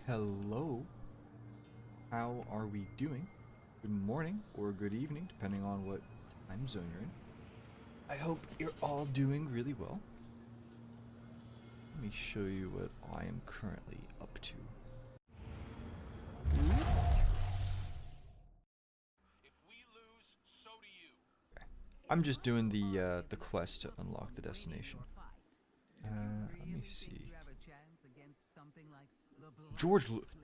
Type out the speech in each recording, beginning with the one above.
Hello, how are we doing? Good morning or good evening, depending on what time zone you're in. I hope you're all doing really well. Let me show you what I am currently up to. If we lose, so do you. I'm just doing the quest to unlock the destination. Let me see.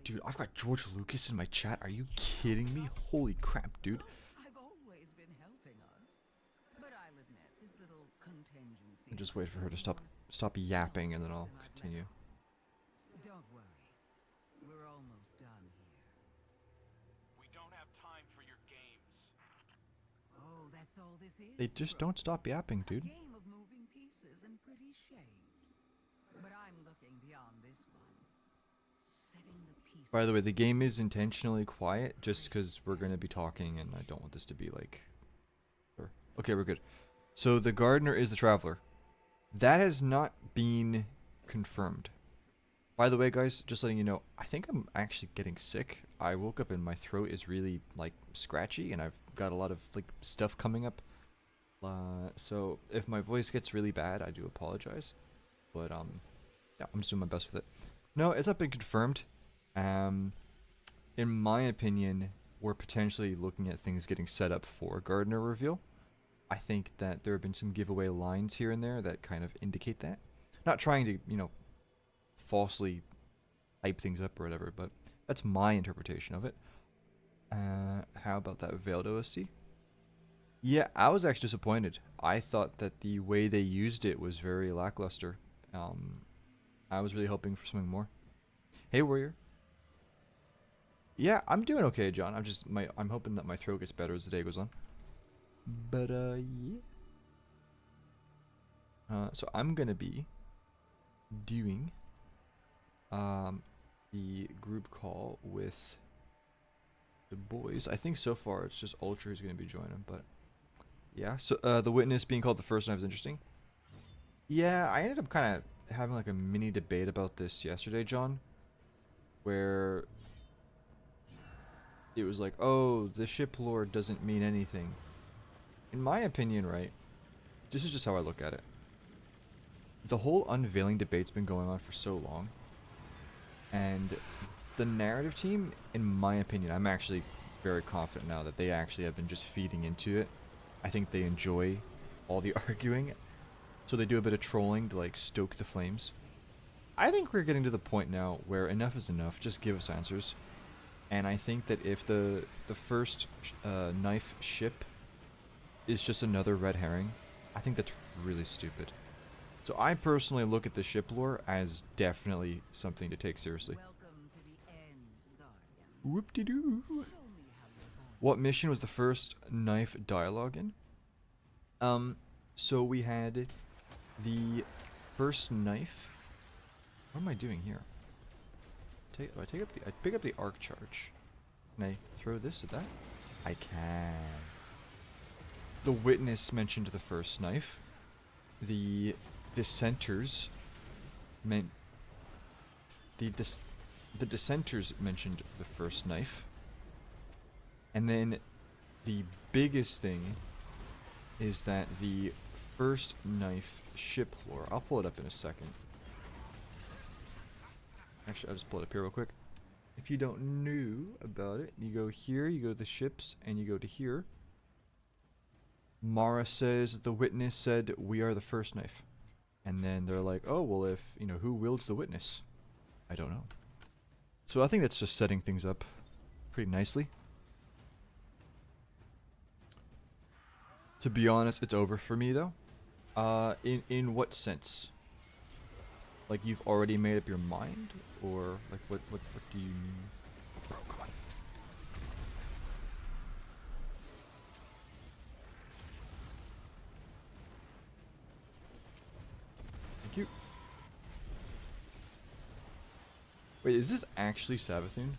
Dude, I've got George Lucas in my chat. Are you kidding me? Holy crap, dude. I've always been helping us. But I'll admit, this little contingency. I'll just wait for her to stop yapping and then I'll continue. Don't worry. We're almost done here. We don't have time for your games. Oh, that's all this is. They just don't stop yapping, dude. A game of moving pieces and pretty shapes. But I'm looking beyond this one. Setting the pieces. By the way, the game is intentionally quiet just because we're going to be talking and I don't want this to be like... Okay, we're good. So the gardener is the traveler. That has not been confirmed. By the way, guys, just letting you know, I think I'm actually getting sick. I woke up and my throat is really like scratchy and I've got a lot of like stuff coming up. So if my voice gets really bad, I do apologize. But yeah, I'm just doing my best with it. No, it's not been confirmed. In my opinion, we're potentially looking at things getting set up for gardener reveal. I think that there have been some giveaway lines here and there that kind of indicate that. Not trying to, you know, falsely hype things up or whatever, but that's my interpretation of it. How about that veiled OSC? Yeah, I was actually disappointed. I thought that the way they used it was very lackluster. I was really hoping for something more. Hey, Warrior. Yeah, I'm doing okay, John. I'm hoping that my throat gets better as the day goes on. But yeah. So I'm gonna be doing the group call with the boys. I think so far it's just Ultra who's gonna be joining, but yeah. So the witness being called the first knife is interesting. Yeah, I ended up kind of having like a mini debate about this yesterday, John, where it was like, oh, the ship lore doesn't mean anything. In my opinion, right, this is just how I look at it. The whole unveiling debate's been going on for so long, and the narrative team, in my opinion, I'm actually very confident now that they actually have been just feeding into it. I think they enjoy all the arguing, so they do a bit of trolling to like stoke the flames. I think we're getting to the point now where enough is enough, just give us answers. And I think that if the first knife ship is just another red herring, I think that's really stupid. So I personally look at the ship lore as definitely something to take seriously. Welcome to the end, Guardian. Whoop-de-doo. Show me how you're born. What mission was the first knife dialogue in? So we had the first knife. What am I doing here? I pick up the arc charge. Can I throw this at that? I can. The witness mentioned the first knife. The dissenters meant the dissenters mentioned the first knife. And then the biggest thing is that the first knife ship lore. I'll pull it up in a second. Actually, I'll just pull it up here real quick. If you don't know about it, you go here, you go to the ships, and you go to here. Mara says the witness said we are the first knife. And then they're like, oh, well, if, you know, who wields the witness? I don't know. So I think that's just setting things up pretty nicely. To be honest, it's over for me, though. In what sense? Like you've already made up your mind? Or like what do you mean? Bro, come on. Thank you. Wait, is this actually Savathun?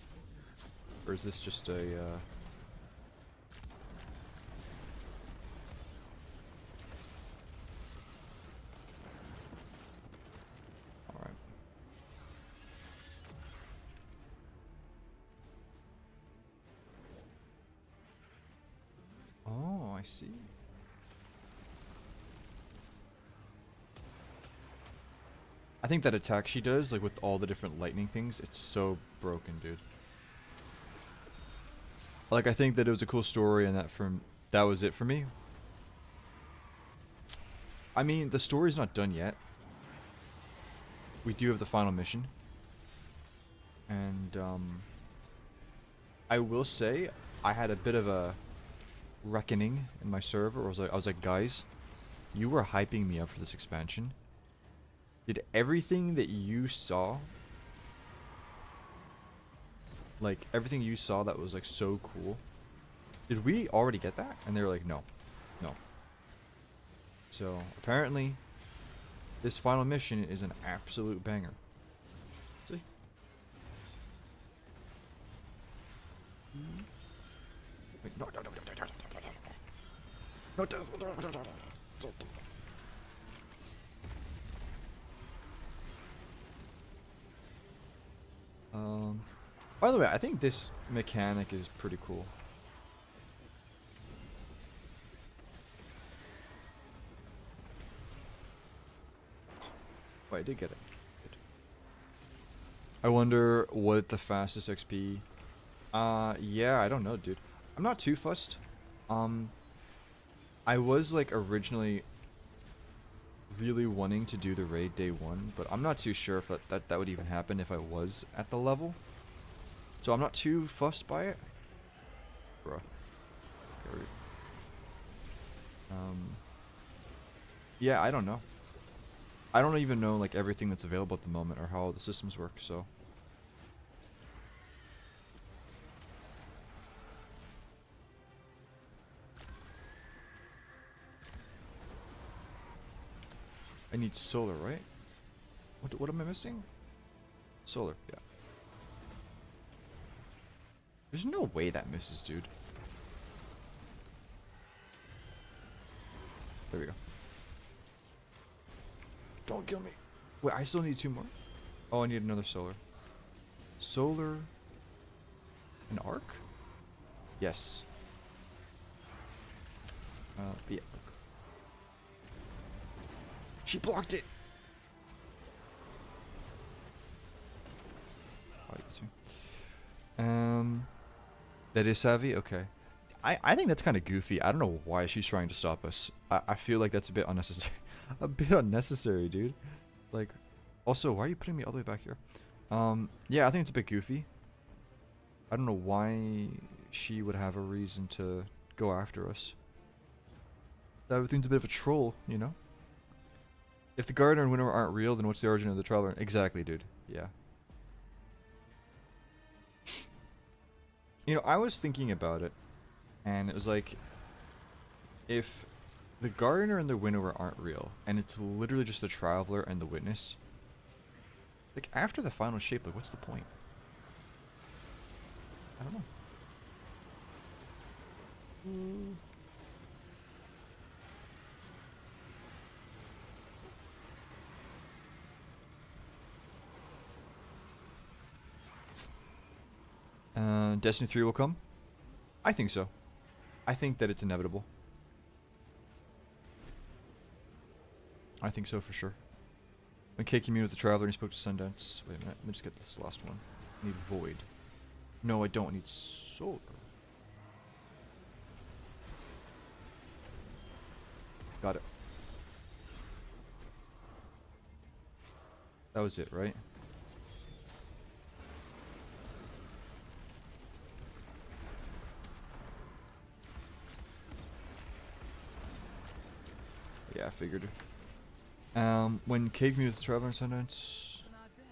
Or is this just a see. I think that attack she does, like with all the different lightning things, it's so broken, dude. Like, I think that it was a cool story and that was it for me. I mean, the story's not done yet. We do have the final mission. And, I will say, I had a bit of a reckoning in my server. I was like, guys, you were hyping me up for this expansion. Did everything that you saw, like everything you saw that was like so cool, did we already get that? And they were like, no, no. So apparently, this final mission is an absolute banger. See? Wait, no, no, no, no, no, no, no, no, no, no, no. By the way, I think this mechanic is pretty cool. Oh, I did get it. Good. I wonder what the fastest XP. Yeah, I don't know, dude. I'm not too fussed. I was like originally really wanting to do the raid day 1, but I'm not too sure if that would even happen if I was at the level. So I'm not too fussed by it. Bruh. Yeah, I don't know. I don't even know like everything that's available at the moment or how all the systems work, so. I need solar, right? What am I missing? Solar, yeah. There's no way that misses, dude. There we go. Don't kill me. Wait, I still need 2 more? Oh, I need another solar. Solar. An arc? Yes. Yeah. She blocked it! Oh, you see. That is savvy? Okay. I think that's kind of goofy. I don't know why she's trying to stop us. I feel like that's a bit unnecessary. A bit unnecessary, dude. Like, also, why are you putting me all the way back here? Yeah, I think it's a bit goofy. I don't know why she would have a reason to go after us. Everything's a bit of a troll, you know? If the Gardener and Winnower aren't real, then what's the origin of the Traveler? Exactly, dude. Yeah. You know, I was thinking about it, and it was like, if the Gardener and the Winnower aren't real, and it's literally just the Traveler and the Witness, like, after the final shape, like, what's the point? I don't know. Destiny 3 will come? I think so. I think that it's inevitable. I think so for sure. When Kay came in with the Traveler and he spoke to Sundance. Wait a minute, let me just get this last one. I need Void. No, I don't. I need Solar. Got it. That was it, right? Yeah, I figured. When Cave Me with the Traveler and Sundance. Not bad,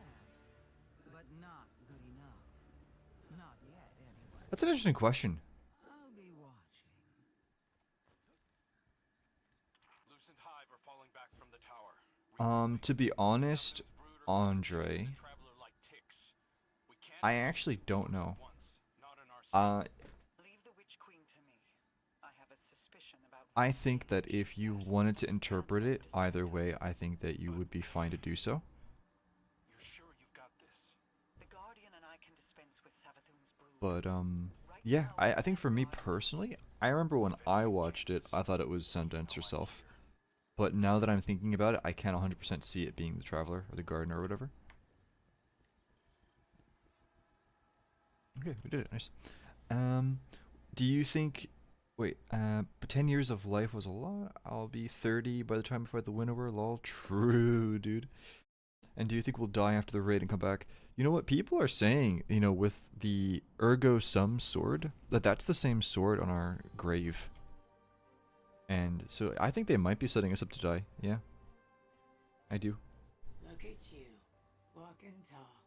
but not good enough. Not yet, anyway. That's an interesting question. I'll be watching. Lucent Hive are falling back from the tower. To be honest, Andre, I actually don't know. Leave the Witch Queen to me. I have a suspicion about. I think that if you wanted to interpret it either way, I think that you would be fine to do so. You're sure you've got this? The Guardian and I can dispense with Savathun's brew. But Right Yeah, I think for me personally, I remember when I watched it, I thought it was Sundance herself. But now that I'm thinking about it, I can't 100% see it being the Traveler or the Gardener or whatever. Okay, we did it. Nice. Um, do you think? Wait, but 10 years of life was a lot. I'll be 30 by the time I fight the Winnower. Lol. True, dude. And do you think we'll die after the raid and come back? You know what? People are saying, with the Ergo Sum sword, that's the same sword on our grave. And so I think they might be setting us up to die. Yeah, I do. Look at you, walking tall.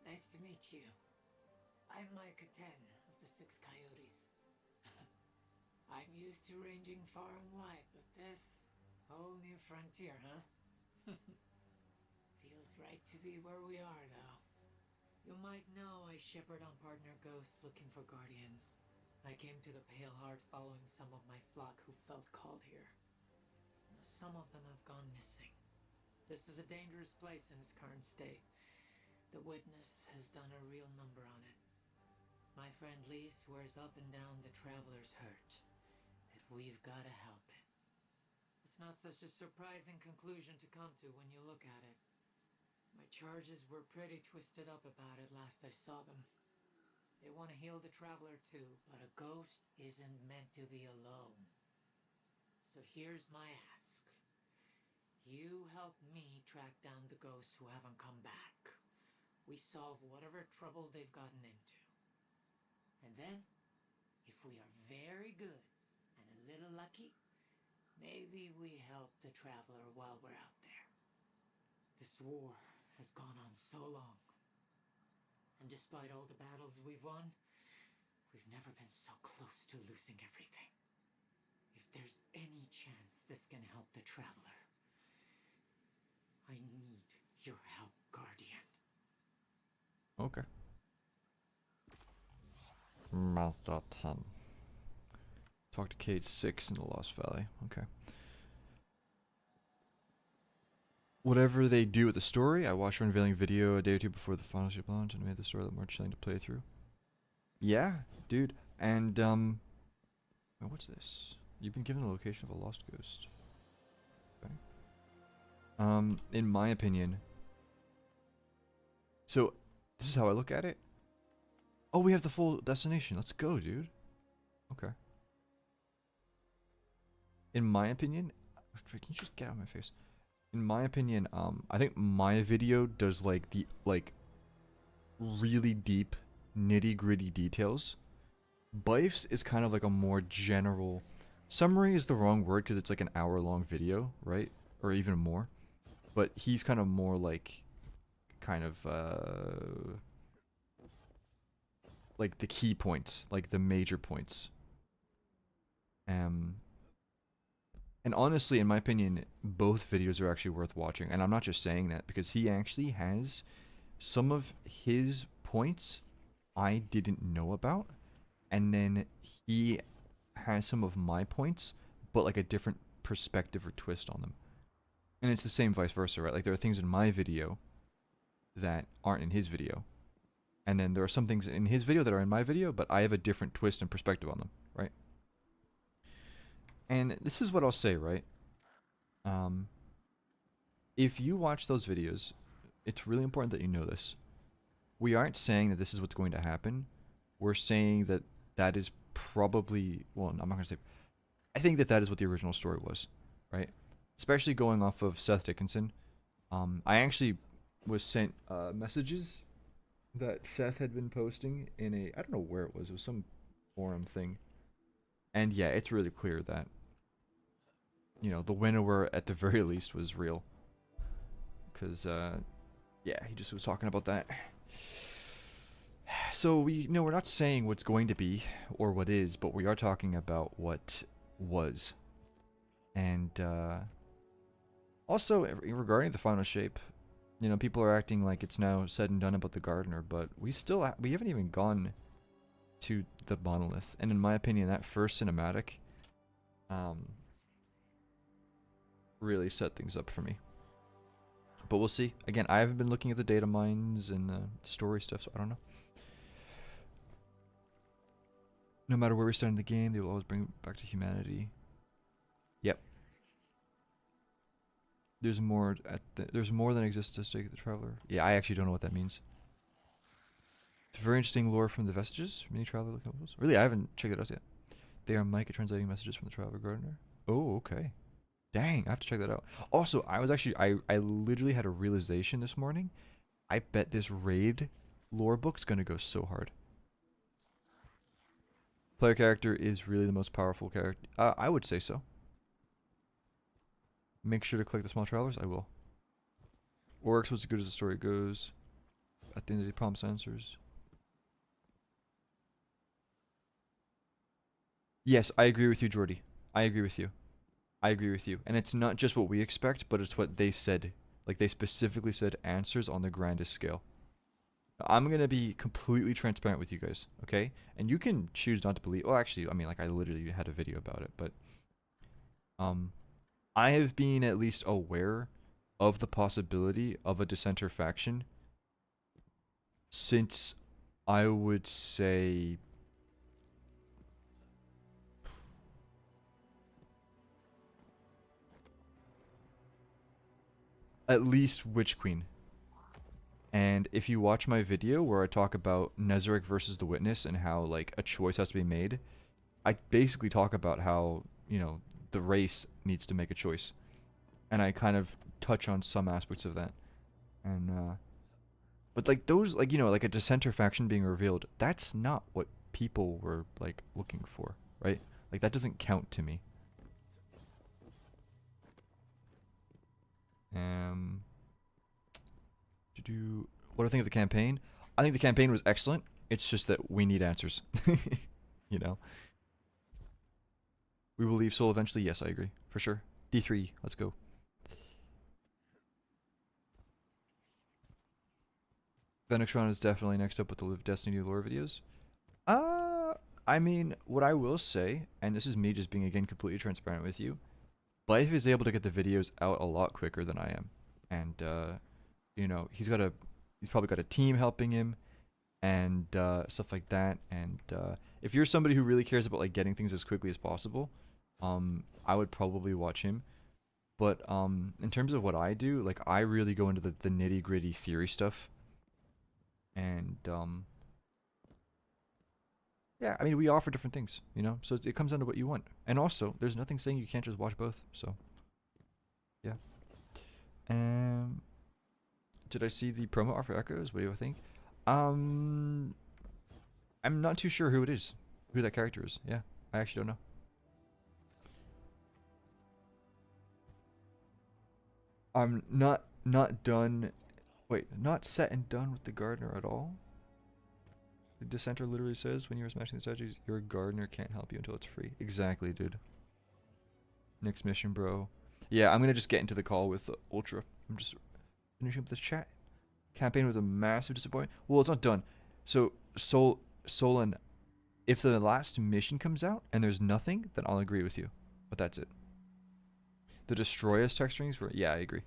Nice to meet you. I'm Micah 10 of the Six Coyotes. I'm used to ranging far and wide, but this whole new frontier, huh? Feels right to be where we are, though. You might know I shepherd on partner ghosts looking for guardians. I came to the Pale Heart following some of my flock who felt called here. Now, some of them have gone missing. This is a dangerous place in its current state. The witness has done a real number on it. My friend Lee swears up and down the Traveler's hurt, that we've gotta help it. It's not such a surprising conclusion to come to when you look at it. My charges were pretty twisted up about it last I saw them. They want to heal the Traveler too, but a ghost isn't meant to be alone. So here's my ask. You help me track down the ghosts who haven't come back. We solve whatever trouble they've gotten into. And then, if we are very good and a little lucky, maybe we help the Traveler while we're out there. This war has gone on so long. And despite all the battles we've won, we've never been so close to losing everything. If there's any chance this can help the Traveler, I need your help, Guardian. Okay. Mazda 10. Talk to Cade 6 in the Lost Valley. Okay. Whatever they do with the story, I watched your unveiling video a day or two before the final ship launch and made the story a lot more chilling to play through. Yeah, dude. And, oh, what's this? You've been given the location of a lost ghost. Okay. In my opinion, so this is how I look at it. Oh, we have the full destination. Let's go, dude. Okay. In my opinion, can you just get out of my face? In my opinion, I think my video does the really deep, nitty-gritty details. Bife's is kind of like a more general. Summary is the wrong word because it's like an hour-long video, right? Or even more. But he's kind of more like the key points, like the major points. And honestly, in my opinion, both videos are actually worth watching. And I'm not just saying that because he actually has some of his points I didn't know about. And then he has some of my points, but like a different perspective or twist on them. And it's the same vice versa, right? Like there are things in my video that aren't in his video. And then there are some things in his video that are in my video, but I have a different twist and perspective on them, right? And this is what I'll say, right? If you watch those videos, it's really important that you know this. We aren't saying that this is what's going to happen. We're saying that that is probably, well, I'm not going to say, I think that that is what the original story was, right? Especially going off of Seth Dickinson. I actually was sent messages that Seth had been posting in a, I don't know where it was some forum thing. And yeah, it's really clear that, the winnower at the very least was real. Because, yeah, he just was talking about that. So we're not saying what's going to be or what is, but we are talking about what was. And, also, regarding the final shape, people are acting like it's now said and done about the gardener, but we haven't even gone to the monolith. And in my opinion, that first cinematic, really set things up for me. But we'll see. Again, I haven't been looking at the data mines and the story stuff, so I don't know. No matter where we stand in the game, they will always bring back to humanity. Yep. There's more there's more than exists to stake the traveler. Yeah, I actually don't know what that means. It's very interesting lore from the vestiges. Many traveler locales. Really, I haven't checked it out yet. They are Mike at translating messages from the traveler gardener. Oh, okay. Dang, I have to check that out. Also, I literally had a realization this morning. I bet this raid lore book's gonna go so hard. Player character is really the most powerful character. I would say so. Make sure to collect the small travelers. I will. Oryx was as good as the story goes. At the end of the day, promise answers. Yes, I agree with you, Jordy. I agree with you. I agree with you. And it's not just what we expect, but it's what they said. Like, they specifically said answers on the grandest scale. I'm going to be completely transparent with you guys, okay? And you can choose not to believe. Well, actually, I mean, like, I literally had a video about it, but I have been at least aware of the possibility of a dissenter faction since, I would say, at least Witch Queen. And if you watch my video where I talk about Nezarec versus the Witness and how, like, a choice has to be made, I basically talk about how, you know, the race needs to make a choice. And I kind of touch on some aspects of that. And, but, like, those, like, you know, like a dissenter faction being revealed, that's not what people were, like, looking for, right? Like, that doesn't count to me. What do I think of the campaign? I think the campaign was excellent. It's just that we need answers. You know? We will leave Soul eventually. Yes, I agree. For sure. D3. Let's go. Venextron is definitely next up with the Live Destiny lore videos. I mean, what I will say, and this is me just being, again, completely transparent with you, Life is able to get the videos out a lot quicker than I am. And, you know, he's probably got a team helping him and stuff like that. And if you're somebody who really cares about, like, getting things as quickly as possible, I would probably watch him. But in terms of what I do, like, I really go into the nitty gritty theory stuff. And yeah, I mean, we offer different things, you know, so it comes down to what you want. And also, there's nothing saying you can't just watch both. So yeah. Did I see the promo art for Echoes? What do you think? I'm not too sure who it is, who that character is. Yeah, I actually don't know. I'm not done. Wait, not set and done with the gardener at all. The dissenter literally says, when you are smashing the statues, your gardener can't help you until it's free. Exactly, dude. Next mission, bro. Yeah, I'm gonna just get into the call with Ultra. I'm just finishing up this chat. Campaign was a massive disappointment. Well, it's not done. So, Solon, if the last mission comes out and there's nothing, then I'll agree with you. But that's it. The Destroy Us text strings were, yeah, I agree.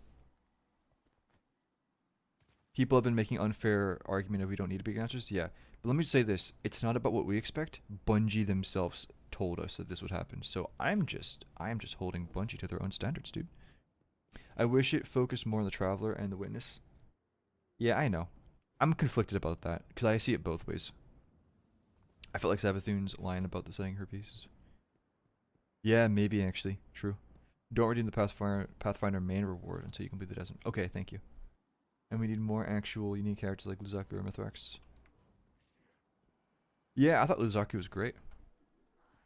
People have been making unfair argument if we don't need big answers. Yeah. But let me say this. It's not about what we expect. Bungie themselves told us that this would happen. So I am just holding Bungie to their own standards, dude. I wish it focused more on the Traveler and the Witness. Yeah, I know. I'm conflicted about that, because I see it both ways. I felt like Savathun's lying about the setting her pieces. Yeah, maybe actually. True. Don't redeem the Pathfinder main reward until you complete the desert. Okay, thank you. And we need more actual unique characters like Luzaku or Mithrax. Yeah, I thought Luzaku was great.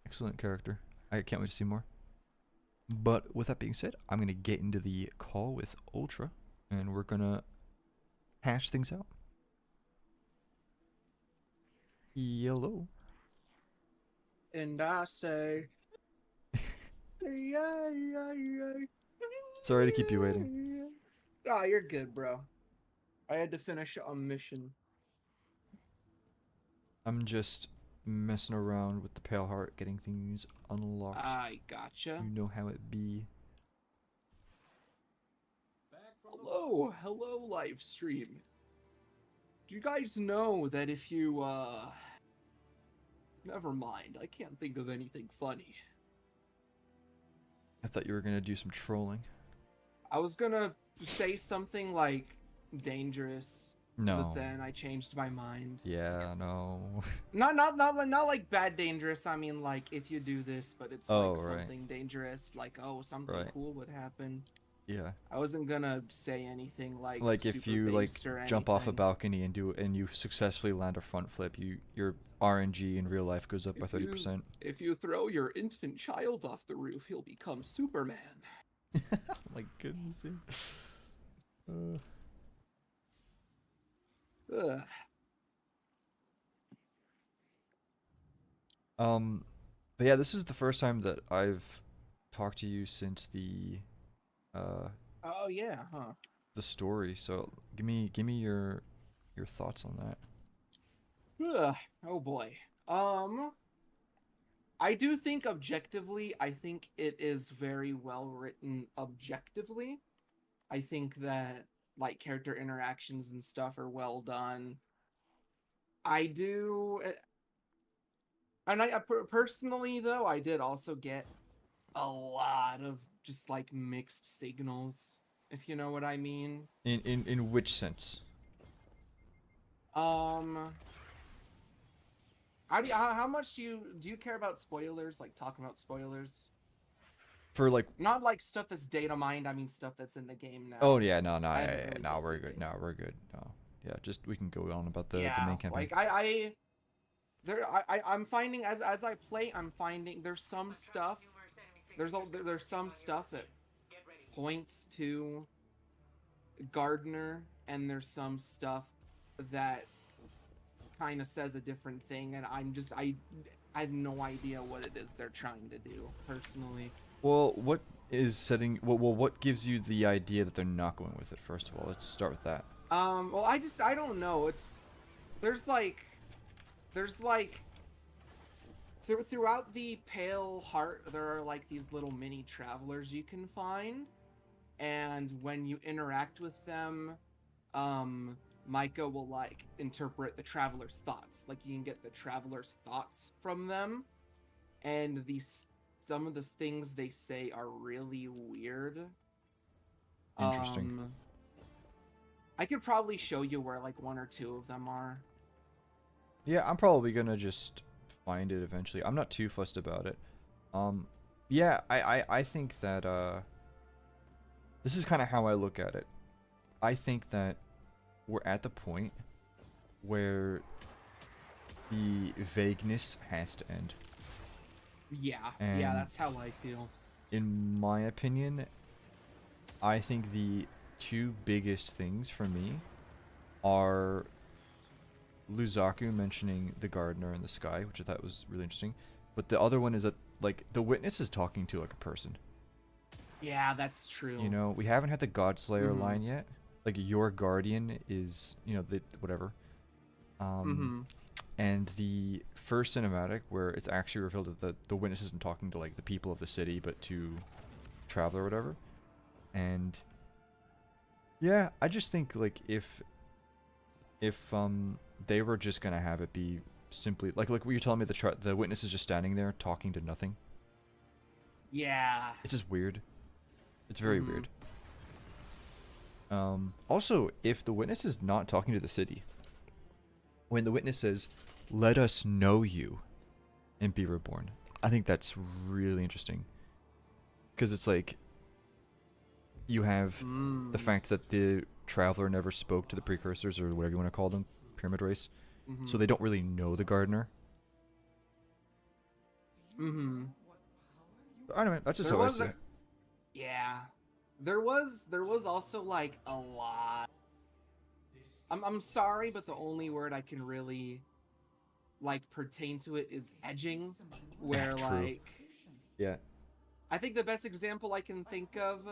Excellent character. I can't wait to see more. But with that being said, I'm going to get into the call with Ultra, and we're going to hash things out. Yellow. And I say... Sorry to keep you waiting. Ah, you're good, bro. I had to finish a mission. I'm just messing around with the Pale Heart, getting things unlocked. I gotcha. You know how it be. Hello, live stream. Do you guys know that if you Never mind. I can't think of anything funny. I thought you were gonna do some trolling. I was gonna say something like dangerous, No. but then I changed my mind. Yeah, no. Not like bad dangerous. I mean like if you do this, but it's Oh, like right. something dangerous, like oh something Right. cool would happen. Yeah. I wasn't gonna say anything like Like if super you like based or jump off a anything. balcony and you successfully land a front flip, your RNG in real life goes up by 30%. If you throw your infant child off the roof, he'll become Superman. My goodness, dude. Ugh. But yeah, this is the first time that I've talked to you since Oh yeah, huh? the story. So give me your thoughts on that. Ugh. Oh boy. I do think objectively, I think it is very well written objectively. I think that like character interactions and stuff are well done. I do, and personally though, I did also get a lot of just like mixed signals, if you know what I mean. In which sense? How much do you care about spoilers? Like talking about spoilers? For like, Not like stuff that's data mined. I mean stuff that's in the game now. oh yeah, no, I haven't really no, looked we're at good. it. No, we're good. No, yeah, just we can go on about the Yeah, main campaign. like I'm finding as I play, I'm finding there's some stuff. There's some stuff that points to Gardner, and there's some stuff that kind of says a different thing, and I have no idea what it is they're trying to do personally. Well, what is setting? Well, what gives you the idea that they're not going with it? First of all, let's start with that. Well, I don't know. There's like throughout the Pale Heart, there are like these little mini travelers you can find, and when you interact with them, Micah will like interpret the traveler's thoughts. Like you can get the traveler's thoughts from them, and some of the things they say are really weird. Interesting. I could probably show you where like one or two of them are. Yeah, I'm probably gonna just find it eventually. I'm not too fussed about it. Yeah, I think that this is kind of how I look at it. I think that we're at the point where the vagueness has to end. Yeah, And that's how I feel. in my opinion, I think the two biggest things for me are Luzaku mentioning the gardener in the sky, which I thought was really interesting. But the other one is that, like, the witness is talking to, like, a person. Yeah, that's true. You know, we haven't had the Godslayer Mhm. line yet. Like, your guardian is, you know, the whatever. And the first cinematic, where it's actually revealed that the witness isn't talking to, like, the people of the city, but to Traveler or whatever. And yeah, I just think, like, if they were just gonna have it be simply like what you're telling me, the witness is just standing there talking to nothing. Yeah. It's just weird. It's very weird. Also, if the witness is not talking to the city, when the witness says, "Let us know you," and be reborn, I think that's really interesting. Because it's like you have the fact that the Traveler never spoke to the precursors, or whatever you want to call them, pyramid race, so they don't really know the gardener. I don't know. That's just how I see it. Yeah. There was also like a lot. I'm sorry, but the only word I can really like pertain to it is edging, where True. like Yeah. I think the best example I can think of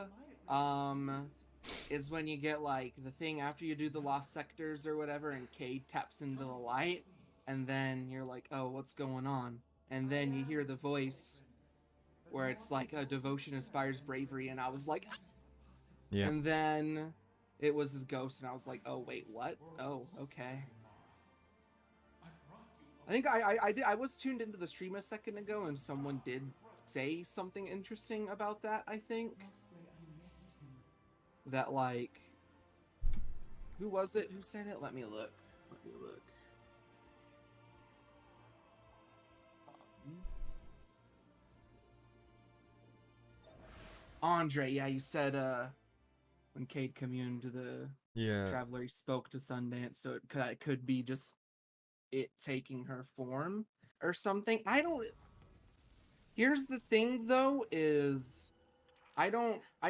is when you get like the thing after you do the lost sectors or whatever, and Cade taps into the light, and then you're like, oh, what's going on? And then you hear the voice where it's like, a devotion inspires bravery, and I was like, Yeah. and then it was his ghost, and I was like, oh wait, what? Oh, okay. I think I was tuned into the stream a second ago, and someone did say something interesting about that. I think that like, who was it who said it? Let me look. Let me look. Andre, yeah, you said when Cade communed to the Yeah. Traveler, he spoke to Sundance, so it could be just it taking her form or something. I don't. Here's the thing, though, is I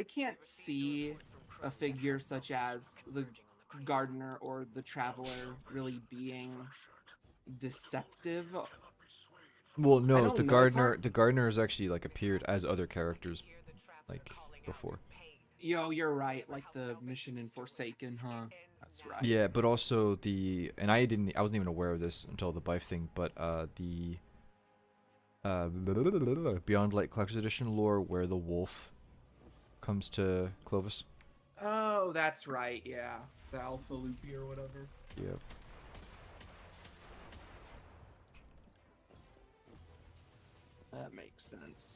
can't see a figure such as the Gardener or the Traveler really being deceptive. Well, I no, don't know. It's hard. The gardener has actually like appeared as other characters like before. Yo, you're right. Like the mission in Forsaken, huh? That's right. Yeah, but also and I wasn't even aware of this until the Bife thing, but the Beyond Light Collector's Edition lore where the wolf comes to Clovis. Oh, that's right. Yeah, the Alpha Loopy or whatever. Yep. That makes sense.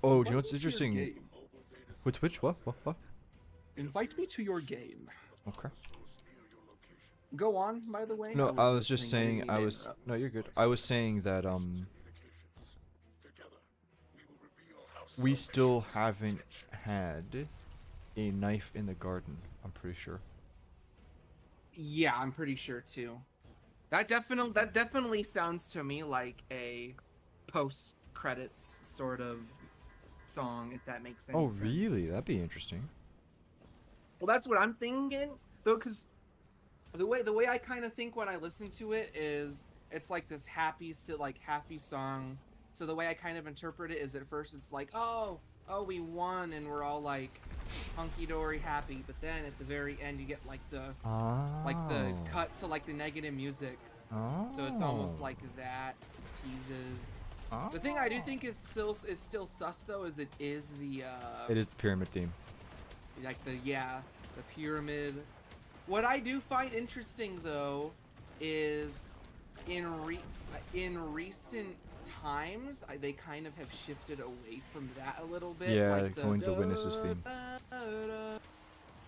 Oh, do you know Invite what's me to your interesting? game. Which? What? Invite me to your game. Okay. Go on, by the way. No, I was just listening. saying. No, you're good. I was saying that we still haven't had a knife in the garden. I'm pretty sure. Yeah, I'm pretty sure too. That definitely sounds to me like a post credits sort of song, if that makes any Oh, sense. really? That'd be interesting. Well, that's what I'm thinking, though, because the way I kind of think when I listen to it is it's like this happy song. So the way I kind of interpret it is at first it's like, oh, we won and we're all like hunky dory happy, but then at the very end you get like the cut to like the negative music. Oh. So it's almost like that teases. Oh. The thing I do think is still sus though is it is the It is the pyramid theme. like the pyramid. What I do find interesting though is in recent times they kind of have shifted away from that a little bit. Yeah, like going to the Witnesses theme.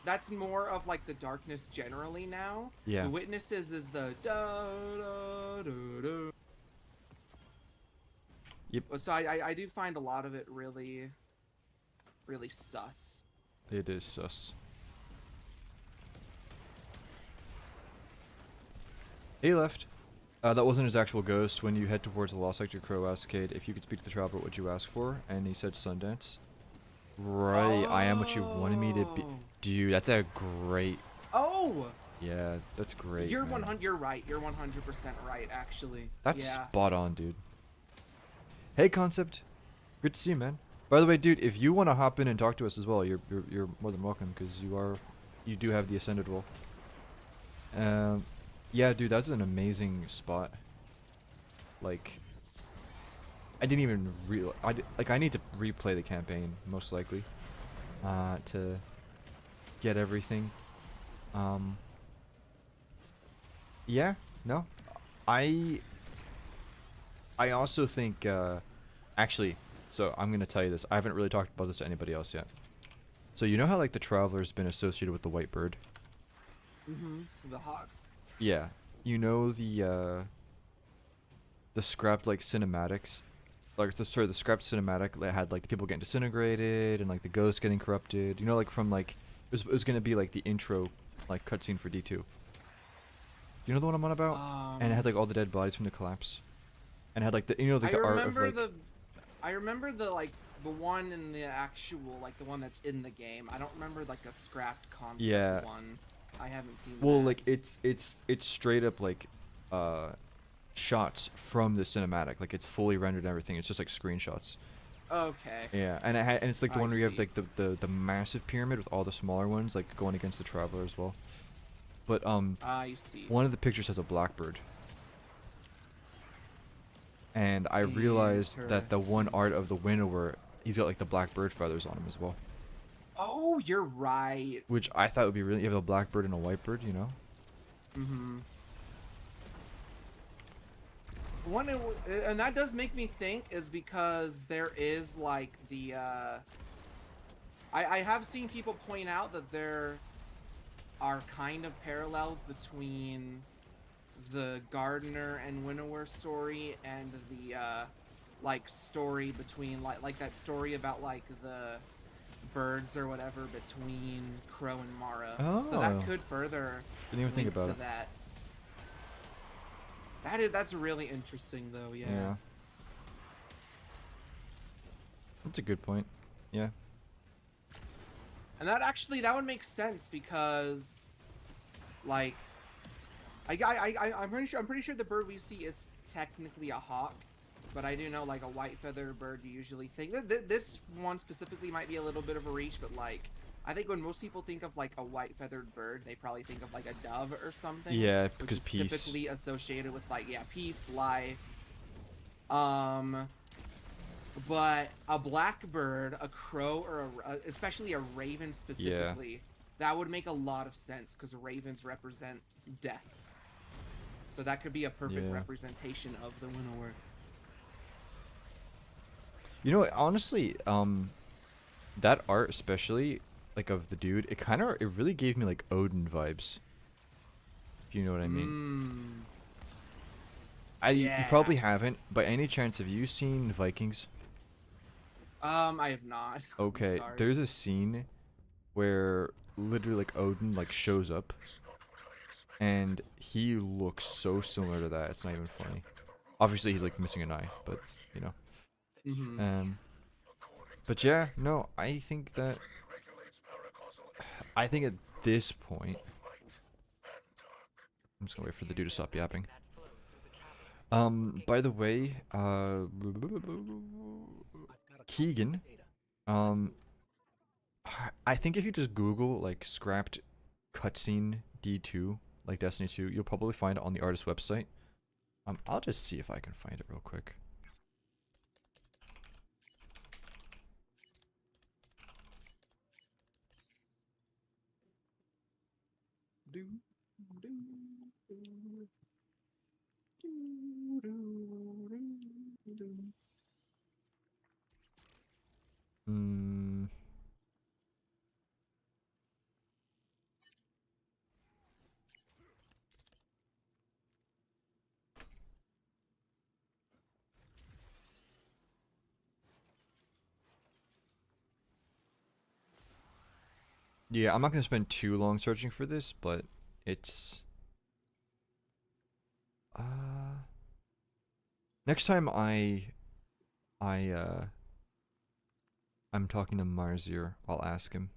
That's more of like the darkness generally now. Yeah. The Witnesses is the da da da da. Yep. So I do find a lot of it really sus. It is sus. He left. That wasn't his actual ghost. When you head towards the Lost Sector, Crow asked Cade if you could speak to the Traveler, what would you ask for? And he said Sundance. Right, I am what you wanted me to be. Dude, that's a great... Oh! Yeah, that's great, You're man. 100. You're right. You're 100% right, actually. That's yeah. spot on, dude. Hey, Concept. Good to see you, man. By the way, dude, if you want to hop in and talk to us as well, you're more than welcome, because you do have the Ascended Wall. Yeah, dude, that's an amazing spot. Like, I didn't even I need to replay the campaign, most likely, to get everything. Yeah, no, I also think, actually, so I'm gonna tell you this. I haven't really talked about this to anybody else yet. So you know how like the Traveler's been associated with the White Bird? Mm-hmm. The hawk. Yeah, you know the scrapped like cinematics, like the scrapped cinematic that had like the people getting disintegrated and like the ghosts getting corrupted. You know, like from like it was gonna be like the intro, like cutscene for D2. You know the one I'm on about? And it had like all the dead bodies from the collapse, and it had like the like the art of like. I remember the like the one in the actual like the one that's in the game. I don't remember like a scrapped concept one. I haven't seen Well, that. like it's straight up like shots from the cinematic. Like it's fully rendered and everything. It's just like screenshots. Okay. Yeah, and it's like the one where you have see. like the massive pyramid with all the smaller ones like going against the Traveler as well. But I see. one of the pictures has a blackbird. And I realized that the one art of the Winnower, he's got like the blackbird feathers on him as well. Oh, you're right. Which I thought would be really... You have a blackbird and a white bird, you know? Mm-hmm. And that does make me think is because there is like the I have seen people point out that there are kind of parallels between the Gardener and Winnower story and the like story between like that story about like the birds or whatever between Crow and Mara. So Oh. that could further Didn't even think link about to it. that. That's really interesting though, yeah. Yeah. That's a good point. Yeah. And that would make sense because, like, I'm pretty sure the bird we see is technically a hawk, but I do know like a white feathered bird you usually think this one specifically might be a little bit of a reach, but like I think when most people think of like a white feathered bird, they probably think of like a dove or something. Yeah, which because is peace. typically associated with like peace, life. But a blackbird, a crow, or especially a raven specifically, that would make a lot of sense because ravens represent death. So that could be a perfect Yeah. representation of the Winnower. You know what, honestly, that art especially, like of the dude, it really gave me like Odin vibes. If you know what I mean. You Yeah. probably haven't. By any chance, have you seen Vikings? I have not. I'm Okay, sorry. there's a scene where literally like Odin like shows up, and he looks so similar to that. It's not even funny. Obviously, he's like missing an eye, but you know. Mhm. But yeah, no, I think at this point, I'm just gonna wait for the dude to stop yapping. By the way, Keegan, I think if you just Google like scrapped cutscene D2, like Destiny 2, you'll probably find it on the artist's website. I'll just see if I can find it real quick. Hmm. Yeah, I'm not gonna spend too long searching for this, but it's next time I'm talking to Marzier, I'll ask him.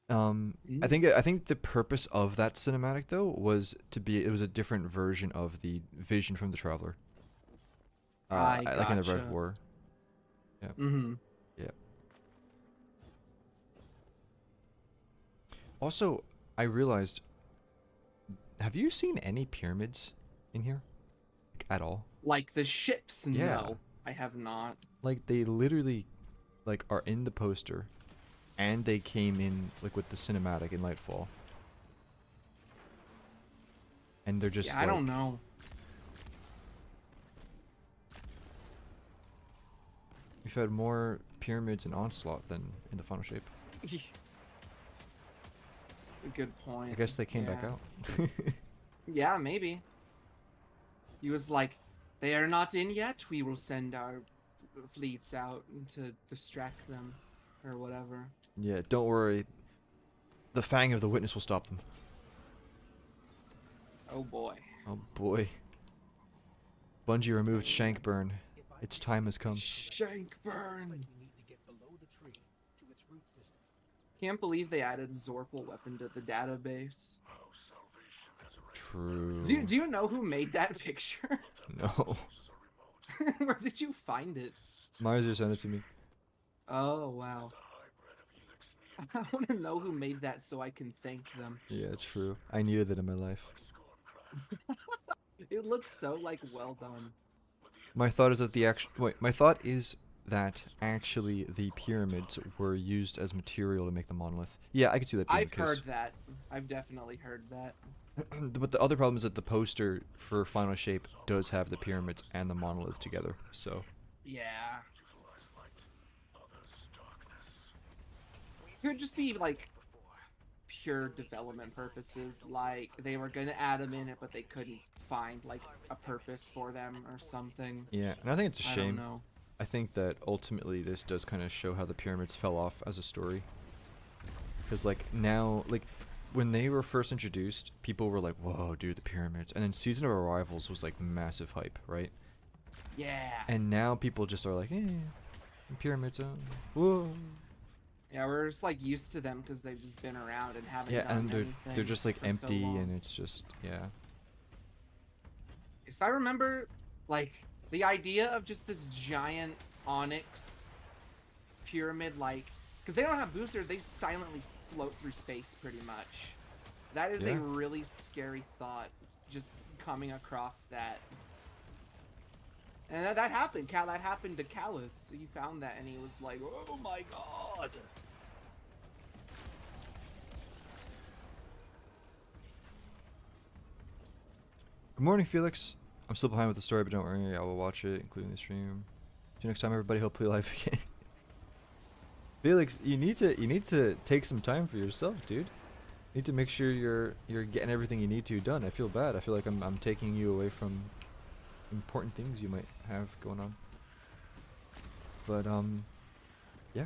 I think the purpose of that cinematic though was it was a different version of the vision from the Traveler. I like in the Red gotcha. War. Yeah. Mm-hmm. Yeah. Also, I realized, have you seen any pyramids in here? Like, at all? Like the ships, Yeah. no, I have not. Like they literally like are in the poster and they came in like with the cinematic in Lightfall. And they're just Yeah, I don't know. We've had more pyramids in Onslaught than in the final shape. Good point. I guess they came back Yeah. out. Yeah, maybe. He was like, they are not in yet. We will send our fleets out to distract them or whatever. Yeah, don't worry. The Fang of the Witness will stop them. Oh boy. Oh boy. Bungie removed Shankburn. Its time has come. Shankburn. Can't believe they added Zorpal weapon to the database. True. Do you know who made that picture? No. Where did you find it? Marzer sent it to me. Oh wow. I want to know who made that so I can thank them. Yeah, true. I needed it in my life. It looks so like well done. My thought is that my thought is that actually the pyramids were used as material to make the monolith. Yeah, I could see that being I've the case. heard that. I've definitely heard that. But the other problem is that the poster for Final Shape does have the pyramids and the monolith together. So Yeah. Could just be like pure development purposes, like they were gonna add them in it, but they couldn't find like a purpose for them or something. yeah, and I think it's a I shame. don't know. I think that ultimately this does kind of show how the pyramids fell off as a story. Because like now, like when they were first introduced, people were like, "Whoa, dude, the pyramids!" And then Season of Arrivals was like massive hype, right? Yeah. And now people just are like, "Eh, the pyramids, whoa." Yeah, we're just like used to them because they've just been around and haven't Yeah, done and they're anything just like for so empty, long. and it's just yeah. Because I remember, like, the idea of just this giant onyx pyramid, like, because they don't have boosters, they silently float through space pretty much. That is a Yeah. really scary thought, just coming across that. And that happened. That happened to Callus. He found that and he was like, "Oh my god!" Good morning, Felix. I'm still behind with the story, but don't worry, I will watch it, including the stream. See you next time, everybody. Hopefully, live again. Felix, you need to take some time for yourself, dude. You need to make sure you're getting everything you need to done. I feel bad. I feel like I'm taking you away from important things you might have going on. But yeah.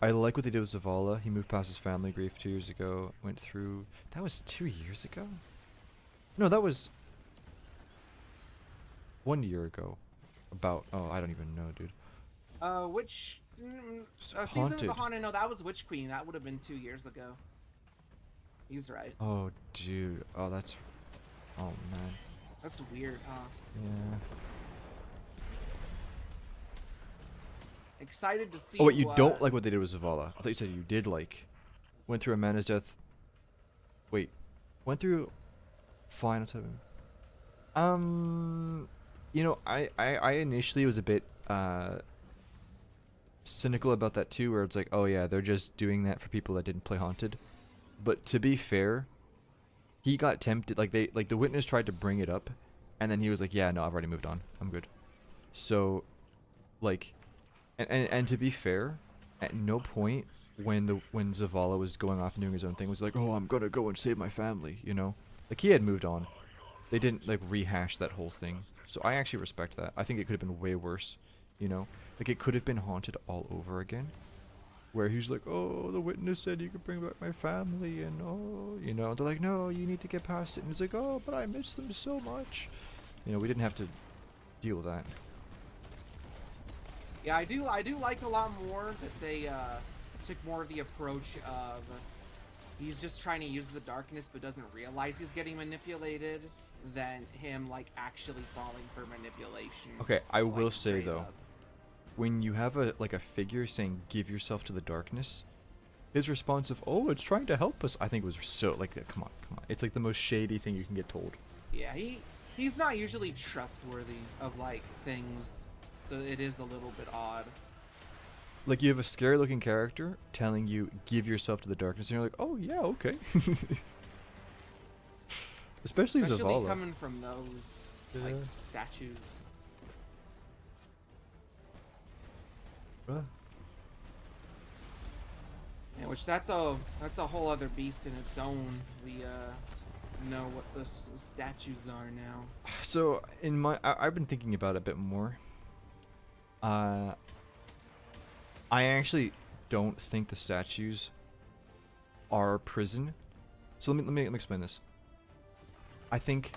I like what they did with Zavala. He moved past his family grief 2 years ago. Went through. That was 2 years ago. No, that was 1 year ago. About. Oh, I don't even know, dude. Which Season of Haunted. the Haunted? No, that was Witch Queen. That would have been 2 years ago. He's right. Oh, dude. Oh, that's. Oh man. That's weird, huh? Yeah. Excited to see. Oh wait, you don't like what they did with Zavala? I thought you said you did like. Went through Amanda's death. Wait, went through Final Seven. You know, I initially was a bit cynical about that too, where it's like, oh yeah, they're just doing that for people that didn't play Haunted. But to be fair, he got tempted. Like the witness tried to bring it up, and then he was like, yeah, no, I've already moved on. I'm good. So, like. And to be fair, at no point when Zavala was going off and doing his own thing was like, oh, I'm gonna go and save my family, you know? Like he had moved on. They didn't like rehash that whole thing. So I actually respect that. I think it could have been way worse, you know? Like it could have been Haunted all over again. Where he's like, oh, the witness said you could bring back my family, and oh, you know, they're like, no, you need to get past it. And he's like, oh, but I miss them so much. You know, we didn't have to deal with that. Yeah, I do like a lot more that they took more of the approach of he's just trying to use the darkness but doesn't realize he's getting manipulated than him like actually falling for manipulation. Okay, I will like, say straight though, up. when you have a figure saying give yourself to the darkness, his response of oh it's trying to help us, I think was so like come on, it's like the most shady thing you can get told. Yeah, he's not usually trustworthy of like things. So it is a little bit odd. Like you have a scary looking character telling you give yourself to the darkness, and you're like, oh yeah, okay. Especially Zavala. Coming from those like Yeah. statues. Bruh. Yeah, which that's a whole other beast in its own. We know what the statues are now. So I've been thinking about it a bit more. I actually don't think the statues are prison. So let me explain this. I think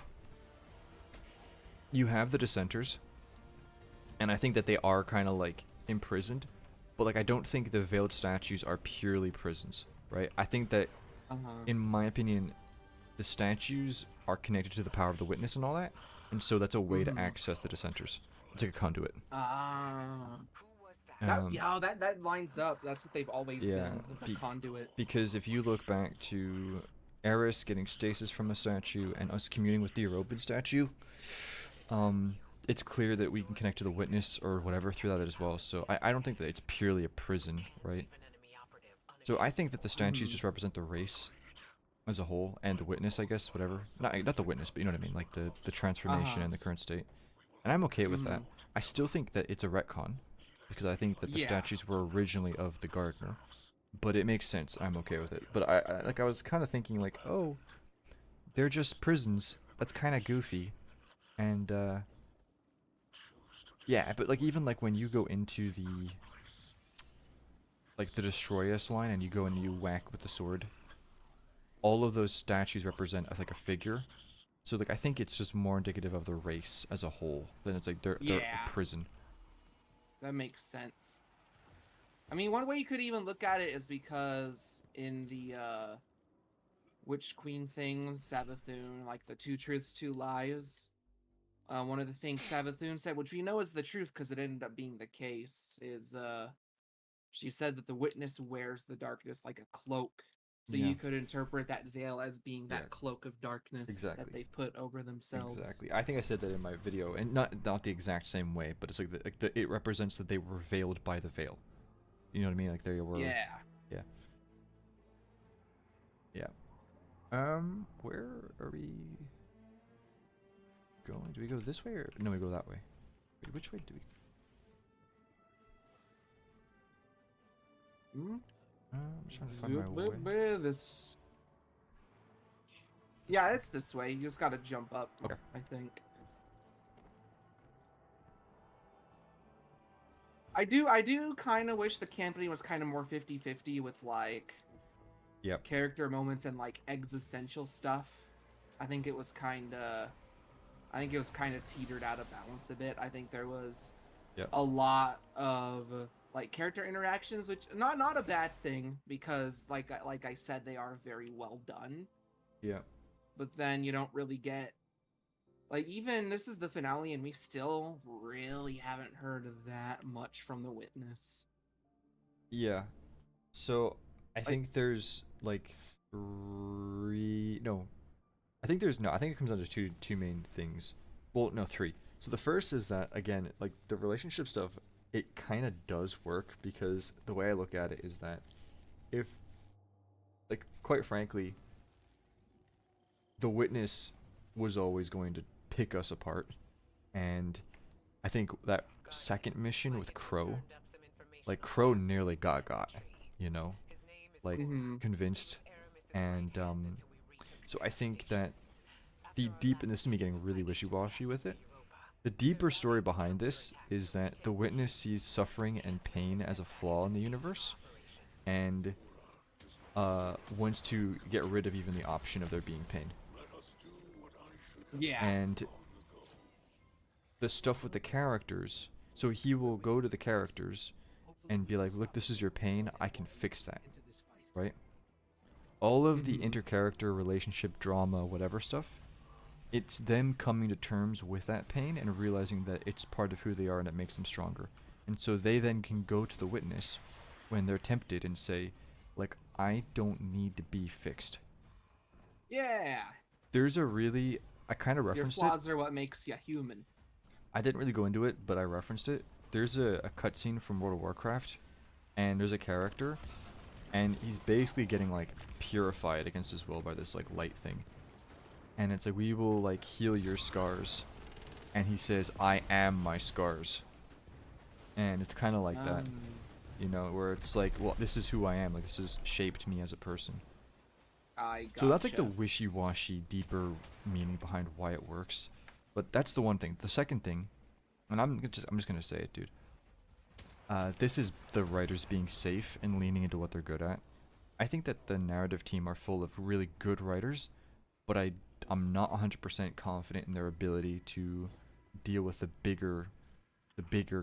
you have the dissenters, and I think that they are kind of like imprisoned, but like I don't think the veiled statues are purely prisons, right? I think that, in my opinion, the statues are connected to the power of the witness and all that, and so that's a way to access the dissenters. It's like a conduit. That lines up. That's what they've always been. It's a conduit. Because if you look back to Eris getting stasis from a statue and us communing with the European statue, it's clear that we can connect to the witness or whatever through that as well. So I don't think that it's purely a prison, right? So I think that the statues just represent the race. as a whole, and the witness, I guess, whatever. Not the witness, but you know what I mean, like the transformation and the current state. And I'm okay with that. I still think that it's a retcon, because I think that the Yeah. statues were originally of the gardener. But it makes sense. I'm okay with it. But I was kind of thinking like, oh, they're just prisons. That's kind of goofy. And yeah, but like even like when you go into the like the Destroy Us line and you go and you whack with the sword, all of those statues represent like a figure. So like I think it's just more indicative of the race as a whole than it's like they're Yeah. a prison. That makes sense. I mean, one way you could even look at it is because in the Witch Queen things, Savathun, like the two truths, two lies. One of the things Savathun said, which we know is the truth because it ended up being the case, is she said that the witness wears the darkness like a cloak. So Yeah. you could interpret that veil as being that Yeah. cloak of darkness Exactly. that they've put over themselves. Exactly. I think I said that in my video, and not the exact same way, but it's like it represents that they were veiled by the veil. You know what I mean? Like they were. Yeah. Yeah. Yeah. Where are we going? Do we go this way or no? We go that way. Wait, which way do we? Hmm? I'm just trying to find my way. This. Yeah, it's this way. You just gotta jump up. Okay. I think. I do kind of wish the campaign was kind of more 50-50 with like Yep. character moments and like existential stuff. I think it was kind of teetered out of balance a bit. I think there was Yep. a lot of like character interactions, which not a bad thing because like I said, they are very well done. Yeah. But then you don't really get like, even this is the finale and we still really haven't heard that much from the witness. Yeah. So I think there's like three. No, I think there's no. I think it comes down to two main things. Well, no, three. So the first is that again, like the relationship stuff, it kind of does work because the way I look at it is that if, like, quite frankly, the witness was always going to pick us apart, and I think that second mission with Crow, like Crow nearly got, you know, like convinced, and so I think that the deep, and this is me getting really wishy-washy with it, the deeper story behind this is that the witness sees suffering and pain as a flaw in the universe, and wants to get rid of even the option of there being pain. Yeah. And the stuff with the characters, so he will go to the characters and be like, look, this is your pain, I can fix that, right? All of the inter-character relationship drama, whatever stuff, it's them coming to terms with that pain and realizing that it's part of who they are and it makes them stronger. And so they then can go to the witness when they're tempted and say, like, I don't need to be fixed. Yeah. There's a really, I kind of Your referenced it. flaws are what makes you human. I didn't really go into it, but I referenced it. There's a cutscene from World of Warcraft, and there's a character, and he's basically getting like purified against his will by this like light thing. And it's like, we will like heal your scars. And he says, I am my scars. And it's kind of like that, you know, where it's like, well, this is who I am. Like, this has shaped me as a person. I gotcha. So that's like the wishy-washy, deeper meaning behind why it works. But that's the one thing. The second thing, and I'm just gonna say it, dude. This is the writers being safe and leaning into what they're good at. I think that the narrative team are full of really good writers, but I'm not 100% confident in their ability to deal with the bigger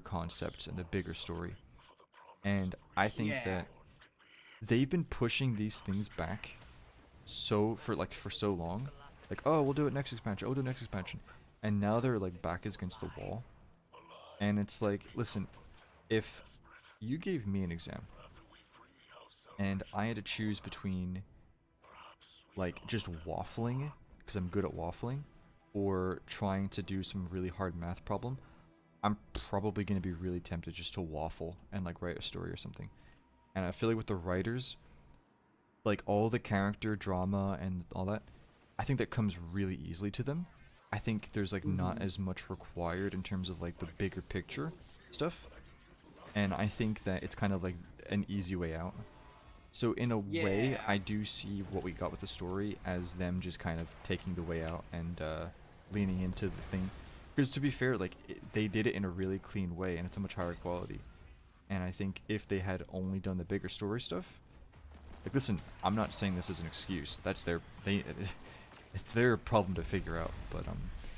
concepts and the bigger story. And I think that they've been pushing these things back for so long. Like, oh, we'll do it next expansion. Oh, we'll do it next expansion. And now they're like back against the wall. And it's like, listen, if you gave me an exam and I had to choose between like just waffling, because I'm good at waffling, or trying to do some really hard math problem, I'm probably going to be really tempted just to waffle and like write a story or something. And I feel like with the writers, like all the character drama and all that, I think that comes really easily to them. I think there's like not as much required in terms of like the bigger picture stuff, and I think that it's kind of like an easy way out. So in a way, Yeah. I do see what we got with the story as them just kind of taking the way out and leaning into the thing. Because to be fair, like they did it in a really clean way, and it's a much higher quality. And I think if they had only done the bigger story stuff, like listen, I'm not saying this is an excuse. That's it's their problem to figure out. But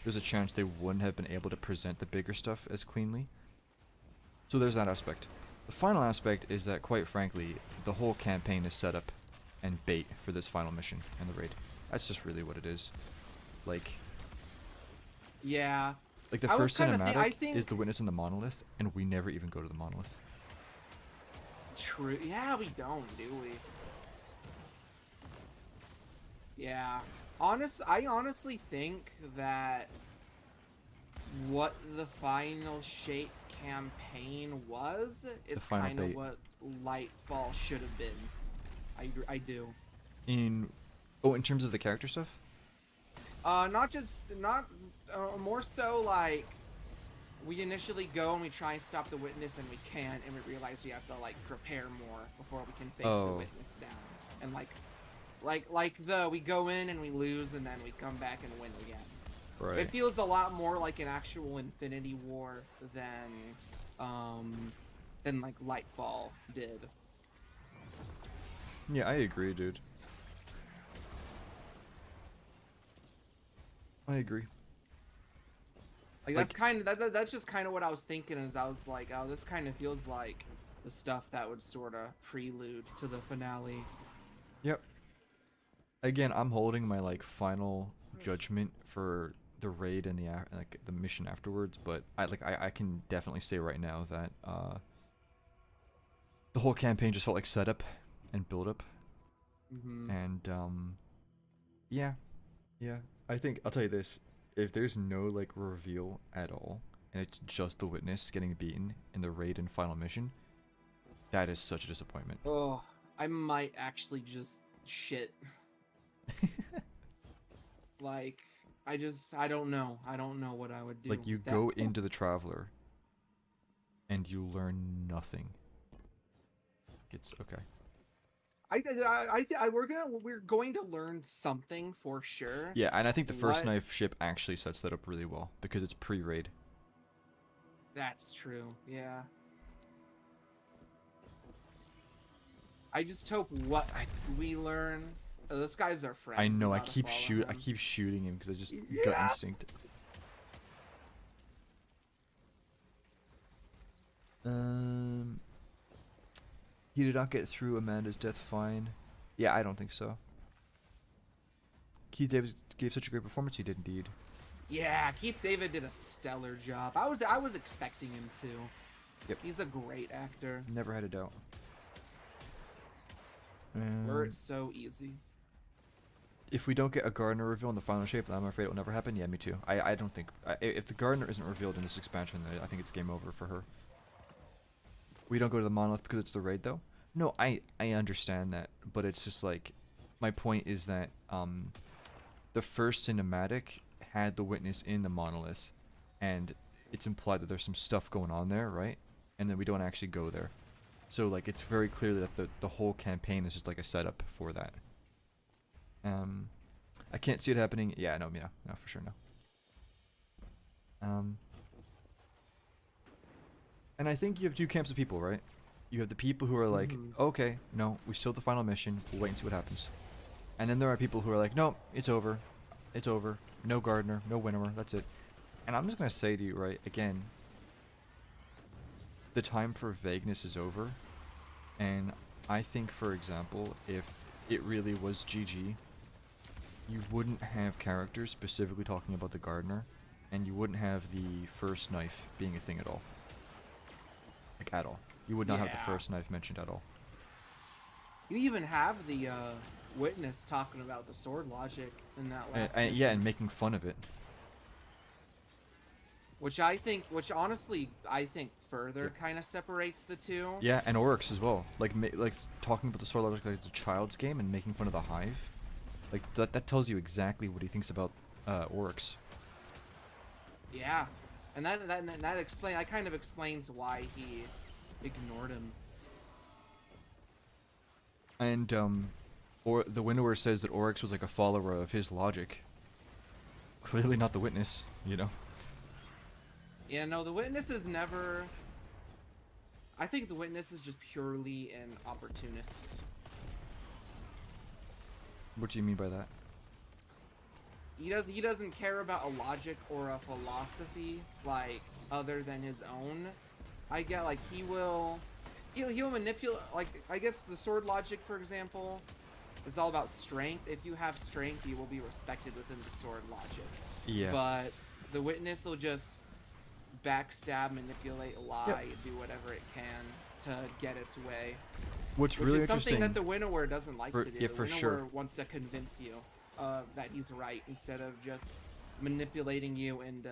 there's a chance they wouldn't have been able to present the bigger stuff as cleanly. So there's that aspect. The final aspect is that, quite frankly, the whole campaign is set up and bait for this final mission and the raid. That's just really what it is. Like Yeah. the I was first kinda cinematic I think is the witness in the monolith, and we never even go to the monolith. true. Yeah, we don't, do we? Yeah. I honestly think that what the final shape campaign was is final kind of bait. what Lightfall should have been. I do. In terms of the character stuff? Not more so like we initially go and we try and stop the witness and we can't, and we realize we have to like prepare more before we can face the Oh. witness down. And we go in and we lose and then we come back and win again. Right. It feels a lot more like an actual Infinity War than like Lightfall did. Yeah, I agree, dude. I agree. Like that's kind of that's just kind of what I was thinking. As I was like, oh, this kind of feels like the stuff that would sort of prelude to the finale. Yep. Again, I'm holding my like final judgment for the raid and the mission afterwards, but I can definitely say right now that the whole campaign just felt like setup and build up, Mm-hmm. and yeah, I think I'll tell you this: if there's no like reveal at all, and it's just the witness getting beaten in the raid and final mission, that is such a disappointment. Oh, I might actually just shit. Like, I don't know. I don't know what I would do. Like you with that. go into the Traveler, and you learn nothing. It's okay. We're going to learn something for sure. Yeah, and I think the first What? knife ship actually sets that up really well because it's pre-raid. That's true. Yeah. I just hope what we learn. Oh, this guy's our friend. I know. We I gotta keep follow him. shooting him because I just gut Yeah. instinct. He did not get through Amanda's death fine. Yeah, I don't think so. Keith David gave such a great performance. He did indeed. Yeah, Keith David did a stellar job. I was expecting him to. Yep. He's a great actor. Never had a doubt. Were it so easy. If we don't get a Gardener reveal in the final shape, then I'm afraid it will never happen. Yeah, me too. I don't think... if the Gardener isn't revealed in this expansion, then I think it's game over for her. We don't go to the Monolith because it's the raid, though? No, I understand that, but it's just like... My point is that the first cinematic had the Witness in the Monolith, and it's implied that there's some stuff going on there, right? And then we don't actually go there. So, like, it's very clear that the whole campaign is just like a setup for that. I can't see it happening. Yeah, no, for sure, no. And I think you have two camps of people, right? You have the people who are like, okay, no, we still have the final mission. We'll wait and see what happens. And then there are people who are like, no, it's over. It's over. No Gardener, no Winnower, that's it. And I'm just going to say to you, right, again, the time for vagueness is over. And I think, for example, if it really was GG, you wouldn't have characters specifically talking about the Gardener, and you wouldn't have the first knife being a thing at all. Like, at all. You would not have the Yeah. first knife mentioned at all. You even have the Witness talking about the sword logic in that last. And yeah, and making fun of it. which honestly I think further kind of separates the two. Yeah, and Oryx as well. Like talking about the sword logic like it's a child's game and making fun of the Hive. Like that tells you exactly what he thinks about Oryx. Yeah, and that kind of explains why he ignored him. And or the Winnower says that Oryx was like a follower of his logic. Clearly not the Witness, you know. Yeah, no, the Witness is never. I think the Witness is just purely an opportunist. What do you mean by that? He doesn't care about a logic or a philosophy like other than his own. I get like he'll manipulate, like I guess the sword logic, for example, is all about strength. If you have strength, you will be respected within the sword logic. Yeah. But the Witness will just backstab, manipulate, lie, do whatever it can to get its way. What's Which really is something interesting that the Winnower doesn't like to do. yeah, The for Winnower sure. wants to convince you that he's right instead of just manipulating you into.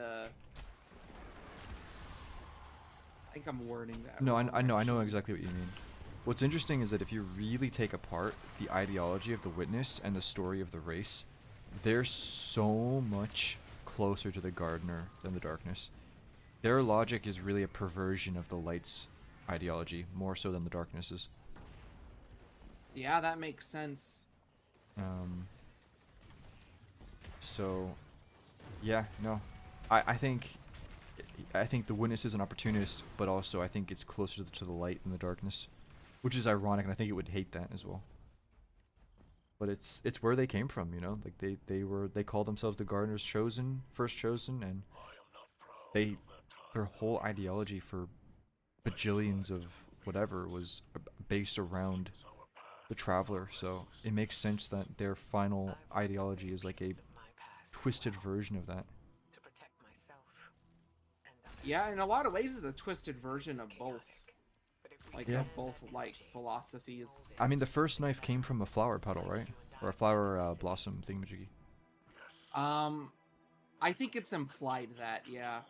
I think I'm wording that. No, wrong, I know actually. exactly what you mean. What's interesting is that if you really take apart the ideology of the Witness and the story of the race, they're so much closer to the Gardener than the Darkness. Their logic is really a perversion of the Light's ideology, more so than the Darkness's. Yeah, that makes sense. So, yeah, no, I think the Witness is an opportunist, but also I think it's closer to the Light than the Darkness, which is ironic, and I think it would hate that as well. But it's where they came from, you know. Like they called themselves the Gardener's chosen, first chosen, and their whole ideology for bajillions of whatever was based around the Traveler. So it makes sense that their final ideology is like a twisted version of that. To protect myself and Yeah, in a lot of ways, it's a twisted version of both. Like Yeah. of both like philosophies. I mean, the first knife came from a flower petal, right? Or a flower blossom thingamajiggy. I think it's implied that, yeah.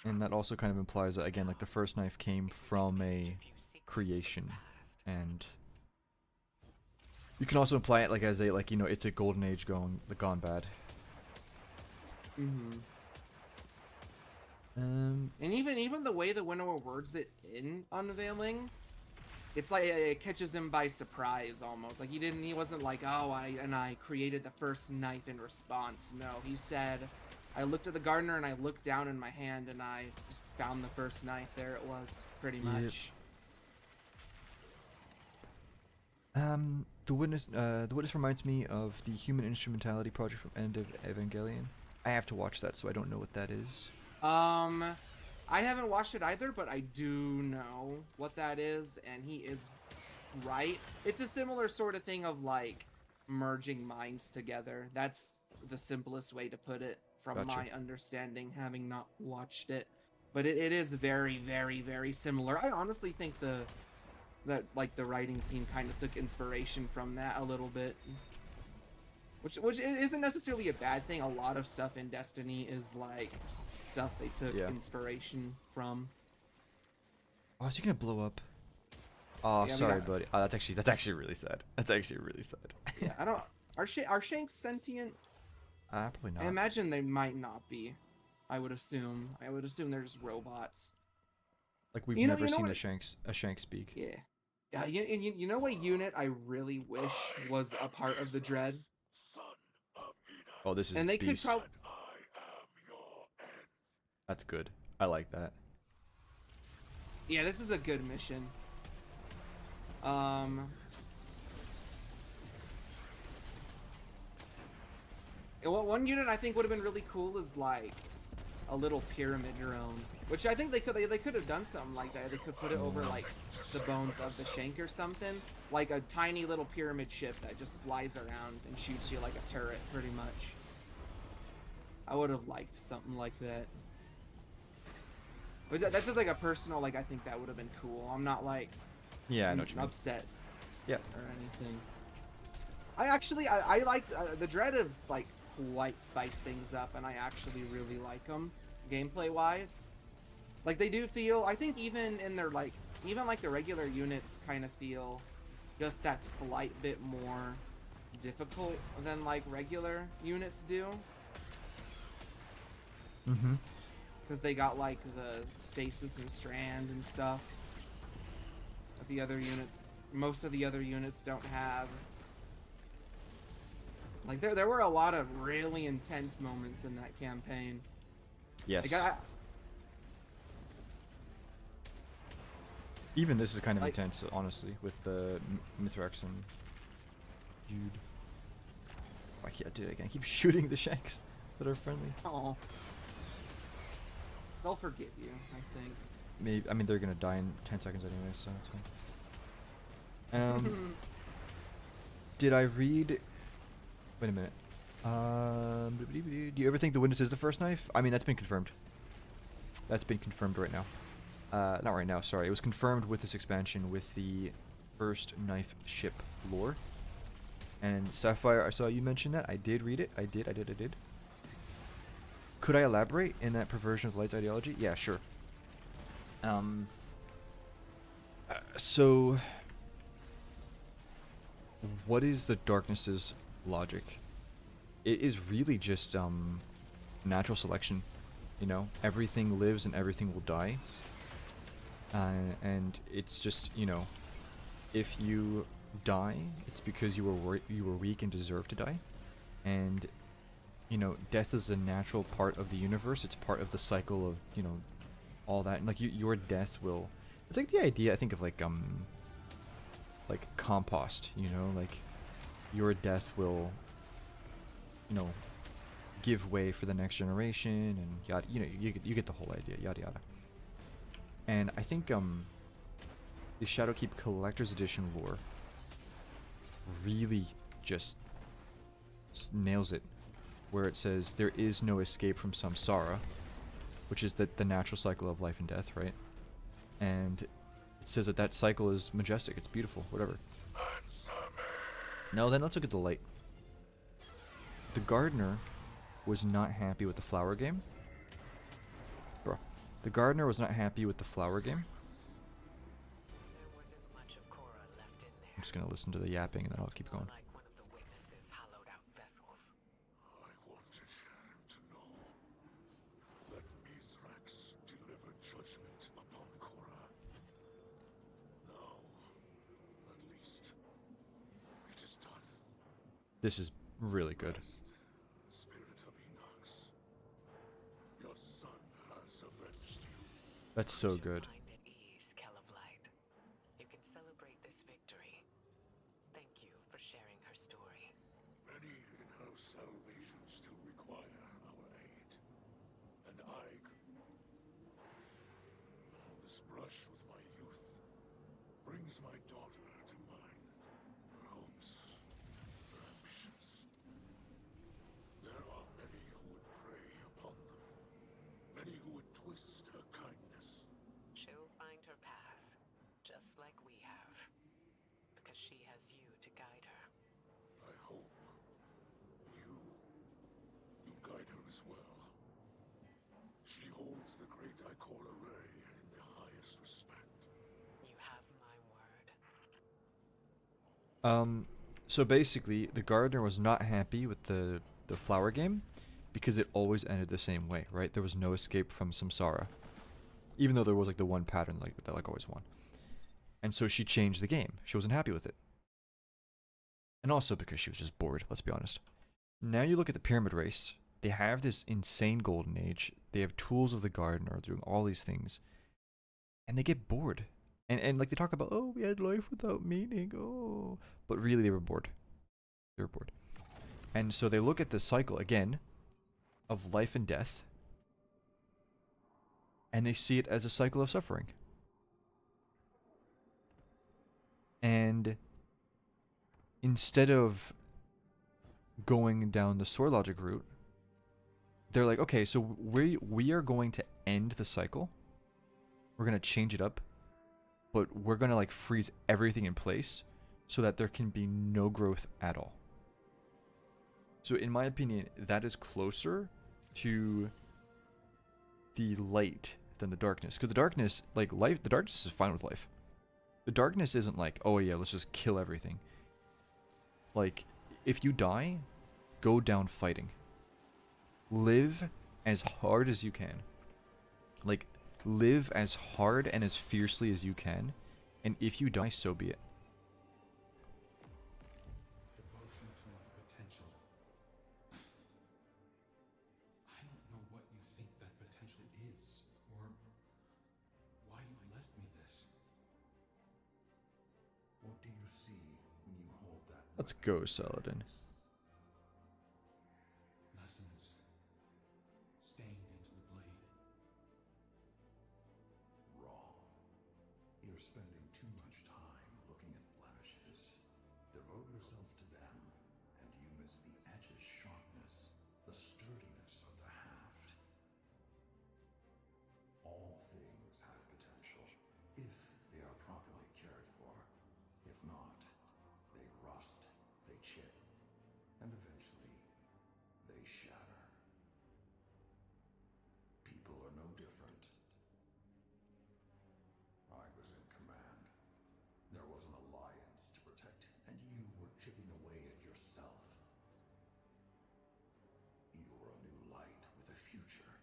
And that also kind of implies that, again, like the first knife came from a creation, and you can also imply it like as a like, you know, it's a golden age gone bad. Mm-hmm. Um, And even the way the Winnower words it in Unveiling, it's like it catches him by surprise almost. Like he wasn't like, oh, I created the first knife in response. No, he said, I looked at the Gardener and I looked down in my hand and I just found the first knife. There it was, pretty much. the Witness reminds me of the Human Instrumentality project from End of Evangelion. I have to watch that, so I don't know what that is. I haven't watched it either, but I do know what that is, and he is right. It's a similar sort of thing of like merging minds together. That's the simplest way to put it from Gotcha. my understanding, having not watched it. But it is very, very, very similar. I honestly think the writing team kind of took inspiration from that a little bit. Which isn't necessarily a bad thing. A lot of stuff in Destiny is like stuff they took inspiration from. Oh, is he gonna blow up? Oh, Yeah, we sorry, got- buddy. Oh, that's actually really sad. That's actually really sad. Yeah, I don't. Are Shanks sentient? Probably not. I imagine they might not be. I would assume. They're just robots. Like we've You know- never you know seen what a it- Shank speak. Yeah. Yeah. You know what unit I really wish was a part of the Dread? Oh, this is And they beast. could probably. That's good. I like that. Yeah, this is a good mission. Well, one unit I think would have been really cool is like a little pyramid drone, which I think they could have done something like that. They could put it over like the bones of the Shank or something, like a tiny little pyramid ship that just flies around and shoots you like a turret, pretty much. I would have liked something like that. But that's just like a personal, like I think that would have been cool. I'm not like Yeah, I know what you mean. upset Yeah. or anything. I like the Dread of like quite spice things up, and I actually really like them. gameplay wise. Like they do feel, I think even in their like, even like the regular units kind of feel just that slight bit more difficult than like regular units do. Mm-hmm. Because they got like the stasis and strand and stuff that the other units, most of the other units don't have. Like there were a lot of really intense moments in that campaign. Yes. Like Even this is kind of like- intense, honestly, with the Mithrax and Jude. I can't do it again. I keep shooting the shanks that are friendly. Oh. They'll forgive you, I think. Maybe, I mean, they're gonna die in 10 seconds anyway, so that's fine. Did I read... Wait a minute. Do you ever think the witness is the first knife? I mean, that's been confirmed. That's been confirmed right now. Not right now, sorry. It was confirmed with this expansion with the first knife ship lore. And Sapphire, I saw you mention that. I did read it. I did. Could I elaborate in that perversion of light's ideology? Yeah, sure. So, what is the darkness's logic? It is really just natural selection. You know, everything lives and everything will die. And it's just, you know, if you die, it's because you were weak and deserve to die. And you know, death is a natural part of the universe. It's part of the cycle of, you know, all that. And like your death will, it's like the idea I think of like compost, you know, like your death will, you know, give way for the next generation and yada, you know, you get the whole idea, yada yada. And I think the Shadowkeep Collector's Edition lore really just nails it, where it says there is no escape from samsara, which is the natural cycle of life and death, right? And it says that cycle is majestic, it's beautiful, whatever. No, then let's look at the light. The gardener was not happy with the flower game. Bro. The gardener was not happy with the flower game. There wasn't much of Cora left in there. I'm just gonna listen to the yapping and then I'll keep going. Like one of the witnesses' hollowed out vessels. I wanted him to know that Mithrax delivered judgment upon Cora. Now, at least, it is done. This is really good. Rest, Spirit of Enox. Your son has avenged you. That's so Put your good. mind at ease, Kell of Light. You can celebrate this victory. Thank you for sharing her story. Many in her salvation still require our aid. And this brush with my youth brings my daughter to mind. Her hopes, her ambitions. There are many who would prey upon them. Many who would twist her kindness. She'll find her path, just like we have. Because she has you to guide her. I hope you guide her as well. She holds the great Ikora Ray in the highest respect. You have my word. So basically, the gardener was not happy with the flower game because it always ended the same way, right? There was no escape from samsara, even though there was like the one pattern that always won. And so she changed the game. She wasn't happy with it, and also because she was just bored. Let's be honest. Now you look at the pyramid race. They have this insane golden age. They have tools of the gardener doing all these things, and they get bored. And like they talk about, oh, we had life without meaning, oh. But really they were bored. They were bored. And so they look at the cycle again of life and death, and they see it as a cycle of suffering. And instead of going down the sword logic route, they're like, okay, so we are going to end the cycle. We're going to change it up. But we're going to like freeze everything in place so that there can be no growth at all. So in my opinion, that is closer to the light than the darkness. Because the darkness, like life, the darkness is fine with life. The darkness isn't like, oh yeah, let's just kill everything. Like, if you die, go down fighting. Live as hard as you can. Like, live as hard and as fiercely as you can. And if you die, so be it. Devotion to my potential. I don't know what you think that potential is, or why you left me this. What do you see when you hold that? Let's go, Saladin. Lessons stained into the blade. Wrong. You're spending too much time looking at blemishes. Devote yourself to them, and you miss the edge's sharpness, the sturdiness of the haft. All things have potential, if they are properly cared for. If not, they rust, they chip, and eventually, they shatter. People are no different. I was in command. There was an alliance to protect, and you were chipping away at yourself. You were a new light with a future.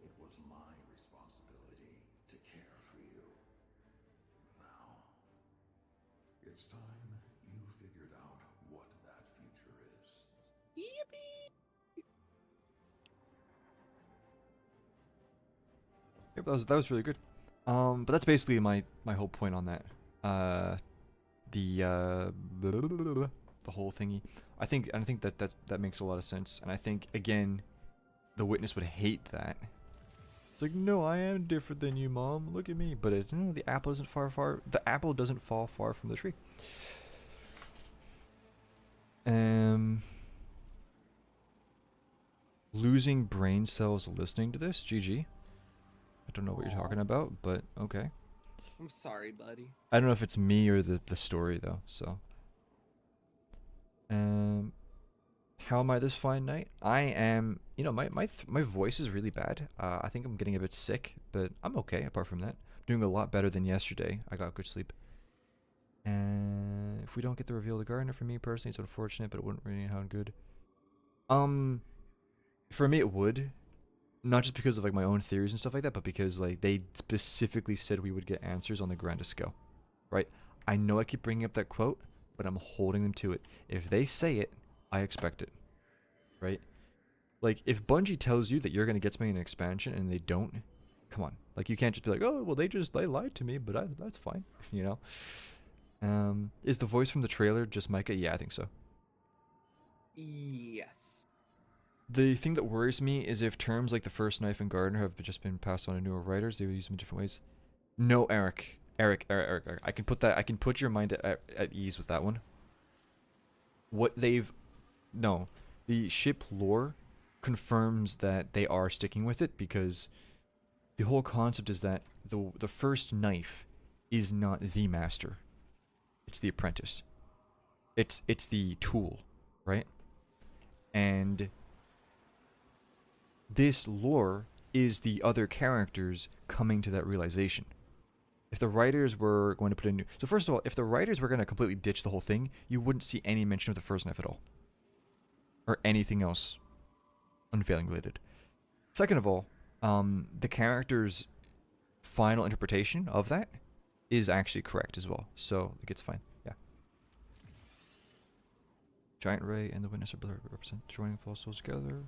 It was my responsibility to care for you. Now, it's time you figured out what that future is. Yep, that was really good. But that's basically my whole point on that. The whole thingy. I think that makes a lot of sense, and I think again, the witness would hate that. It's like, no, I am different than you, Mom. Look at me. But it's no, the apple isn't the apple doesn't fall far from the tree. Losing brain cells listening to this. GG. I don't know what you're talking about, but okay. I'm sorry, buddy. I don't know if it's me or the story though. So, how am I this fine night? I am. You know, my voice is really bad. I think I'm getting a bit sick, but I'm okay. Apart from that, I'm doing a lot better than yesterday. I got good sleep. And if we don't get the reveal of the gardener, for me personally, it's unfortunate, but it wouldn't really sound good. For me, it would. Not just because of like my own theories and stuff like that, but because like they specifically said we would get answers on the grandest scale, right? I know I keep bringing up that quote, but I'm holding them to it. If they say it, I expect it, right? Like if Bungie tells you that you're gonna get something in an expansion and they don't, come on, like you can't just be like, oh well, they lied to me, but that's fine, you know. Is the voice from the trailer just Micah? Yeah, I think so. Yes. The thing that worries me is if terms like the first knife and gardener have just been passed on to newer writers, they will use them in different ways. No, Eric. I can put your mind at ease with that one. The ship lore confirms that they are sticking with it, because the whole concept is that the first knife is not the master. It's the apprentice. It's the tool, right? And this lore is the other characters coming to that realization. If the writers were going to put in new... So first of all, if the writers were going to completely ditch the whole thing, you wouldn't see any mention of the first knife at all. Or anything else unveiling related. Second of all, the character's final interpretation of that is actually correct as well. So, like, it's fine. Yeah. Giant Ray and the Witness are both represent joining false souls together.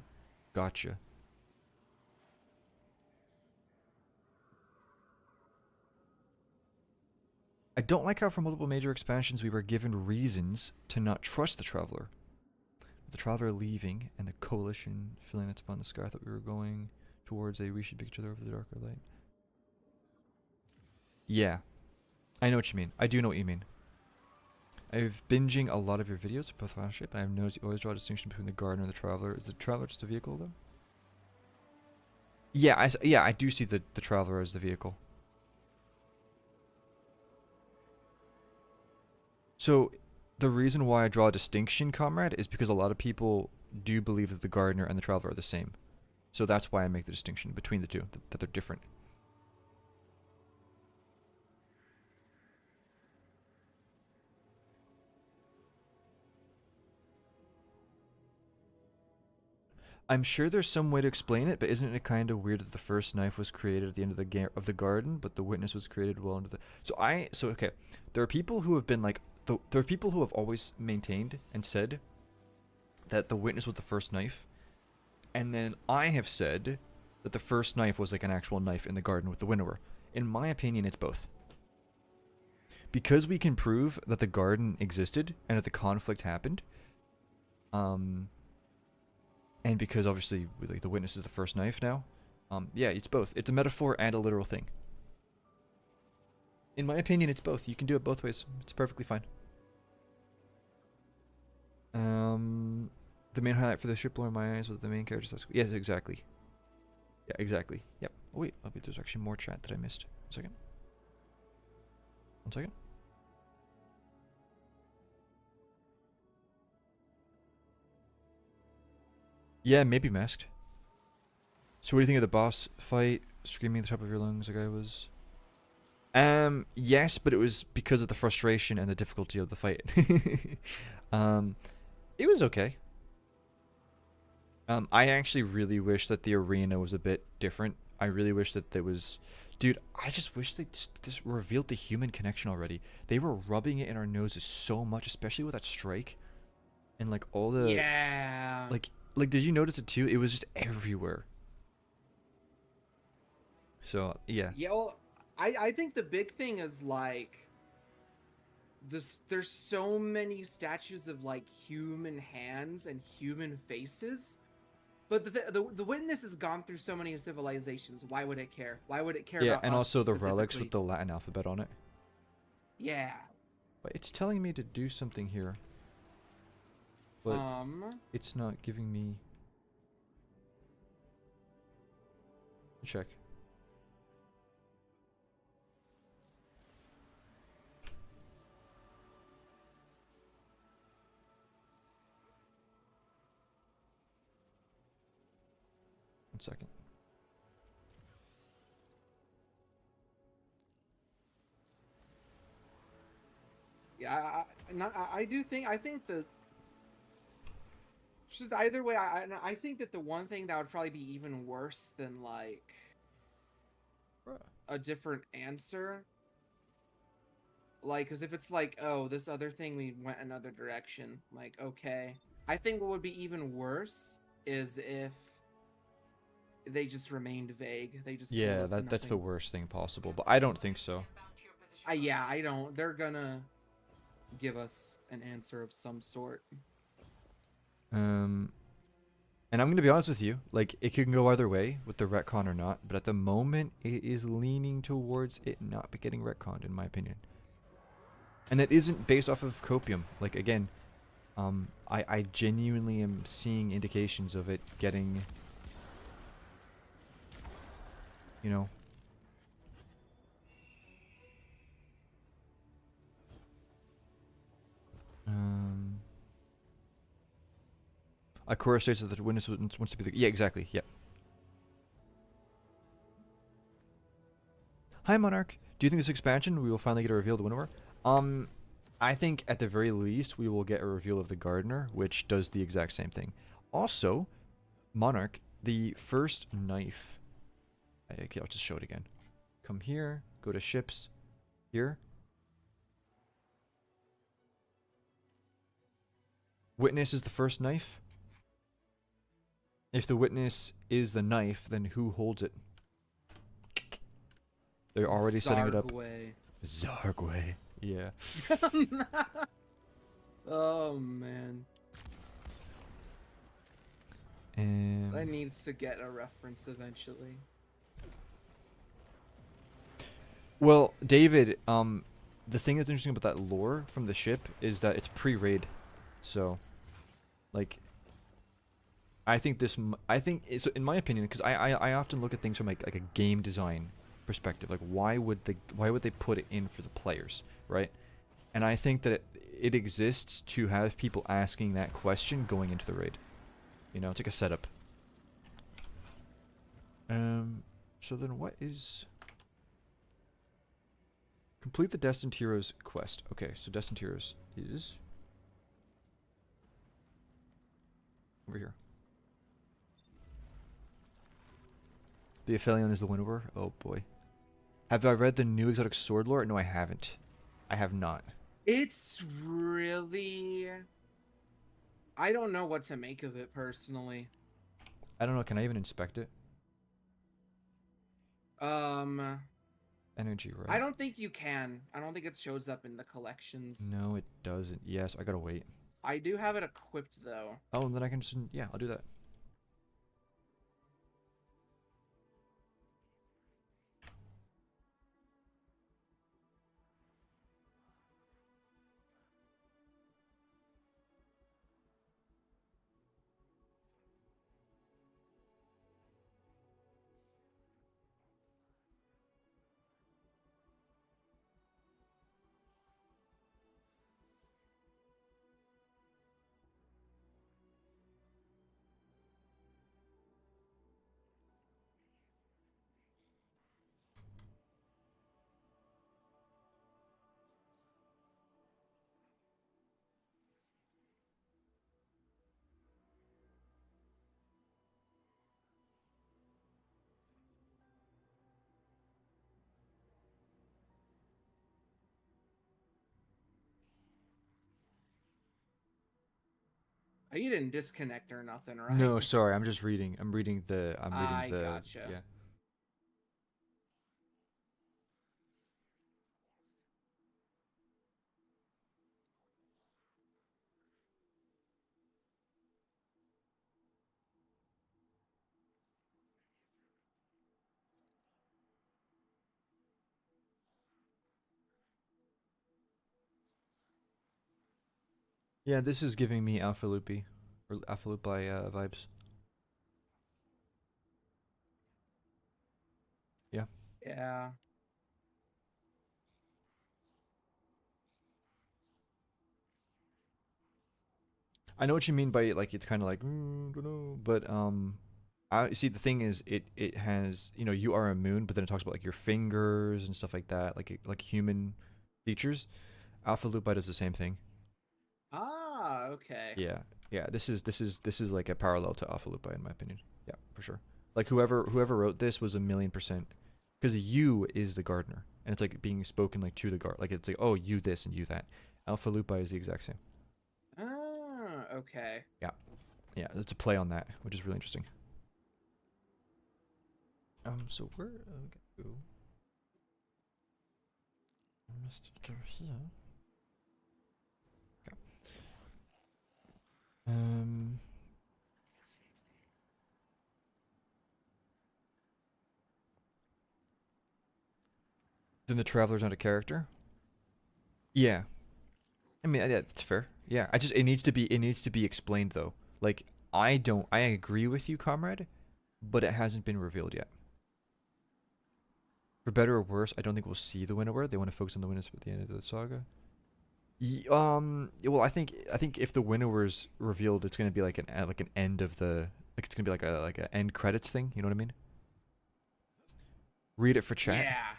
Gotcha. I don't like how for multiple major expansions we were given reasons to not trust the Traveler. With the Traveler leaving and the Coalition filling that spot in the sky, I thought we were going towards we should pick each other over the darker light. Yeah. I know what you mean. I do know what you mean. I've binging a lot of your videos for both Battleship, and I've noticed you always draw a distinction between the Gardener and the Traveler. Is the Traveler just a vehicle, though? Yeah, I do see the Traveler as the vehicle. So, the reason why I draw a distinction, comrade, is because a lot of people do believe that the Gardener and the Traveler are the same. So that's why I make the distinction between the two, that they're different. I'm sure there's some way to explain it, but isn't it kind of weird that the first knife was created at the end of the garden, but the witness was created well into the... So okay, there are people who have been like... There are people who have always maintained and said that the witness was the first knife, and then I have said that the first knife was like an actual knife in the garden with the winnower. In my opinion, it's both. Because we can prove that the garden existed and that the conflict happened, and because obviously like the witness is the first knife now, yeah, it's both. It's a metaphor and a literal thing. In my opinion, it's both. You can do it both ways. It's perfectly fine. The main highlight for the ship lore in my eyes was the main character's... Yes, exactly. Yeah, exactly. Yep. Oh, wait, there's actually more chat that I missed. 1 second. 1 second. Yeah, maybe masked. So what do you think of the boss fight? Screaming at the top of your lungs like I was? Yes, but it was because of the frustration and the difficulty of the fight. It was okay. I actually really wish that the arena was a bit different. I really wish that there was... Dude, I just wish they just revealed the human connection already. They were rubbing it in our noses so much, especially with that strike. And like all the... Yeah. Like, did you notice it too? It was just everywhere. So, yeah. Yeah, well, I think the big thing is like there's so many statues of like human hands and human faces, but the witness has gone through so many civilizations. Why would it care? Why would it care Yeah, about and us also the relics specifically? with the Latin alphabet on it. Yeah. But it's telling me to do something here. But it's not giving me... Check. One second. Yeah, I think the just either way, I think that the one thing that would probably be even worse than like a different answer, like, because if it's like, oh, this other thing, we went another direction, like, okay. I think what would be even worse is if they just remained vague. They just told Yeah, us that's the nothing. worst thing possible, but I don't think so. Yeah, I don't. They're gonna give us an answer of some sort. And I'm gonna be honest with you, like, it can go either way with the retcon or not, but at the moment, it is leaning towards it not be getting retconned, in my opinion. And that isn't based off of copium. Like, again, I genuinely am seeing indications of it getting, you know, Ikora states that the witness wants to be the... Yeah, exactly, yeah. Hi, Monarch. Do you think this expansion, we will finally get a reveal of the winnower? I think at the very least, we will get a reveal of the gardener, which does the exact same thing. Also, Monarch, the first knife... Okay, I'll just show it again. Come here, go to ships, here. Witness is the first knife. If the witness is the knife, then who holds it? They're already setting it up. Zargway. Yeah. Oh, man. And That needs to get a reference eventually. well, David, the thing that's interesting about that lore from the ship is that it's pre-raid. So, like, I think this, so in my opinion, because I often look at things from like a game design perspective, like why would they put it in for the players, right? And I think that it exists to have people asking that question going into the raid. You know, it's like a setup. So then what is... Complete the Destined Heroes quest. Okay, so Destined Heroes is... over here. The Aphelion is the winnower? Oh boy. Have I read the new exotic sword lore? No, I haven't. I have not. It's really. I don't know what to make of it personally. I don't know, can I even inspect it? Um, Energy, right? I don't think you can. I don't think it shows up in the collections. No, it doesn't. Yes, I gotta wait. I do have it equipped though. Oh, and then I can just... Yeah, I'll do that. Oh, you didn't disconnect or nothing, right? No, sorry, I'm just reading. I'm reading the... I gotcha. Yeah. Yeah, this is giving me Alpha Loopy. Or Alpha Loop vibes. Yeah. Yeah. I know what you mean by like it's kind of like don't know, but I see the thing is it has, you know, you are a moon, but then it talks about like your fingers and stuff like that, like human features. Alpha Lupi does the same thing. Ah, okay. Yeah, yeah. This is like a parallel to Alpha Lupi in my opinion. Yeah, for sure. Like whoever wrote this was 1,000,000%, because you is the gardener, and it's like being spoken like to the guard. Like it's like, oh, you this and you that. Alpha Lupi is the exact same. Ah, okay. Yeah, yeah. It's a play on that, which is really interesting. So where go? I must go here. Okay. Then the traveler's not a character. Yeah, I mean, yeah, that's fair. Yeah, I just it needs to be explained though. Like I agree with you, comrade, but it hasn't been revealed yet. For better or worse, I don't think we'll see the winnower. They want to focus on the winners at the end of the saga. Well, I think if the winnower's revealed, it's gonna be like an end of the, like it's gonna be like a end credits thing. You know what I mean? Read it for chat. Yeah.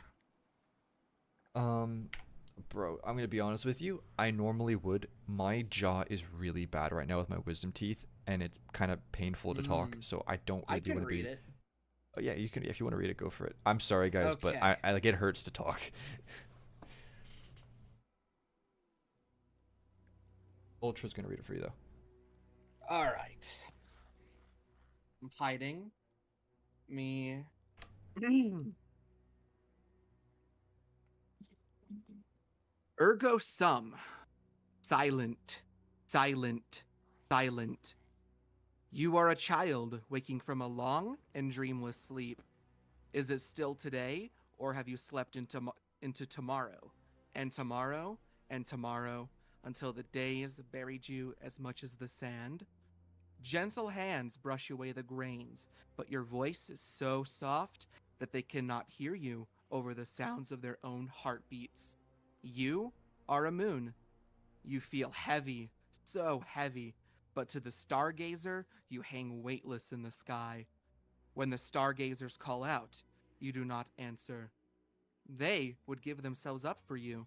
Bro, I'm gonna be honest with you. I normally would. My jaw is really bad right now with my wisdom teeth, and it's kind of painful to talk. So I don't I really can want to be. read it. Oh yeah, you can. If you want to read it, go for it. I'm sorry, guys, but I, Okay. I like it hurts to talk. Ultra's gonna read it for you though. All right. I'm hiding. Me. Ergo sum. Silent. Silent. Silent. You are a child waking from a long and dreamless sleep. Is it still today, or have you slept into tomorrow, and tomorrow, and tomorrow, until the days buried you as much as the sand? Gentle hands brush away the grains, but your voice is so soft that they cannot hear you over the sounds of their own heartbeats. You are a moon. You feel heavy, so heavy, but to the stargazer, you hang weightless in the sky. When the stargazers call out, you do not answer. They would give themselves up for you,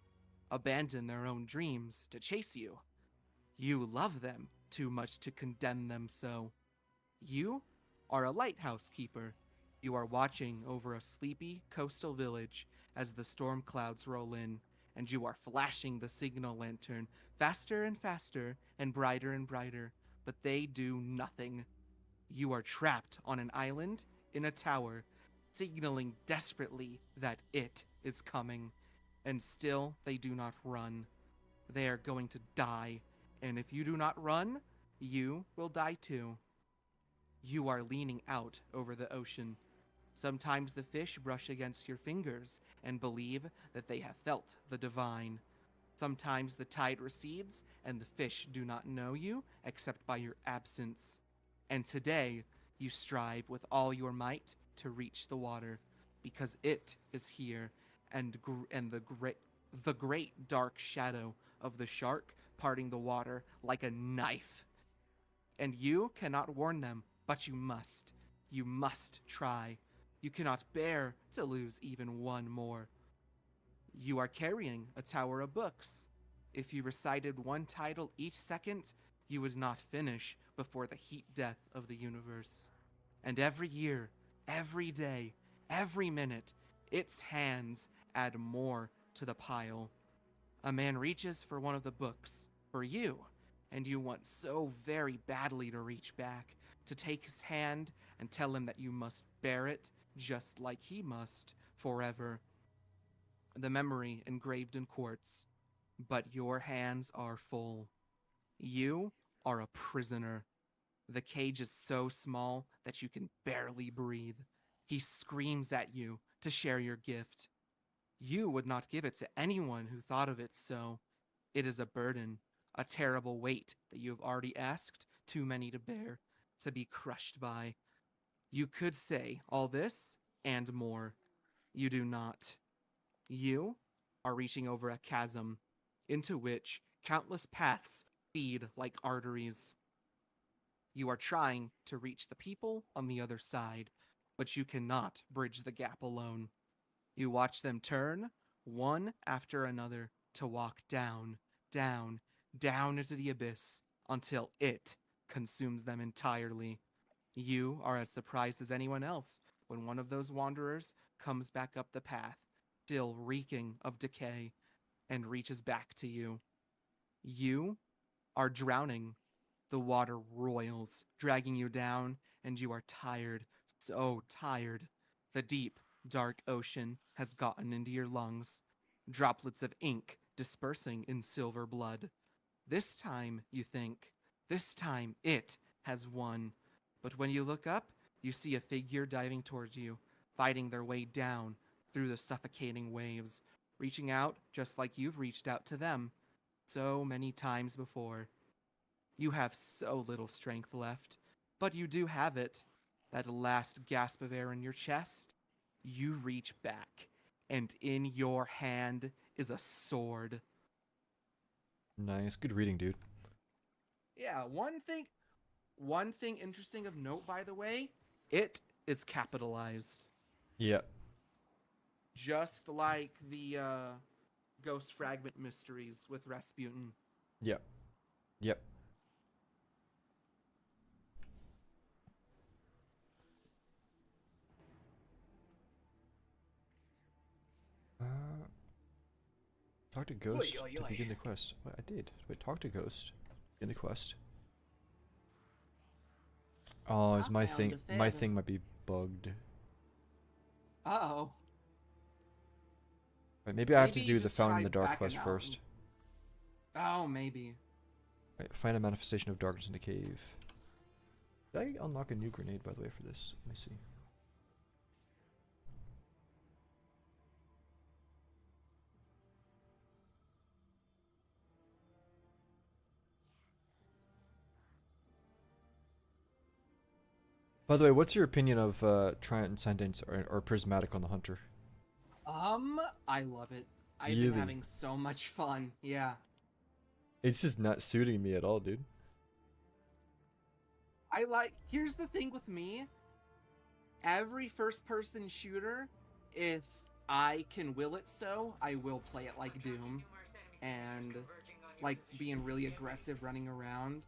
abandon their own dreams to chase you. You love them too much to condemn them so. You are a lighthouse keeper. You are watching over a sleepy coastal village as the storm clouds roll in, and you are flashing the signal lantern faster and faster and brighter, but they do nothing. You are trapped on an island in a tower, signaling desperately that it is coming, and still they do not run. They are going to die, and if you do not run, you will die too. You are leaning out over the ocean. Sometimes the fish brush against your fingers and believe that they have felt the divine. Sometimes the tide recedes and the fish do not know you except by your absence. And today, you strive with all your might to reach the water, because it is here, and the great dark shadow of the shark parting the water like a knife. And you cannot warn them, but you must. You must try. You cannot bear to lose even one more. You are carrying a tower of books. If you recited one title each second, you would not finish before the heat death of the universe. And every year, every day, every minute, its hands add more to the pile. A man reaches for one of the books, for you, and you want so very badly to reach back, to take his hand and tell him that you must bear it just like he must, forever. The memory engraved in quartz, but your hands are full. You are a prisoner. The cage is so small that you can barely breathe. He screams at you to share your gift. You would not give it to anyone who thought of it so. It is a burden, a terrible weight that you have already asked too many to bear, to be crushed by. You could say all this and more. You do not. You are reaching over a chasm into which countless paths feed like arteries. You are trying to reach the people on the other side, but you cannot bridge the gap alone. You watch them turn, one after another, to walk down, down, down into the abyss until it consumes them entirely. You are as surprised as anyone else when one of those wanderers comes back up the path, still reeking of decay, and reaches back to you. You are drowning. The water roils, dragging you down, and you are tired, so tired. The deep, dark ocean has gotten into your lungs, droplets of ink dispersing in silver blood. This time, you think, this time it has won. But when you look up, you see a figure diving towards you, fighting their way down through the suffocating waves, reaching out just like you've reached out to them so many times before. You have so little strength left, but you do have it. That last gasp of air in your chest, you reach back, and in your hand is a sword. Nice. Good reading, dude. Yeah, one thing interesting of note, by the way, it is capitalized. Yeah. Just like the Ghost Fragment Mysteries with Rasputin. Yep. Yep. Talk to Ghost to begin the quest. What I did. Wait, talk to Ghost. Begin the quest. Oh, is I my found thing? a My thing. thing might be bugged. Uh-oh. Wait, maybe I have Maybe to you do the just Found in tried the Dark backing quest out first. Oh, maybe. Wait, find a manifestation of darkness in the cave. Did I unlock a new grenade, by the way, for this? Let me see. By the way, what's your opinion of Transcendence or Prismatic on the Hunter? I love it. I've Really? been having so much fun. Yeah. It's just not suiting me at all, dude. Here's the thing with me. every first-person shooter, if I can will it so, I will play it like Doom, and like being really aggressive, running around.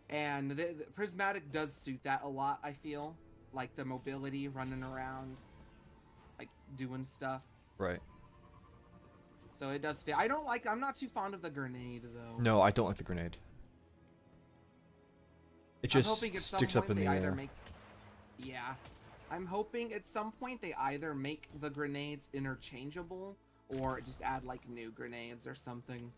And the Prismatic does suit that a lot, I feel. Like the mobility, running around, like doing stuff. Right. So it does fit. I'm not too fond of the grenade, though. No, I don't like the grenade. It I'm just hoping at some sticks up point in the they either air. make... Yeah. I'm hoping at some point they either make the grenades interchangeable, or just add, like, new grenades or something.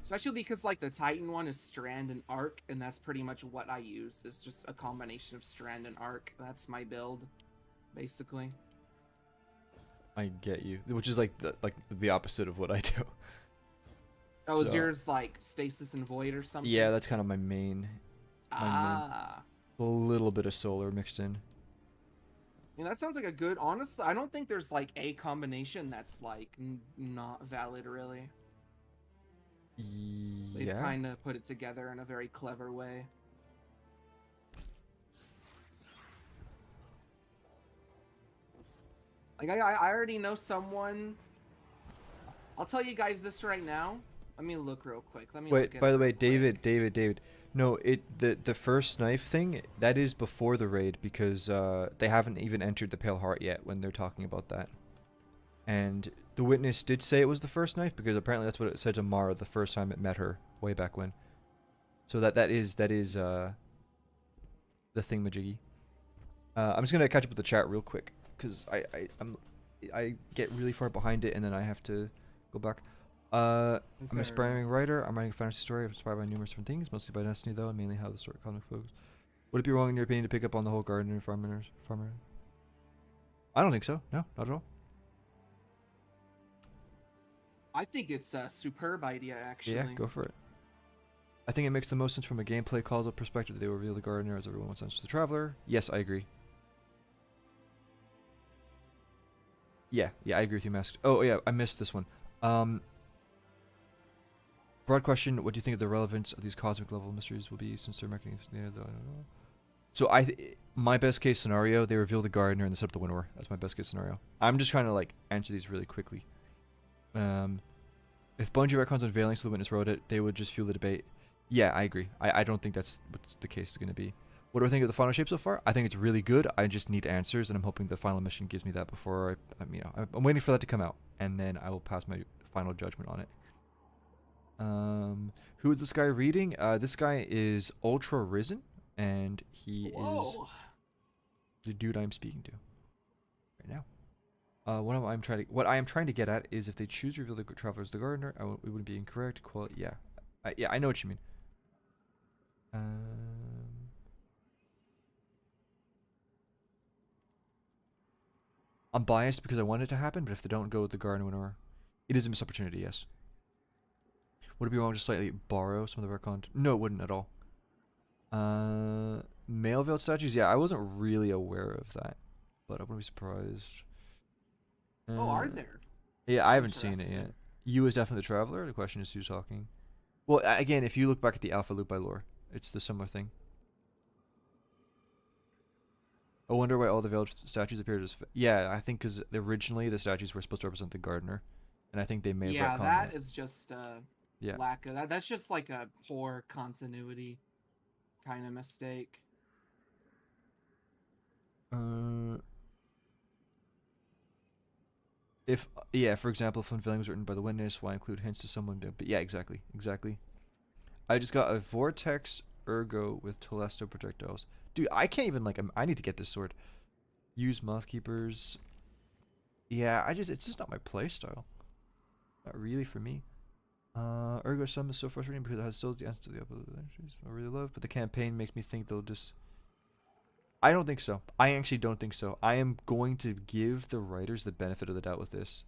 Especially because, like, the Titan one is Strand and Arc, and that's pretty much what I use. It's just a combination of Strand and Arc. That's my build, basically. I get you, which is like the opposite of what I do. Oh, is So- yours, like, Stasis and Void or something? Yeah, that's kind of my main. Ah. A little bit of solar mixed in. I mean, that sounds like a good... Honestly, I don't think there's, like, a combination that's, like, not valid, really. They've Yeah. kind of put it together in a very clever way. Like, I already know someone... I'll tell you guys this right now. Let me look real quick. Let me look Wait, at by it the way, real quick. David. No, the first knife thing, that is before the raid because they haven't even entered the Pale Heart yet when they're talking about that. And the witness did say it was the first knife because apparently that's what it said to Mara the first time it met her way back when. So that is the thingamajiggy. I'm just gonna catch up with the chat real quick because I get really far behind it and then I have to go back. I'm an Fair aspiring writer. I'm writing a fantasy story. I'm inspired by numerous different things, mostly by Destiny though, and mainly how the story comic focus. Would it be wrong in your opinion to pick up on the whole gardener farmer? I don't think so. No, not at all. I think it's a superb idea, actually. Yeah, go for it. I think it makes the most sense from a gameplay call-up perspective that they will reveal the gardener as everyone wants to answer the traveler. Yes, I agree. Yeah, I agree with you, Masked. Oh, yeah, I missed this one. Broad question, what do you think of the relevance of these cosmic level mysteries will be since they're making though I don't know. So my best case scenario, they reveal the gardener and they set up the Winnower. That's my best case scenario. I'm just trying to like answer these really quickly. If Bungie retcons unveiling so the witness wrote it, they would just fuel the debate. Yeah, I agree. I don't think that's what the case is going to be. What do I think of the final shape so far? I think it's really good. I just need answers, and I'm hoping the final mission gives me that before I'm waiting for that to come out, and then I will pass my final judgment on it. Who is this guy reading? This guy is Ultra Risen, and he is the dude I'm speaking to right now. What I am trying to get at is if they choose to reveal the traveler as the gardener, it wouldn't be incorrect. Quality, yeah, I know what you mean. I'm biased because I want it to happen, but if they don't go with the gardener, Winnower, it is a missed opportunity. Yes. Would it be wrong to slightly borrow some of the content? No, it wouldn't at all. Male veiled statues? Yeah, I wasn't really aware of that, but I wouldn't be surprised. Oh, are there? Yeah, I haven't seen it yet. Interesting. You is definitely the traveler. The question is who's talking. Well, again, if you look back at the Alpha Loop by lore, it's the similar thing. I wonder why all the veiled statues appeared as... Yeah, I think because originally the statues were supposed to represent the gardener, and I think they may have retconned that is just yeah. lack of that. That's just like a poor continuity kind of mistake. For example, if unveiling was written by the witness, why include hints to someone? But yeah, exactly. I just got a Vortex Ergo with Telesto projectiles. Dude, I can't even I need to get this sword. Use Moth Keepers. Yeah, it's just not my playstyle. Not really for me. Ergo Sum is so frustrating because it has still the answer to the upload entries I really love, but the campaign makes me think they'll just... I don't think so. I actually don't think so. I am going to give the writers the benefit of the doubt with this.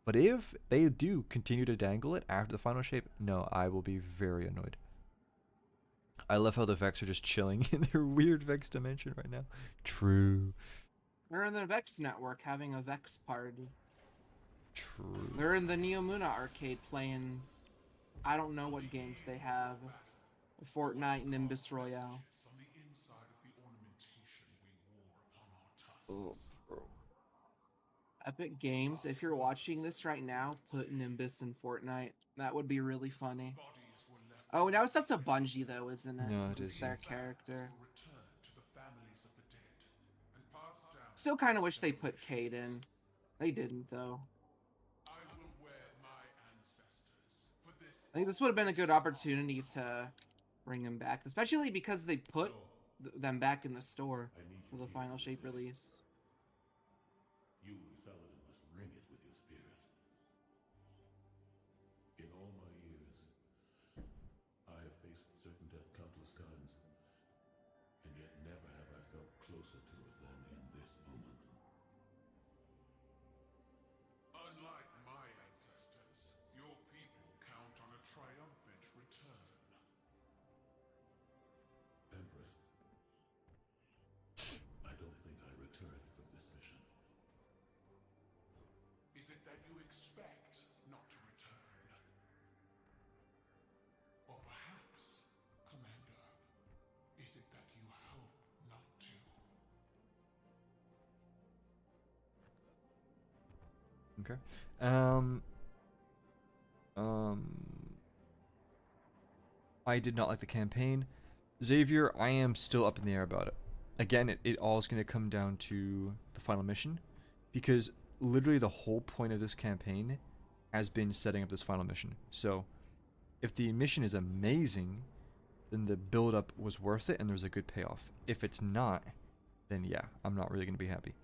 But if they do continue to dangle it after the final shape, no, I will be very annoyed. I love how the Vex are just chilling in their weird Vex dimension right now. True. They're in the Vex network having a Vex party. True. They're in the Neomuna arcade playing... I don't know what games they have. Fortnite Nimbus Royale. On the inside of the ornamentation we wore upon our Oh, tusks. bro. Epic Games, if you're watching this right now, put Nimbus in Fortnite. That would be really funny. Bodies were left Oh, now it's up to Bungie though, isn't it? No, 'Cause it it's is, their yeah. character. were returned to the families of the dead and passed down. Still kind of wish they put Cade in. They didn't though. I will wear my ancestors for this. I think this would have been a good opportunity to bring him back, especially because they put them back in the store I need for you the here final for shape this. release. You and Saladin must ring it with your spears. In all my years, I have faced certain death countless times, and yet never have I felt closer to it than in this moment. Unlike my ancestors, your people count on a triumphant return. Empress, I don't think I return from this mission. Is it that you expect not to return? Or perhaps, Commander, is it that you hope not to? Okay. I did not like the campaign. Xavier, I am still up in the air about it. Again, it all is going to come down to the final mission, because literally the whole point of this campaign has been setting up this final mission. So, if the mission is amazing, then the build-up was worth it and there's a good payoff. If it's not, then yeah, I'm not really going to be happy.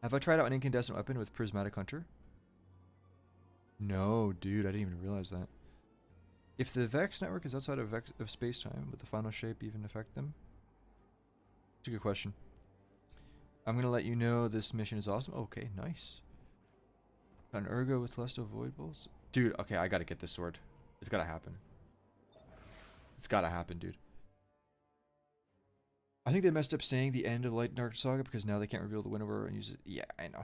Have I tried out an incandescent weapon with Prismatic Hunter? No, dude, I didn't even realize that. If the Vex network is outside of space-time, would the final shape even affect them? It's a good question. I'm going to let you know this mission is awesome. Okay, nice. An Ergo with Lesto Void Bolts? Dude, okay, I got to get this sword. It's got to happen. It's got to happen, dude. I think they messed up saying the end of the Light and Dark Saga because now they can't reveal the winner and use it. Yeah, I know.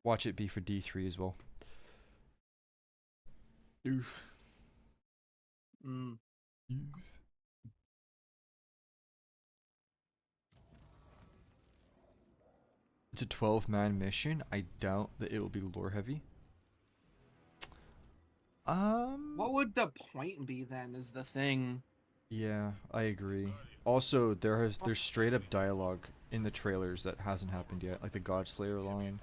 Watch it be for D3 as well. Oof. Mm. It's a 12-man mission. I doubt that it will be lore heavy. What would the point be then? Is the thing? Yeah, I agree. Also, there's straight up dialogue in the trailers that hasn't happened yet, like the Godslayer line.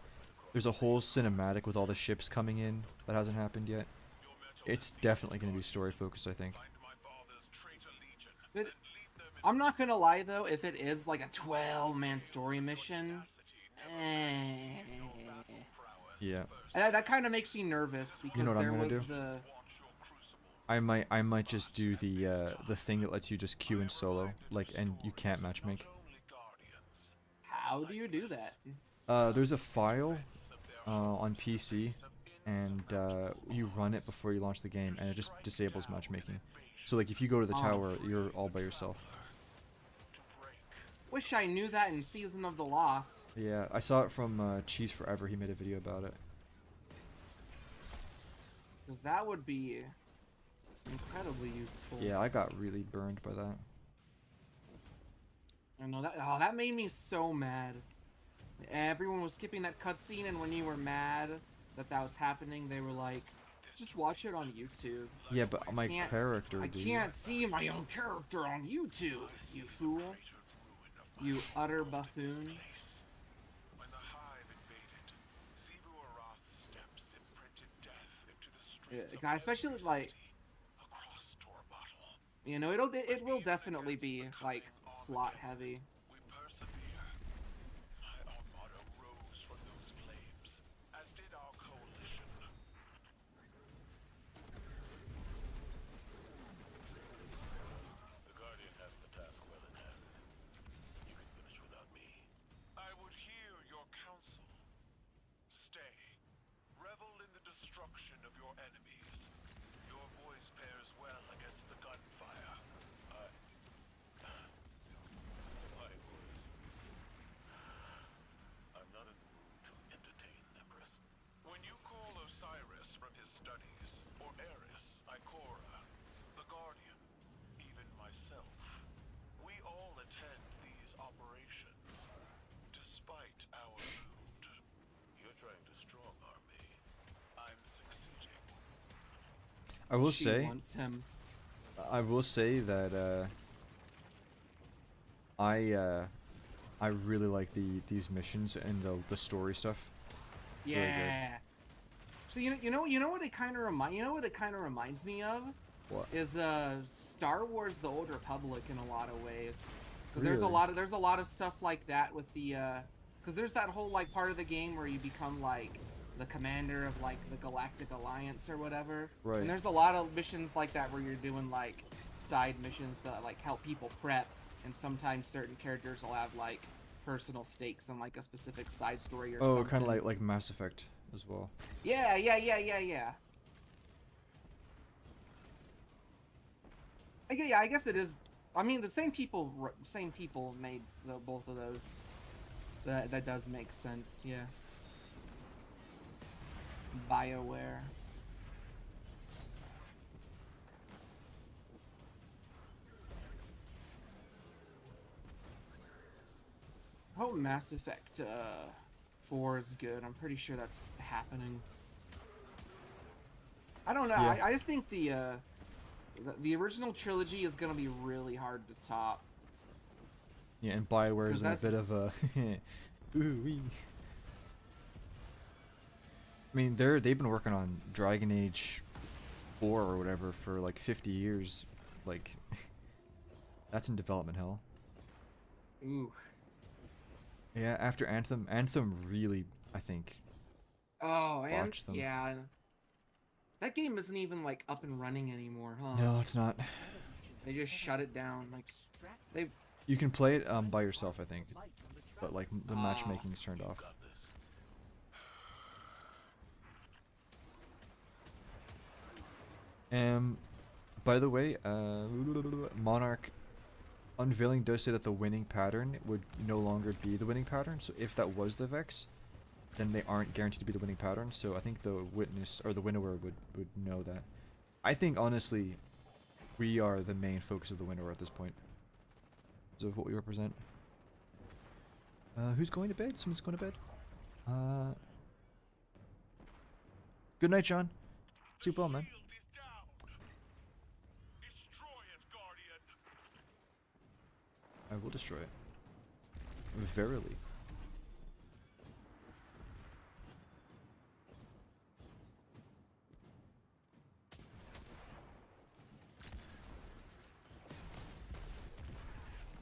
There's a whole cinematic with all the ships coming in that hasn't happened yet. It's definitely going to be story focused, I think. But I'm not gonna lie though, if it is like a 12-man story mission, Yeah. that kind of makes me nervous because what I'm there gonna was do? the. I might just do the thing that lets you just queue in solo, like, and you can't matchmake. How do you do that? There's a file on PC, and you run it before you launch the game, and it just disables matchmaking. So like if you go to the tower, you're all by yourself. Wish I knew that in Season of the Lost. Yeah, I saw it from Cheese Forever. He made a video about it. Because that would be incredibly useful. Yeah, I got really burned by that. I know that. Oh, that made me so mad. Everyone was skipping that cutscene, and when you were mad that that was happening, they were like, "Just watch it on YouTube." Yeah, but my Can't- character, I dude. can't see my own character on YouTube, you fool. You utter buffoon. When the Hive invaded, Zebu Arath's steps imprinted death into the streets of Guy, especially every like, city across Torbottle. you know, it will definitely be like plot heavy. We persevere. My armada rose from those flames, as did our coalition. The Guardian has the task well in hand. You can finish without me. I would hear your counsel. Stay. Revel in the destruction of your enemies. Your voice pairs well against the gunfire. I I will she say, wants him. that I really like these missions and the story stuff. Really good. Yeah. So you know what it kind of reminds me of What? is Star Wars: The Old Republic in a lot of ways. 'Cause Really? there's a lot of stuff like that with the because there's that whole like part of the game where you become like the commander of like the Galactic Alliance or whatever. Right. And there's a lot of missions like that where you're doing like side missions that like help people prep, and sometimes certain characters will have like personal stakes in like a specific side story or Oh, something. kind of like Mass Effect as well. Yeah. I guess it is. I mean, the same people made both of those, so that does make sense. Yeah. BioWare. I hope Mass Effect 4 is good. I'm pretty sure that's happening. I don't know. Yeah. I just think the original trilogy is gonna be really hard to top. Yeah, and BioWare 'Cause is in a that's- bit of a ooh-wee. I mean, they've been working on Dragon Age 4 or whatever for like 50 years. Like, that's in development hell. Ooh. Yeah, after Anthem really, I think. Oh, and Watch them. yeah. That game isn't even like up and running anymore, huh? No, it's not. They just shut it down. Like they've You can play it by yourself, I think, but like the Ah. matchmaking's turned off. Got this. By the way, Monarch unveiling does say that the winning pattern would no longer be the winning pattern. So if that was the Vex, then they aren't guaranteed to be the winning pattern. So I think the witness or the winnower would know that. I think honestly, we are the main focus of the winnower at this point. Of what we represent. Who's going to bed? Someone's going to bed. Good night, John. Sleep well, man. Shield is down. Destroy it, Guardian. I will destroy it. Verily.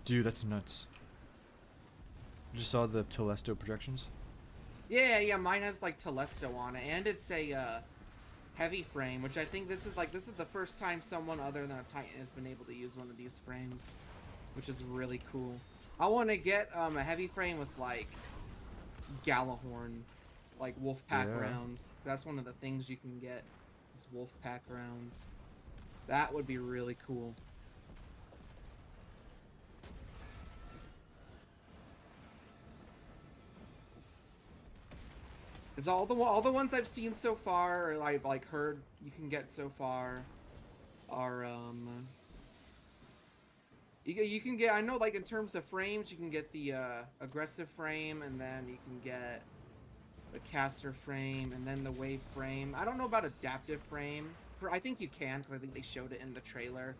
Dude, that's nuts. You just saw the Telesto projections? yeah, mine has like Telesto on it, and it's a heavy frame, which I think this is the first time someone other than a Titan has been able to use one of these frames, which is really cool. I want to get a heavy frame with like Galahorn, like Wolfpack Yeah. rounds. That's one of the things you can get is Wolfpack rounds. That would be really cool. It's all the ones I've seen so far, or I've like heard you can get so far, are you can get, I know like in terms of frames you can get the aggressive frame, and then you can get the caster frame, and then the wave frame. I don't know about adaptive frame. I think you can, because I think they showed it in the trailer.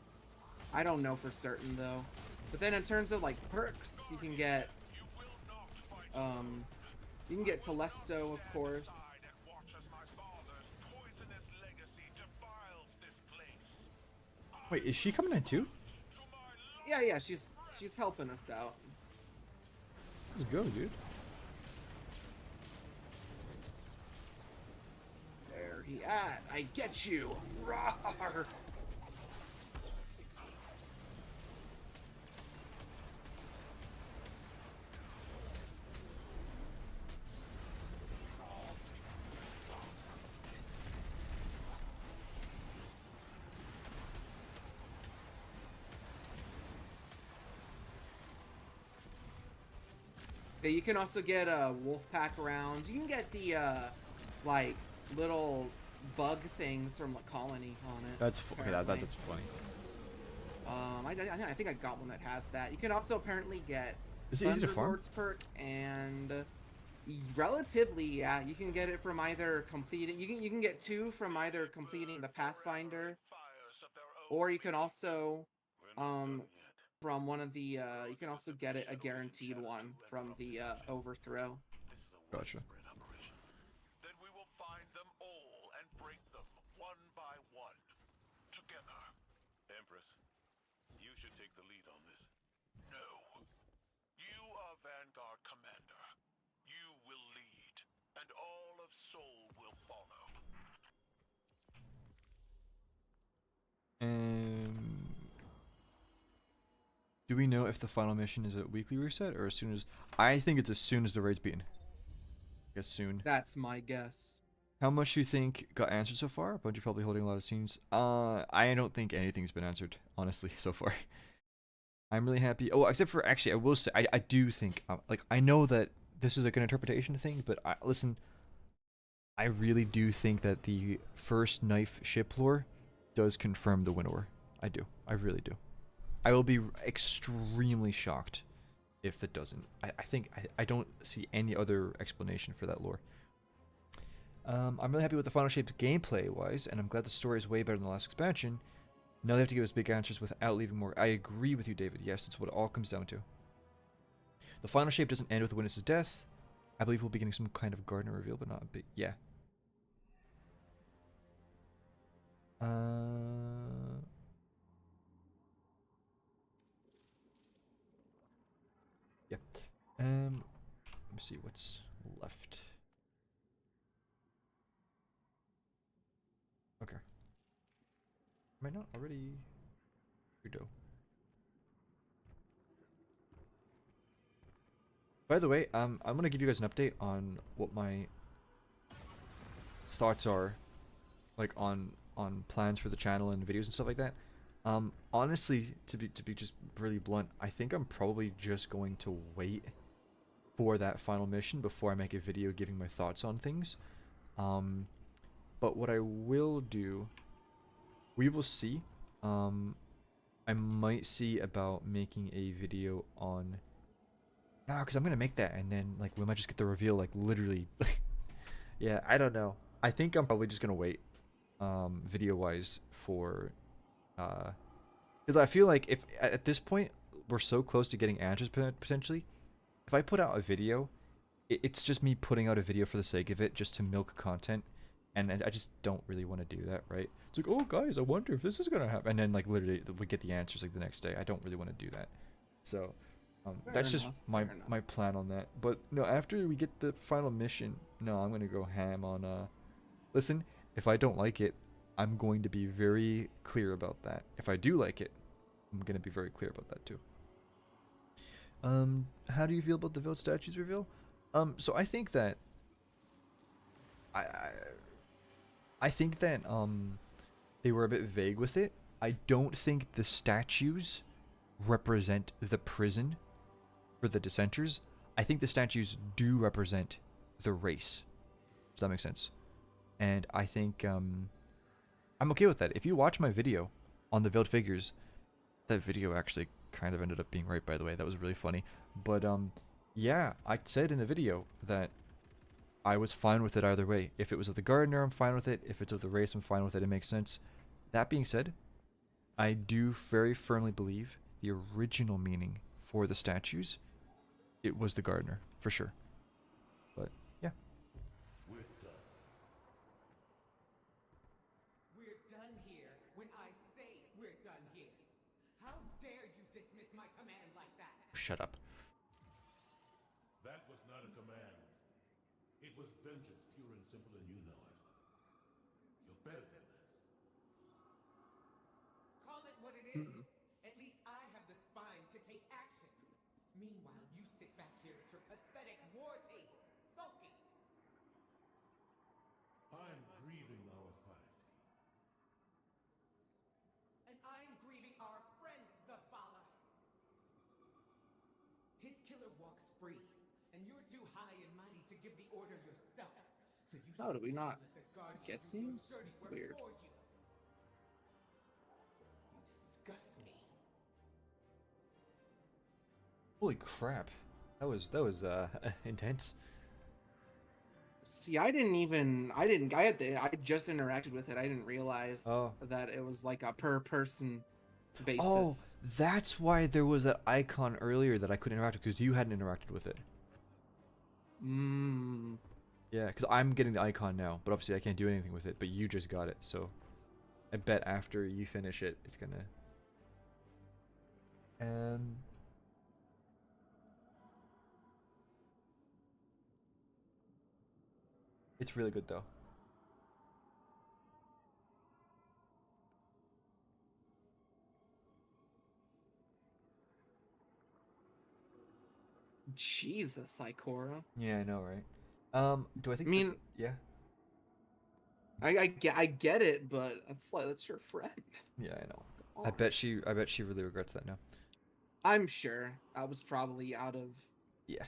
I don't know for certain though. But then in terms of like perks, you can get you can get Telesto, of course. And watch as my father's poisonous legacy defiles this place. Wait, is she coming in too? To my Yeah, she's helping us out. Let's go, dude. There he at. I get you. Rawr. Okay, you can also get Wolfpack rounds. You can get the like little bug things from Colony on it. That's okay. That's apparently. funny. I think I got one that has that. You can also apparently get Is it easy to farm? Thunderlord's perk and Relatively, yeah. You can get it from either completing. You can get 2 from either completing the Pathfinder, Fires of their own or you can making. also, We're not done yet. from one of the. You can Crossing also the get it a shadow making guaranteed chapter 2 one and from drop the this engine. Overthrow. This is a Gotcha. widespread operation. Then we will find them all and break them one by one. Together. Empress, you should take the lead on this. No. You are Vanguard Commander. You will lead, and all of Seoul will follow. Do we know if the final mission is a weekly reset or as soon as? I think it's as soon as the raid's beaten. I guess soon. That's my guess. How much do you think got answered so far? Bungie probably holding a lot of scenes. I don't think anything's been answered, honestly, so far. I'm really happy. Oh, except for actually, I will say, I do think, like, I know that this is like an interpretation thing, but listen, I really do think that the first knife ship lore does confirm the Winnower. I do. I really do. I will be extremely shocked if it doesn't. I think I don't see any other explanation for that lore. I'm really happy with the Final Shape gameplay wise, and I'm glad the story is way better than the last expansion. Now they have to give us big answers without leaving more. I agree with you, David. Yes, that's what it all comes down to. The Final Shape doesn't end with the witness's death. I believe we'll be getting some kind of Gardener reveal, but not a big. Yeah. Yeah. Let me see what's left. Okay. Am I not already? Weirdo. By the way, I'm gonna give you guys an update on what my thoughts are, like on plans for the channel and videos and stuff like that. Honestly, to be just really blunt, I think I'm probably just going to wait for that final mission before I make a video giving my thoughts on things. But what I will do, we will see. I might see about making a video on. Nah, because I'm gonna make that, and then like we might just get the reveal like literally. Yeah, I don't know. I think I'm probably just gonna wait, video wise for, because I feel like if at this point we're so close to getting answers potentially, if I put out a video, it's just me putting out a video for the sake of it, just to milk content, and I just don't really want to do that, right? It's like, oh guys, I wonder if this is gonna happen, and then like literally we get the answers like the next day. I don't really want to do that, so that's just my plan on that. But no, after we get the final mission, no, I'm gonna go ham on. Listen, if I don't like it, I'm going to be very clear about that. If I do like it, I'm gonna be very clear about that too. How do you feel about the Village Statues reveal? So I think that I I think that they were a bit vague with it. I don't think the statues represent the prison for the dissenters. I think the statues do represent the race. Does that make sense? And I think I'm okay with that. If you watch my video on the veiled figures, that video actually kind of ended up being right, by the way. That was really funny. But yeah, I said in the video that I was fine with it either way. If it was of the gardener, I'm fine with it. If it's of the race, I'm fine with it. It makes sense. That being said, I do very firmly believe the original meaning for the statues, it was the gardener, for sure. But, yeah. We're done. We're done here when I say we're done here. How dare you dismiss my command like that? Shut up. That was not a command. It was vengeance, pure and simple, and you know it. You're better than that. Call it what it is. At least I have the spine to take action. Meanwhile, you sit back here at your pathetic war table, sulking. I'm grieving our fight. And I'm grieving our friend, Zavala. His killer walks free, and you're too high and mighty to give the order yourself. So you How do we not let the guard get do your these? dirty work Weird. for you. You disgust me. Holy crap. That was intense. See, I just interacted with it. I didn't realize Oh. that it was like a per person Oh, basis. that's why there was that icon earlier that I couldn't interact with because you hadn't interacted with it. Mmm. Yeah, because I'm getting the icon now, but obviously I can't do anything with it, but you just got it, so I bet after you finish it, it's gonna... It's really good, though. Jesus, Ikora. Yeah, I know, right? Do I think... I mean, yeah? I get it, but that's your friend. Yeah, I know. Come I on. bet she really regrets that now. I'm sure I was probably out of. Yeah.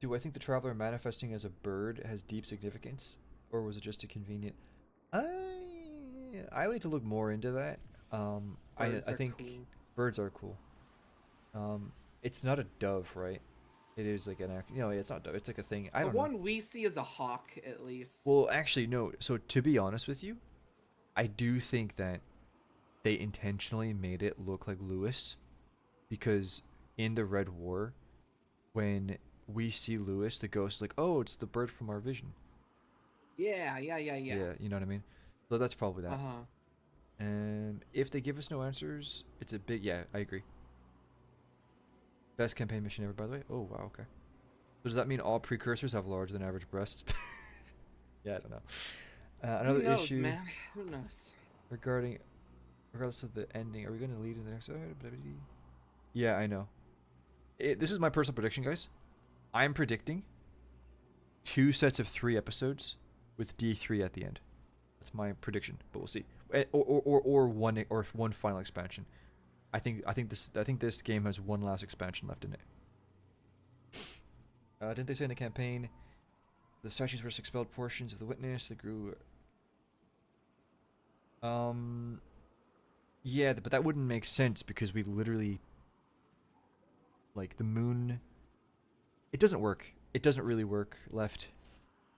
Do I think the traveler manifesting as a bird has deep significance, or was it just a convenient? I would need to look more into that. Birds I are think cool. birds are cool. It's not a dove, right? It is like an act. You know, it's not dove. It's like a thing. I The don't know. one we see is a hawk, at least. Well, actually, no. So to be honest with you, I do think that they intentionally made it look like Lewis, because in the Red War, when we see Lewis, the ghost, like, oh, it's the bird from our vision. Yeah. Yeah, you know what I mean? So that's probably that. Uh-huh. And if they give us no answers, it's a big... Yeah, I agree. Best campaign mission ever, by the way. Oh, wow, okay. So does that mean all precursors have larger than average breasts? Yeah, I don't know. Another Who knows, issue man? Who knows? regardless of the ending, are we going to lead in the next episode? Yeah, I know. This is my personal prediction, guys. I'm predicting 2 sets of 3 episodes with D3 at the end. That's my prediction, but we'll see. Or one final expansion. I think this game has one last expansion left in it. Didn't they say in the campaign the statues were expelled portions of the witness that grew? Yeah, but that wouldn't make sense because we literally, like, the moon. It doesn't work. It doesn't really work. Left.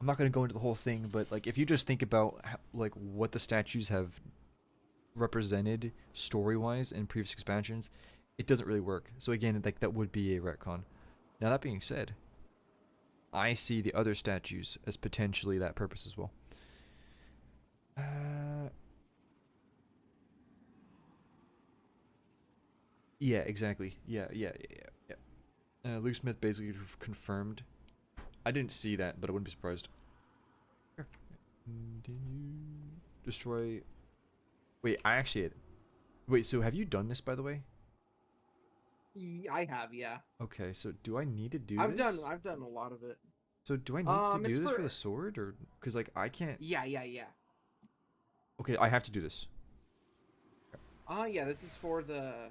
I'm not gonna go into the whole thing, but like if you just think about like what the statues have represented story-wise in previous expansions, it doesn't really work. So again, like that would be a retcon. Now that being said, I see the other statues as potentially that purpose as well. Yeah, exactly. Yeah. Luke Smith basically confirmed. I didn't see that, but I wouldn't be surprised. Continue. Destroy. Wait, Wait, so have you done this, by the way? I have, yeah. Okay, so do I need to do I've this? done a lot of it. So do I need to do it's this for for- the sword, or because like I can't? Yeah. Okay, I have to do this. Yeah, this is for the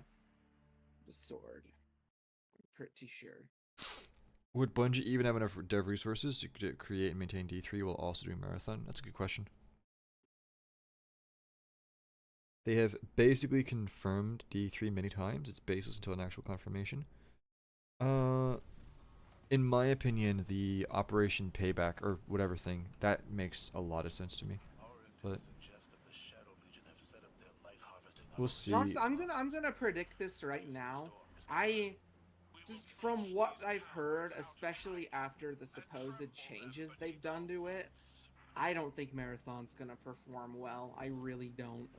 sword. I'm pretty sure. Would Bungie even have enough dev resources to create and maintain D3 while also doing Marathon? That's a good question. They have basically confirmed D3 many times. It's baseless until an actual confirmation. In my opinion, the Operation Payback or whatever thing, that makes a lot of sense to me. But we'll see. Honestly, I'm gonna predict this right now. Just from what I've heard, especially after the supposed changes they've done to it, I don't think Marathon's gonna perform well. I really don't.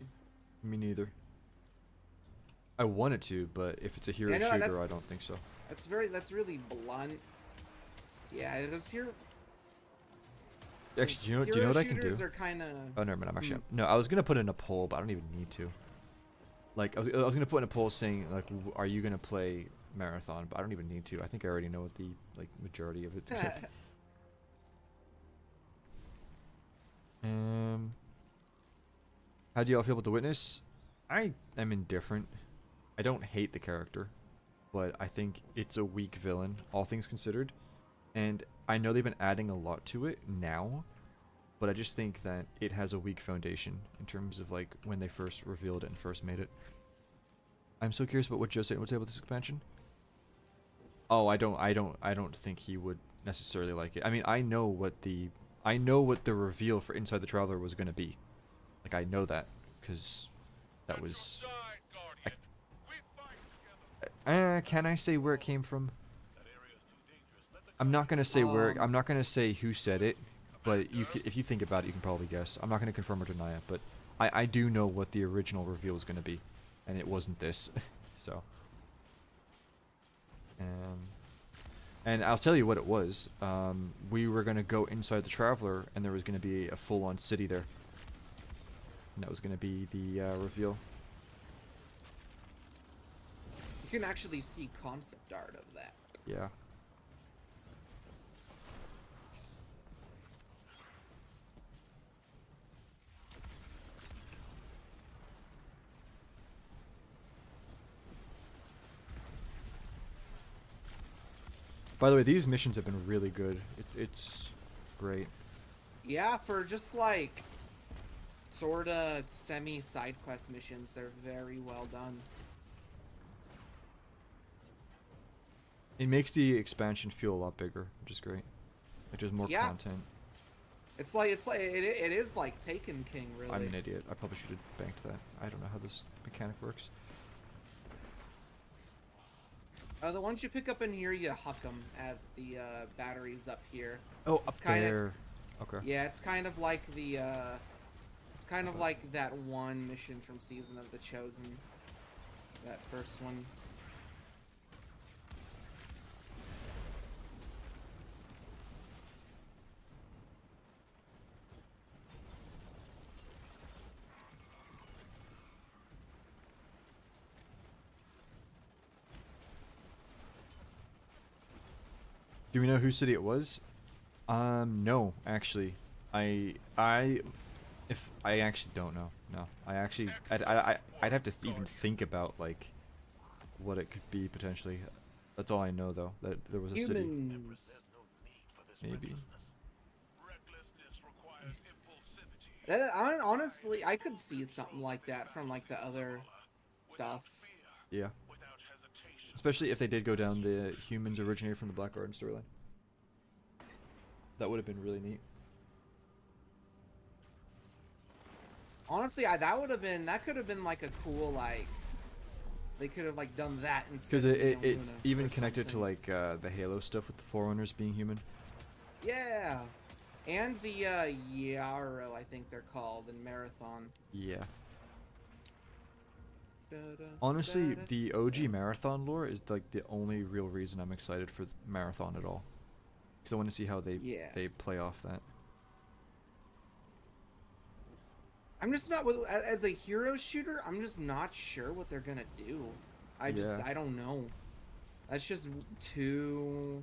Me neither. I want it to, but if it's a hero shooter, I don't think so. That's really blunt. Yeah, it is here. Actually, do you know what I can do? Are kinda... Oh, never mind. I'm actually no. I was gonna put in a poll, but I don't even need to. Like, I was gonna put in a poll saying like, are you gonna play Marathon? But I don't even need to. I think I already know what the like majority of it's. How do y'all feel about the witness? I am indifferent. I don't hate the character, but I think it's a weak villain, all things considered. And I know they've been adding a lot to it now, but I just think that it has a weak foundation in terms of like when they first revealed it and first made it. I'm so curious about what Joe would say about this expansion. Oh, I don't think he would necessarily like it. I mean, I know what the reveal for Inside the Traveler was gonna be. Like, I know that, because that At your was. side, Guardian. We fight together. Can I say where it came from? That area is too dangerous. Let the I'm not gonna say where. Um, I'm not gonna say who said it, but if you think about it, you can probably guess. I'm not gonna confirm or deny it, but I do know what the original reveal was gonna be, and it wasn't this. So. And I'll tell you what it was. We were gonna go inside the Traveler, and there was gonna be a full-on city there. And that was gonna be the reveal. You can actually see concept art of that. Yeah. By the way, these missions have been really good. It's great. Yeah, for just like sorta semi side quest missions, they're very well done. It makes the expansion feel a lot bigger, which is great. Like there's more Yeah. content. It is like Taken King, really. I'm an idiot. I probably should have banked that. I don't know how this mechanic works. The ones you pick up in here, you huck them at the batteries up here. Oh, It's up kinda- there. Okay. Yeah, it's kind of like the it's kind of like that one mission from Season of the Chosen. That first one. Do we know whose city it was? No, actually. If I actually don't know. No, I'd have to even think about like what it could be potentially. That's all I know though. That there was a city. Humans. There's no need for this Maybe. recklessness. Recklessness requires impulsivity. Honestly, I could see something like that from like the other stuff. Yeah. Without hesitation. Especially if they did go down the humans originated from the Black Garden storyline. That would have been really neat. Honestly, that could have been like a cool like they could have like done that instead. Because of it's Neon Luna even or connected to something. like the Halo stuff with the Forerunners being human. Yeah, and the Yarrow, I think they're called in Marathon. Yeah. Honestly, the OG Marathon lore is like the only real reason I'm excited for Marathon at all. Because I want to see how they play off that. I'm just not as a hero shooter. I'm just not sure what they're gonna do. I don't know. That's just too.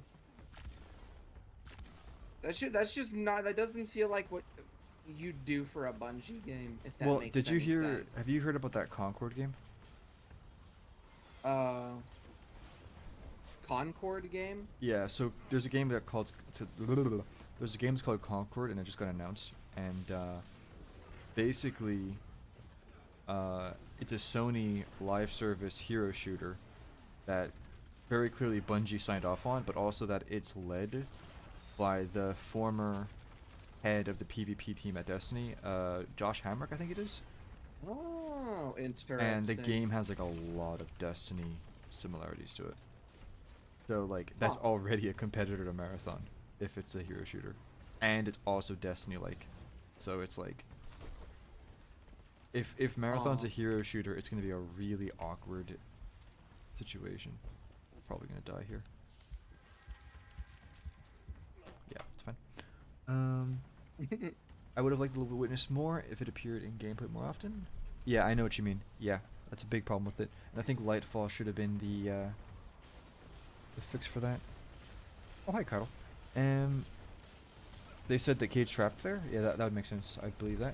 That's just not. That doesn't feel like what you do for a Bungie game. If that Well, makes did you any hear? sense. Have you heard about that Concord game? Concord game? Yeah. So there's a game that called. There's a game that's called Concord, and it just got announced. And basically, it's a Sony live service hero shooter that very clearly Bungie signed off on, but also that it's led by the former head of the PvP team at Destiny, Josh Hamrick, I think it is. Oh, interesting. And the game has like a lot of Destiny similarities to it. So like that's already a competitor to Marathon if it's a hero shooter. And it's also Destiny like. So it's like if Marathon's a hero shooter, it's gonna be a really awkward situation. Probably gonna die here. Yeah, it's fine. I would have liked the Little Witness more if it appeared in gameplay more often. Yeah, I know what you mean. Yeah, that's a big problem with it. And I think Lightfall should have been the fix for that. Oh, hi, Carl. They said that Cade's trapped there? Yeah, that would make sense. I believe that.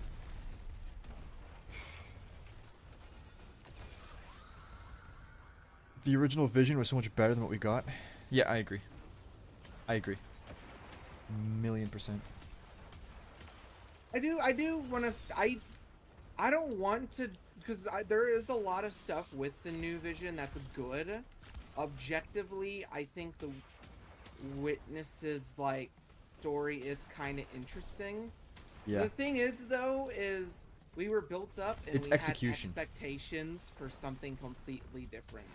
The original vision was so much better than what we got. Yeah, I agree. I agree. 1,000,000%. I do want to. I don't want to, because there is a lot of stuff with the new vision that's good. objectively, I think the Witness's like story is kind of interesting. Yeah. The thing is, though, is we were built up and It's we execution. had expectations for something completely different.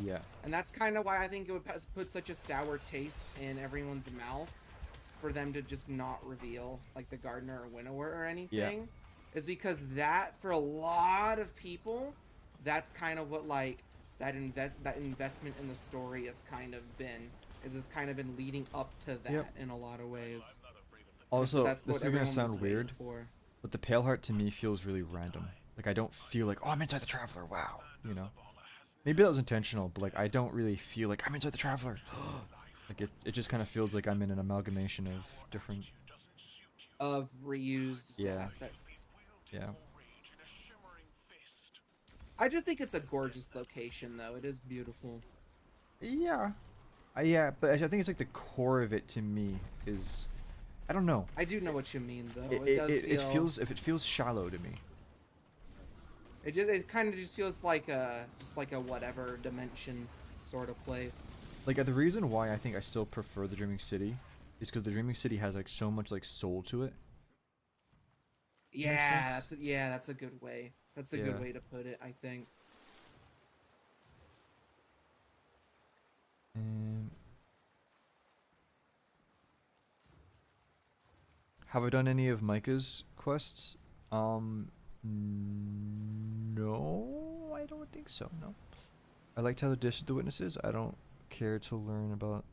Yeah. And that's kind of why I think it would put such a sour taste in everyone's mouth for them to just not reveal like the gardener or winnower or anything. Is because that, for a lot of people, that's kind of what like that investment in the story has kind of been. Is it's kind of been leading up to that in a lot of ways. Also, that's this what is gonna everyone was sound waiting weird, for. but the Pale Heart to me feels really random. Like I don't feel like, oh, I'm inside the Traveler. Wow, you know. Maybe that was intentional, but like I don't really feel like I'm inside the Traveler. Like it just kind of feels like I'm in an amalgamation of different. Of reused assets. Yeah. I just think it's a gorgeous location, though. It is beautiful. Yeah. Yeah, but I think it's like the core of it to me is, I don't know. I do know what you mean, though. It feels shallow to me. It kind of just feels like a whatever dimension sort of place. Like the reason why I think I still prefer the Dreaming City is because the Dreaming City has like so much like soul to it. Yeah, that's a good way. That's a good way to put it, I think. Have I done any of Micah's quests? No, I don't think so. No. I liked how they dished the witnesses. I don't care to learn about.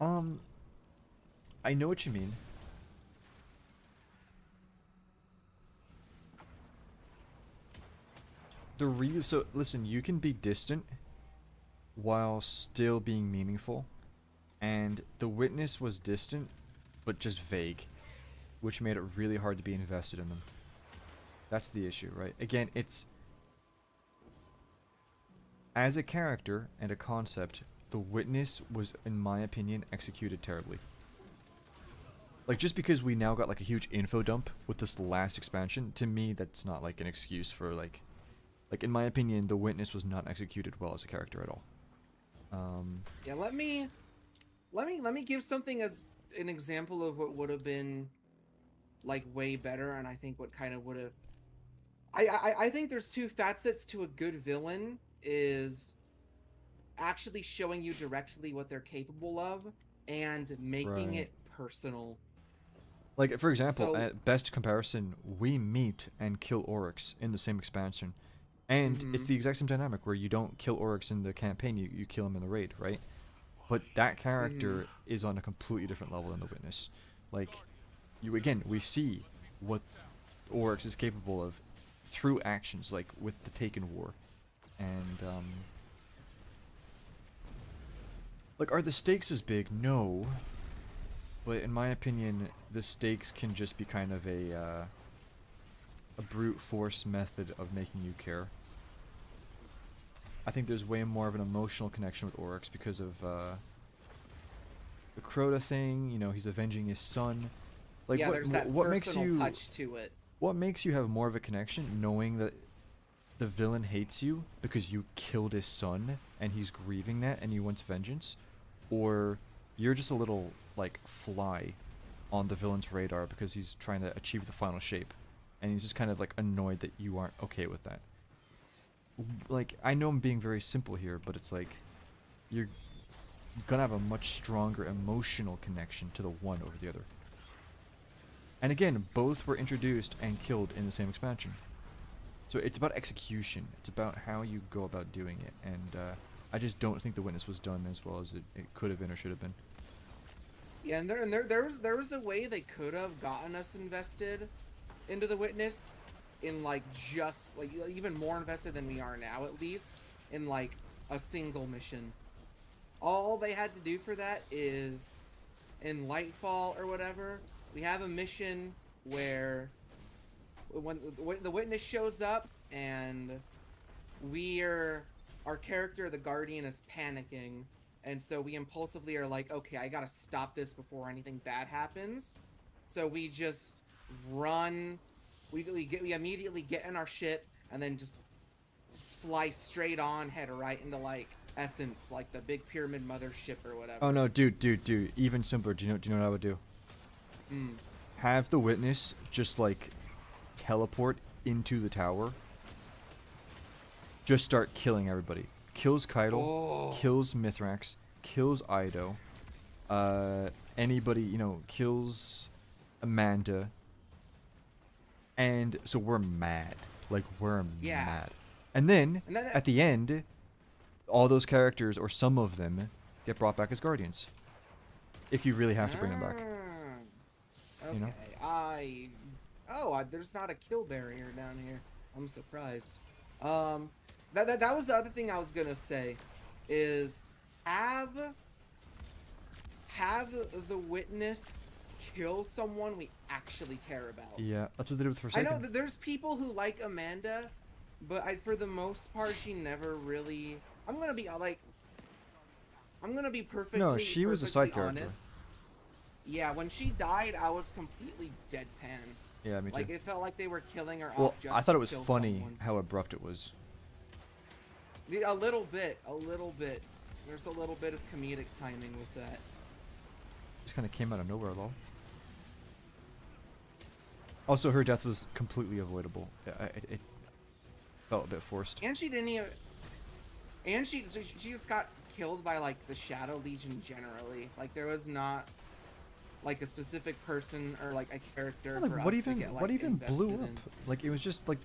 I know what you mean. So listen, you can be distant while still being meaningful, and the witness was distant but just vague, which made it really hard to be invested in them. That's the issue, right? Again, it's as a character and a concept, the witness was, in my opinion, executed terribly. Like, just because we now got like a huge info dump with this last expansion, to me that's not like an excuse for like in my opinion, the witness was not executed well as a character at all. Yeah, let me give something as an example of what would have been like way better, and I think what kind of would have. I think there's two facets to a good villain: is actually showing you directly what they're capable of and making it personal. Like, for example, at best comparison, we meet and kill Oryx in the same expansion. And it's the exact same dynamic where you don't kill Oryx in the campaign, you kill him in the raid, right? But that character is on a completely different level than the witness. Like, we see what Oryx is capable of through actions, like with the Taken War. And, like, are the stakes as big? No. But in my opinion, the stakes can just be kind of a brute force method of making you care. I think there's way more of an emotional connection with Oryx because of the Crota thing. You know, he's avenging his son. Like, yeah, there's that what makes you touch to it. What makes you have more of a connection, knowing that the villain hates you because you killed his son and he's grieving that and he wants vengeance, or you're just a little like fly on the villain's radar because he's trying to achieve the final shape, and he's just kind of like annoyed that you aren't okay with that. Like, I know I'm being very simple here, but it's like you're gonna have a much stronger emotional connection to the one over the other. And again, both were introduced and killed in the same expansion. So it's about execution. It's about how you go about doing it, and I just don't think the witness was done as well as it could have been or should have been. Yeah, and there was a way they could have gotten us invested into the witness, in like just like even more invested than we are now, at least in like a single mission. All they had to do for that is in Lightfall or whatever, we have a mission where when the witness shows up and our character, the Guardian, is panicking, and so we impulsively are like, okay, I gotta stop this before anything bad happens. So we just run. We immediately get in our ship and then just fly straight on, head right into like Essence, like the big pyramid mothership or whatever. Oh no, dude. Even simpler. Do you know what I would do? Mm. Have the witness just like teleport into the tower. Just start killing everybody. Kills Keitel, Oh. kills Mithrax, kills Ido. Anybody, you know, kills Amanda. And so we're mad. Like, we're Yeah. mad. And then, And then at the end, all those characters, or some of them, get brought back as Guardians. If you really have to bring them back. Okay. You know? There's not a kill barrier down here. I'm surprised. That was the other thing I was gonna say, is have the witness kill someone we actually care about. Yeah, that's what they did with I Forsaken. know that there's people who like Amanda, but for the most part, she never really. I'm gonna be perfectly. No, she was a side character. honest. Yeah, when she died, I was completely deadpan. Yeah, me too. Like, it felt like they were killing her Well, off just I thought to it was kill funny someone. how abrupt it was. A little bit. There's a little bit of comedic timing with that. Just kind of came out of nowhere, lol. Also, her death was completely avoidable. It felt a bit forced. And she didn't even. And she just got killed by like the Shadow Legion generally. Like, there was not like a specific person or like a character. Yeah, like, for what us even to get, like, what even blew invested up? in. Like, it was just like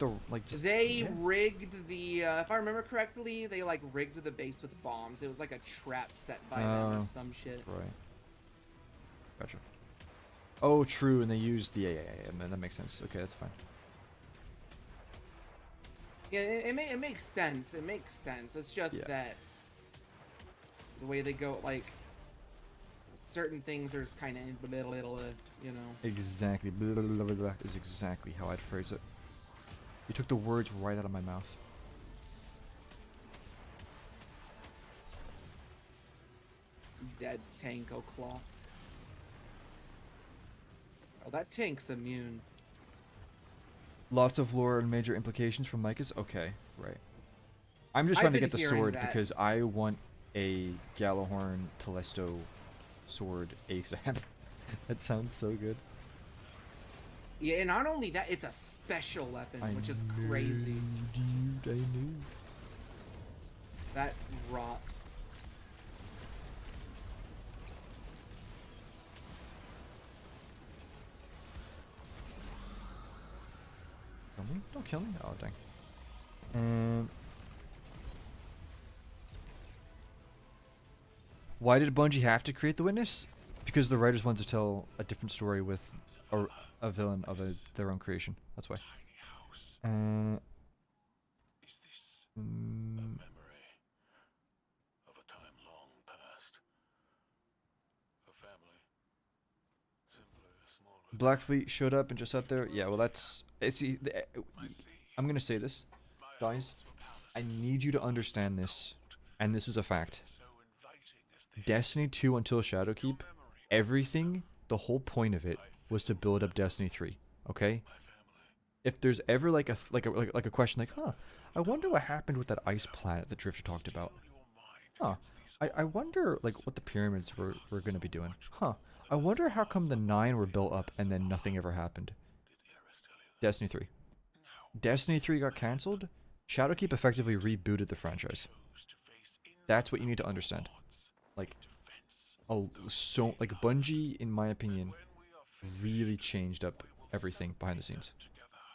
just They yeah. rigged the, if I remember correctly, they like rigged the base with bombs. It was like a trap set by them Oh. or some shit. Right. Gotcha. Oh, true, and they used the yeah, man, that makes sense. Okay, that's fine. Yeah, it makes sense. It makes sense. It's just Yeah. that the way they go, like, certain things are just kind of in the middle, you know. Exactly. Blah, blah, blah, blah, blah, is exactly how I'd phrase it. You took the words right out of my mouth. Dead Tanko Claw. Oh, that tank's immune. Lots of lore and major implications from Micah's. Okay, right. I'm just I've trying to been get the hearing sword that. because I want a Galahorn Telesto sword ASAP. That sounds so good. Yeah, and not only that, it's a special weapon, which is I crazy. knew, dude, I knew. That rocks. Kill me? Don't kill me. Oh, dang. Why did Bungie have to create the witness? Because the writers wanted to tell a different story with a villain of their own creation. That's why. Is this a memory of a time long past? A family, simply a small. Blackfleet showed up and just sat there. Yeah, well, that's. I'm gonna say this, guys. I need you to understand this, and this is a fact. Destiny 2 until Shadowkeep, everything, the whole point of it was to build up Destiny 3. Okay. If there's ever like a question like, huh, I wonder what happened with that ice planet that Drifter talked about. Huh. I wonder like what the pyramids were gonna be doing. Huh. I wonder how come the 9 were built up and then nothing ever happened. Destiny 3. Destiny 3 got cancelled. Shadowkeep effectively rebooted the franchise. That's what you need to understand. Like, Bungie, in my opinion, really changed up everything behind the scenes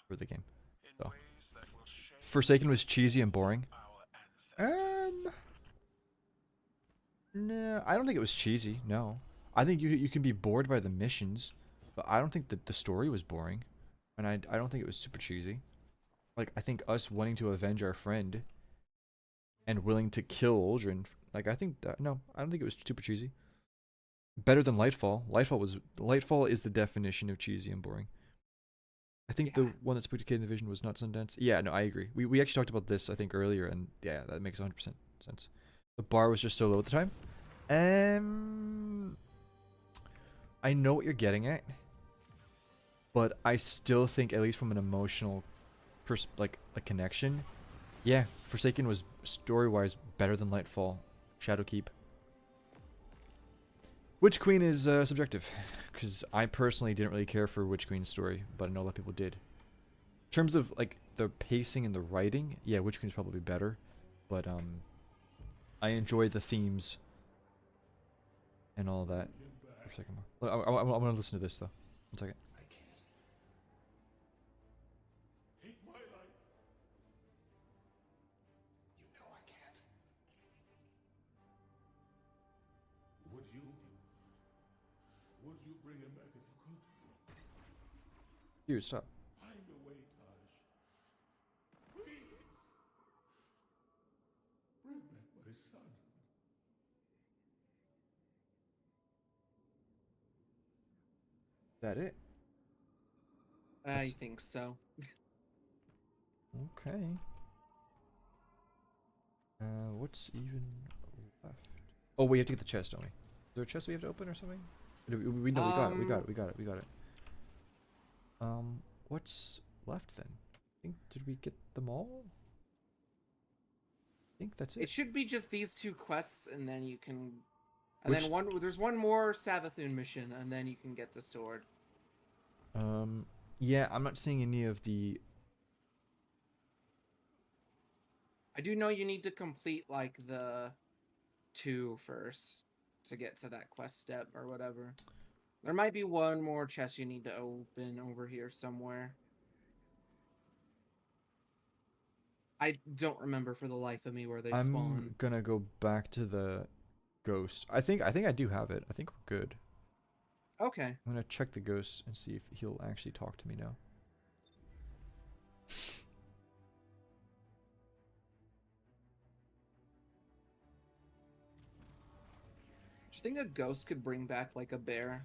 for the game. So, Forsaken was cheesy and boring. No, I don't think it was cheesy. No, I think you can be bored by the missions, but I don't think that the story was boring, and I don't think it was super cheesy. Like, I think us wanting to avenge our friend and willing to kill Uldren, like, I think that, no, I don't think it was super cheesy. Better than Lightfall. Lightfall is the definition of cheesy and boring. I think the one that spoke to Kid in the Vision was not Sundance. Yeah, no, I agree. We actually talked about this, I think, earlier, and yeah, that makes 100% sense. The bar was just so low at the time. I know what you're getting at, but I still think, at least from an emotional, like a connection, yeah, Forsaken was story-wise better than Lightfall, Shadowkeep. Witch Queen is subjective, because I personally didn't really care for Witch Queen's story, but I know a lot of people did. In terms of like the pacing and the writing, yeah, Witch Queen's probably better, but I enjoy the themes and all that. For a second more. I want to listen to this though. 1 second. I can't. Take my light. You know I can't. Would you? Would you bring him back if you could? Dude, stop. Find a way, Taj. Please. Bring back my son. Is that it? I think so. Okay. What's even left? Oh, we have to get the chest, don't we? Is there a chest we have to open or something? We know we got it. We got it. We got it. We got it. What's left then? Did we get them all? I think that's it. It should be just these 2 quests, and then you can. And then there's one more Savathun mission, and then you can get the sword. Yeah, I'm not seeing any of the. I do know you need to complete like the 2 first to get to that quest step or whatever. There might be one more chest you need to open over here somewhere. I don't remember for the life of me where they spawn. I'm gonna go back to the ghost. I think I do have it. I think we're good. Okay. I'm gonna check the ghost and see if he'll actually talk to me now. Do you think a ghost could bring back like a bear?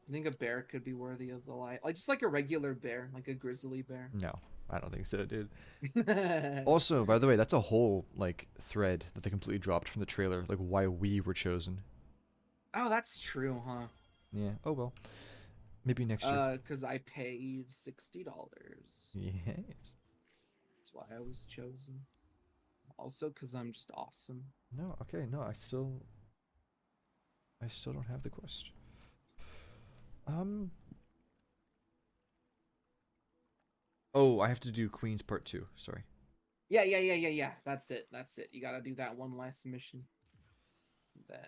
I think a bear could be worthy of the light. Like just like a regular bear, like a grizzly bear. No, I don't think so, dude. Also, by the way, that's a whole like thread that they completely dropped from the trailer, like why we were chosen. Oh, that's true, huh? Yeah. Oh well. Maybe next year. Because I paid $60. Yes. That's why I was chosen. Also, because I'm just awesome. No. Okay. No. I still don't have the quest. Oh, I have to do Queen's Part 2. Sorry. Yeah. That's it. You gotta do that one last mission. Then.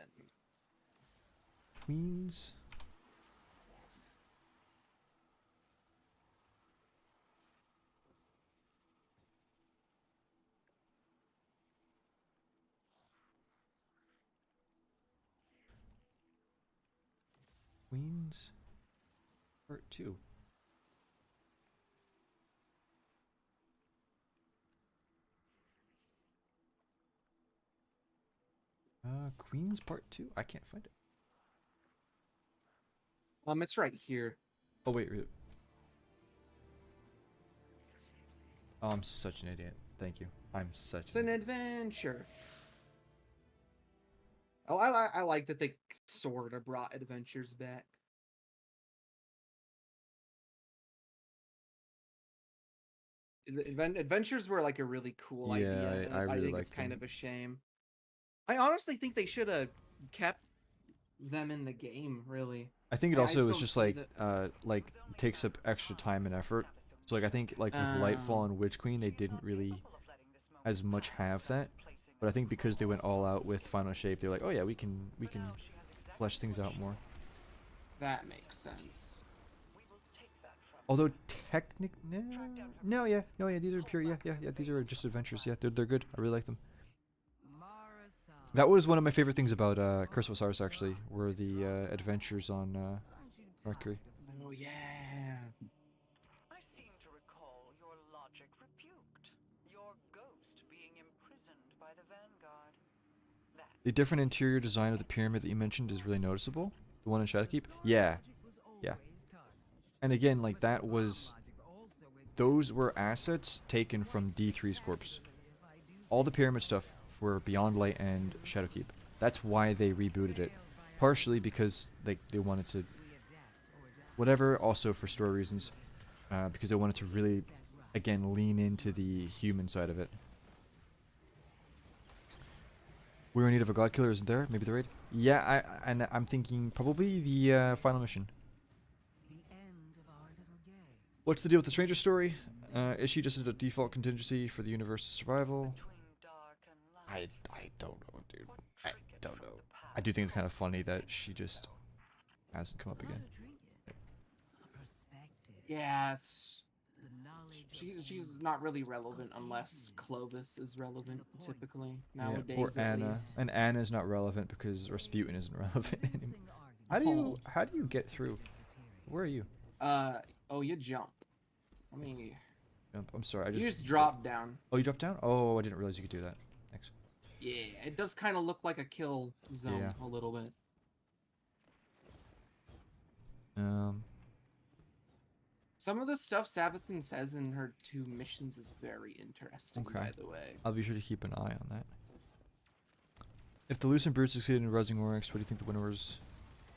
Queen's. Queen's Part 2. Queen's Part 2? I can't find it. It's right here. Oh, wait. Oh, I'm such an idiot. Thank you. I'm such It's an adventure. Oh, I like that they sort of brought adventures back. Adventures were like a really cool idea. I really think like it's kind them. of a shame. I honestly think they should have kept them in the game. Really. I think it I also just was don't just see like takes up extra time and effort. So like I think like with Lightfall and Witch Queen they didn't really as much have that. But I think because they went all out with Final Shape, they're like, oh yeah, we can flesh things out more. That makes sense. Although no, yeah, these are pure, yeah, these are just adventures, yeah, they're good. I really like them. That was one of my favorite things about Curse of Osiris actually, were the adventures on Mercury. Oh yeah. I seem to recall your logic rebuked. Your ghost being imprisoned by the Vanguard. The different interior design of the pyramid that you mentioned is really noticeable. The one in Shadowkeep? Yeah. And again, like that was... Those were assets taken from D3's corpse. All the pyramid stuff were Beyond Light and Shadowkeep. That's why they rebooted it. Partially because they wanted to... Whatever, also for story reasons. Because they wanted to really again, lean into the human side of it. We're in need of a god killer, isn't there? Maybe the raid? Yeah, I'm thinking probably the final mission. The end of our little game. What's the deal with the stranger story? Is she just a default contingency for the universe's survival? Between dark and light. I don't know, dude. What I triggered don't from know. the I do think it's past kind of funny that protects she just itself. hasn't come up Not again. a trinket. A perspective. Yeah, it's The knowledge she's of not really endless, relevant of unless ages. Clovis is relevant the points. typically Yeah, nowadays. or at Anna, least. and Anna's not relevant because Rasputin isn't relevant anymore. Convincing How do you get through? arguments. Where are you? Oh, you jump. Let me. I'm sorry. I You just drop down. Oh, you dropped down? Oh, I didn't realize you could do that. Thanks. Yeah, it does kind of look like a kill zone Yeah. a little bit. Some of the stuff Sabathun says in her 2 missions is very interesting, Okay. by the way. I'll be sure to keep an eye on that. If the Lucent Brood succeeded in rezzing Oryx, what do you think the winner was?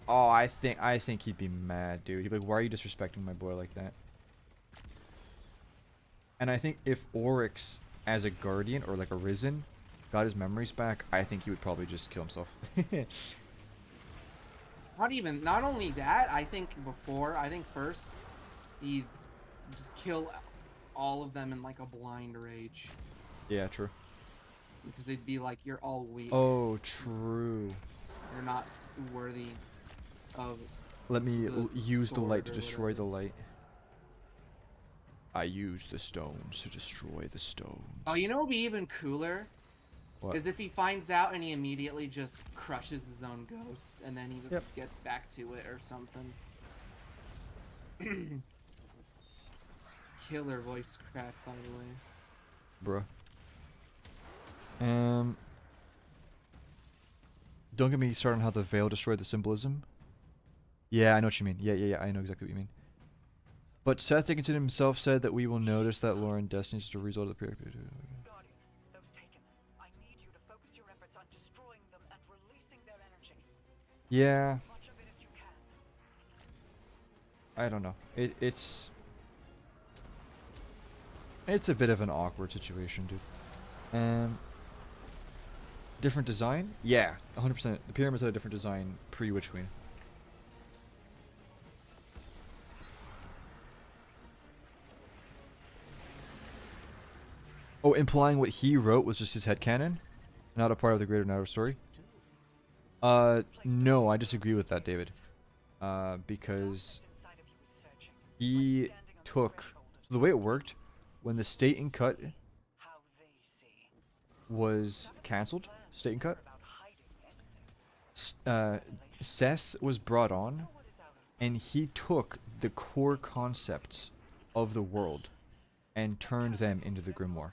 Oh, I think he'd be mad, dude. He'd be like, why are you disrespecting my boy like that? And I think if Oryx, as a guardian or like a risen, got his memories back, I think he would probably just kill himself. Not only that, I think first, he'd kill all of them in like a blind rage. Yeah, true. Because they'd be like, you're all weak. Oh, true. You're not worthy of... Let me use the light to sword or destroy whatever. the light. I use the stones to destroy the stones. Oh, you know what would be even cooler? What? Is if he finds out and he immediately just crushes his own ghost, and then he just Yep. gets back to it or something. Killer voice crack, by the way. Bruh. Don't get me started on how the veil destroyed the symbolism. Yeah, I know what you mean. Yeah, I know exactly what you mean. But Seth Dickinson himself said that we will notice that Lauren Destiny is just a result of the Guardian, those taken. I need you to focus your efforts on destroying them and releasing their energy. Yeah, Much of it as you can. I don't know. It's a bit of an awkward situation, dude. Different design? Yeah, 100%. The pyramids had a different design pre-Witch Queen. Oh, implying what he wrote was just his headcanon? Not a part of the greater narrative story? No, I disagree with that, David. Because Inside of you is searching. he took... So the way it worked, when the State and Cut How they see. was cancelled, State and Cut, About hiding anything. Seth was brought on, What is out of and he took the core concepts of the world and turned them into the Grimoire.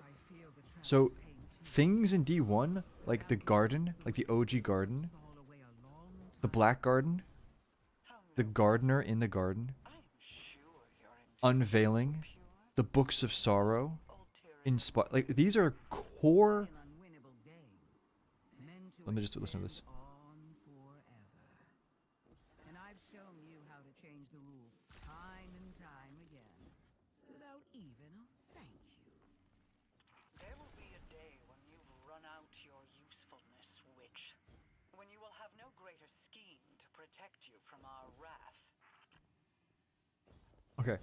I feel the So, pain too. things in D1, like the garden, like the OG garden, All away a long the Black Garden, how the gardener in the garden, I'm sure your unveiling, the books of sorrow, ulterior like these are core. an unwinnable game. Meant to Let me just listen to this. extend on forever. And I've shown you how to change the rules time and time again without even a thank you. There will be a day when you've run out your usefulness, witch. When you will have no greater scheme to protect you from our wrath. Okay.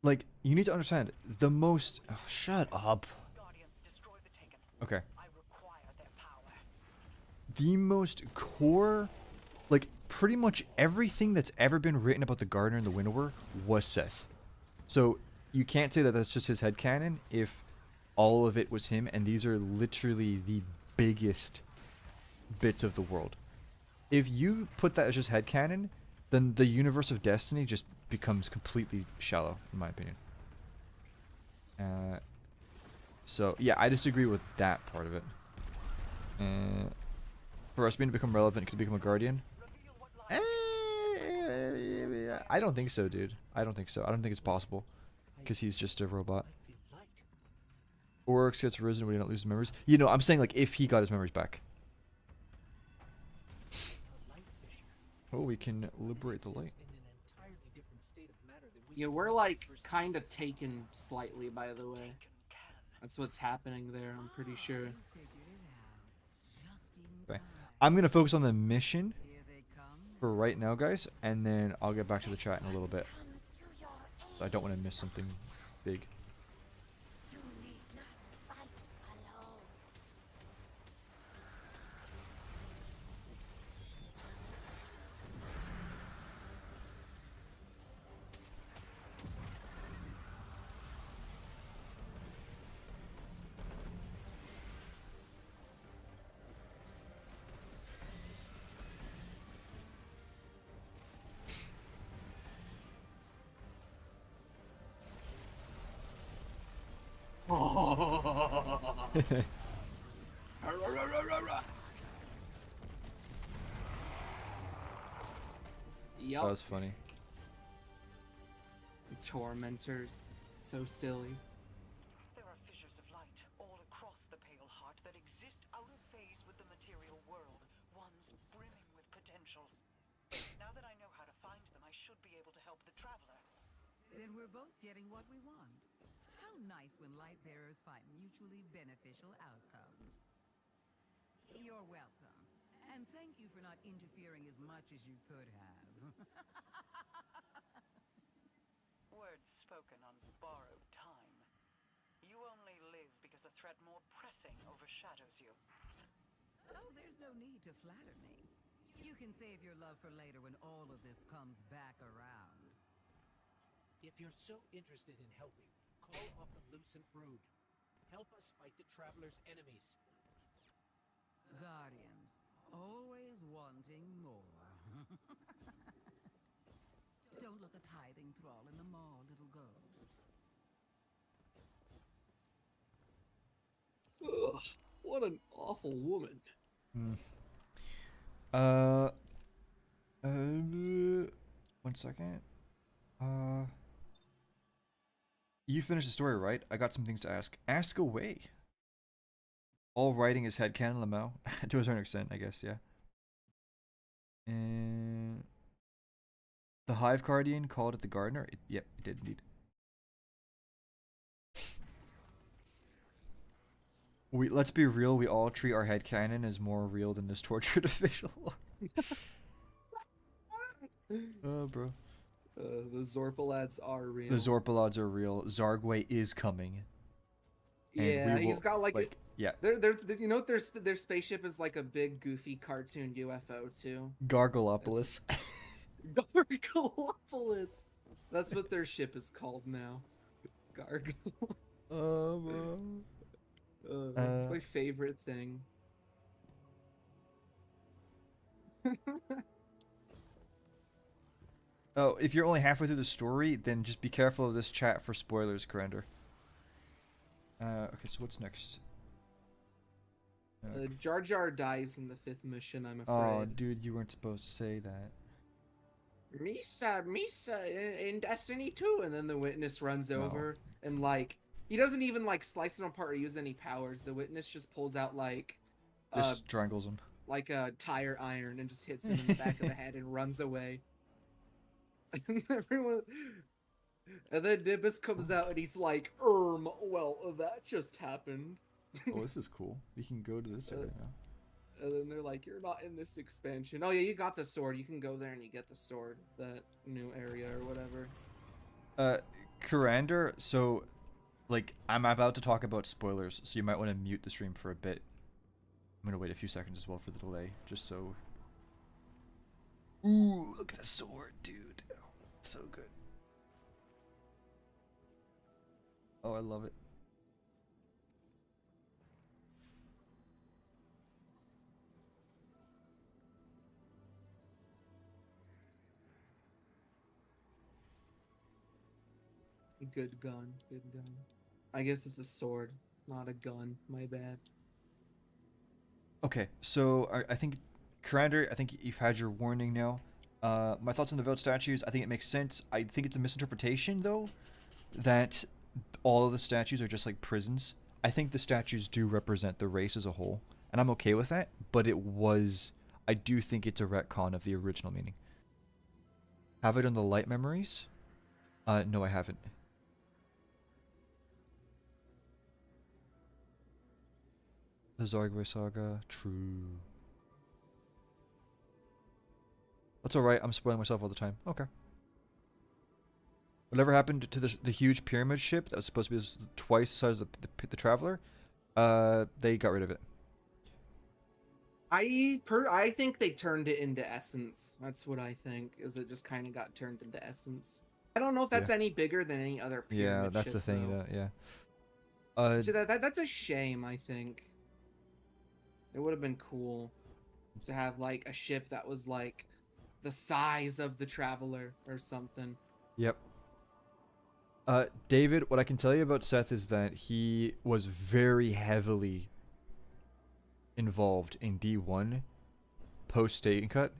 Like, you need to understand, the most... Oh, shut up. Guardian, destroy the taken. Okay. I require their power. The most core... Like, pretty much everything that's ever been written about the Gardener and the Winnower was Seth. So, you can't say that that's just his headcanon if all of it was him, and these are literally the biggest bits of the world. If you put that as just headcanon, then the universe of Destiny just becomes completely shallow, in my opinion. So, yeah, I disagree with that part of it. For us being to become relevant, could become a guardian? I don't think so, dude. I don't think so. I don't think it's possible. Because he's just a robot. Oryx gets risen when he don't lose his memories. You know, I'm saying, like, if he got his memories back. Oh, we can liberate the light. In an entirely different state of matter than we Yeah, we're like kind of taken slightly, by the way. Taken can. That's what's happening there, I'm pretty sure. You figured it out. Just in Okay. time. I'm gonna focus on the mission Here they come. for right now, guys, and then I'll get back to the chat in a little bit. I don't want to miss something big. Yup. That was funny. Tormentors. So silly. There are fissures of light all across the Pale Heart that exist out of phase with the material world, ones brimming with potential. Now that I know how to find them, I should be able to help the Traveler. Then we're both getting what we want. How nice when light bearers find mutually beneficial outcomes. You're welcome. And thank you for not interfering as much as you could have. Words spoken on borrowed time. You only live because a threat more pressing overshadows you. Oh, there's no need to flatter me. You can save your love for later when all of this comes back around. If you're so interested in helping, call off the Lucent Brood. Help us fight the Traveler's enemies. Guardians, always wanting more. Don't look a tithing thrall in the maw, little ghost. Ugh, what an awful woman. One second. You finished the story, right? I got some things to ask. Ask away. All writing is headcanon, Lamau. To a certain extent, I guess, yeah. And the Hive Guardian called it the Gardener. Yep, it did indeed. Let's be real. We all treat our headcanon as more real than this tortured official. Oh, bro. The Zorpalads are real. The Zorpalods are real. Zargway is coming. And Yeah, we will, he's got like yeah. they're you know their spaceship is like a big goofy cartoon UFO too. Gargolopolis. Gargolopolis. That's what their ship is called now. Gargle. That's my favorite thing. Oh, if you're only halfway through the story, then just be careful of this chat for spoilers, Corrender. Okay, so what's next? Jar Jar dies in the 5th mission, I'm afraid. Oh, dude, you weren't supposed to say that. Misa, in Destiny 2, and then the witness runs over and like he doesn't even like slice him apart or use any powers. The witness just pulls out like Just strangles him. like a tire iron and just hits him in the back of the head and runs away. And everyone, and then Nimbus comes out and he's like, well, that just happened. Oh, this is cool. We can go to this area now. And then they're like, you're not in this expansion. Oh yeah, you got the sword. You can go there and you get the sword. That new area or whatever. Corrander, so, like, I'm about to talk about spoilers, so you might want to mute the stream for a bit. I'm gonna wait a few seconds as well for the delay, just so... Ooh, look at the sword, dude. Oh, it's so good. Oh, I love it. Good gun, good gun. I guess it's a sword, not a gun. My bad. Okay, so I think, Corrander, I think you've had your warning now. My thoughts on the Veiled Statues, I think it makes sense. I think it's a misinterpretation, though, that all of the statues are just like prisons. I think the statues do represent the race as a whole, and I'm okay with that, but I do think it's a retcon of the original meaning. Have it on the light memories. No, I haven't. The Zargway Saga. True. That's alright, I'm spoiling myself all the time. Okay. Whatever happened to the huge pyramid ship that was supposed to be twice the size of the Traveler? They got rid of it. I think they turned it into essence. That's what I think. Is it just kind of got turned into essence? I don't know if that's Yeah. any bigger than any other Yeah, pyramid that's ship, the thing. though. Yeah. So that's a shame. I think it would have been cool to have like a ship that was like the size of the Traveler or something. Yep. David, what I can tell you about Seth is that he was very heavily involved in D1 post Taken Cut.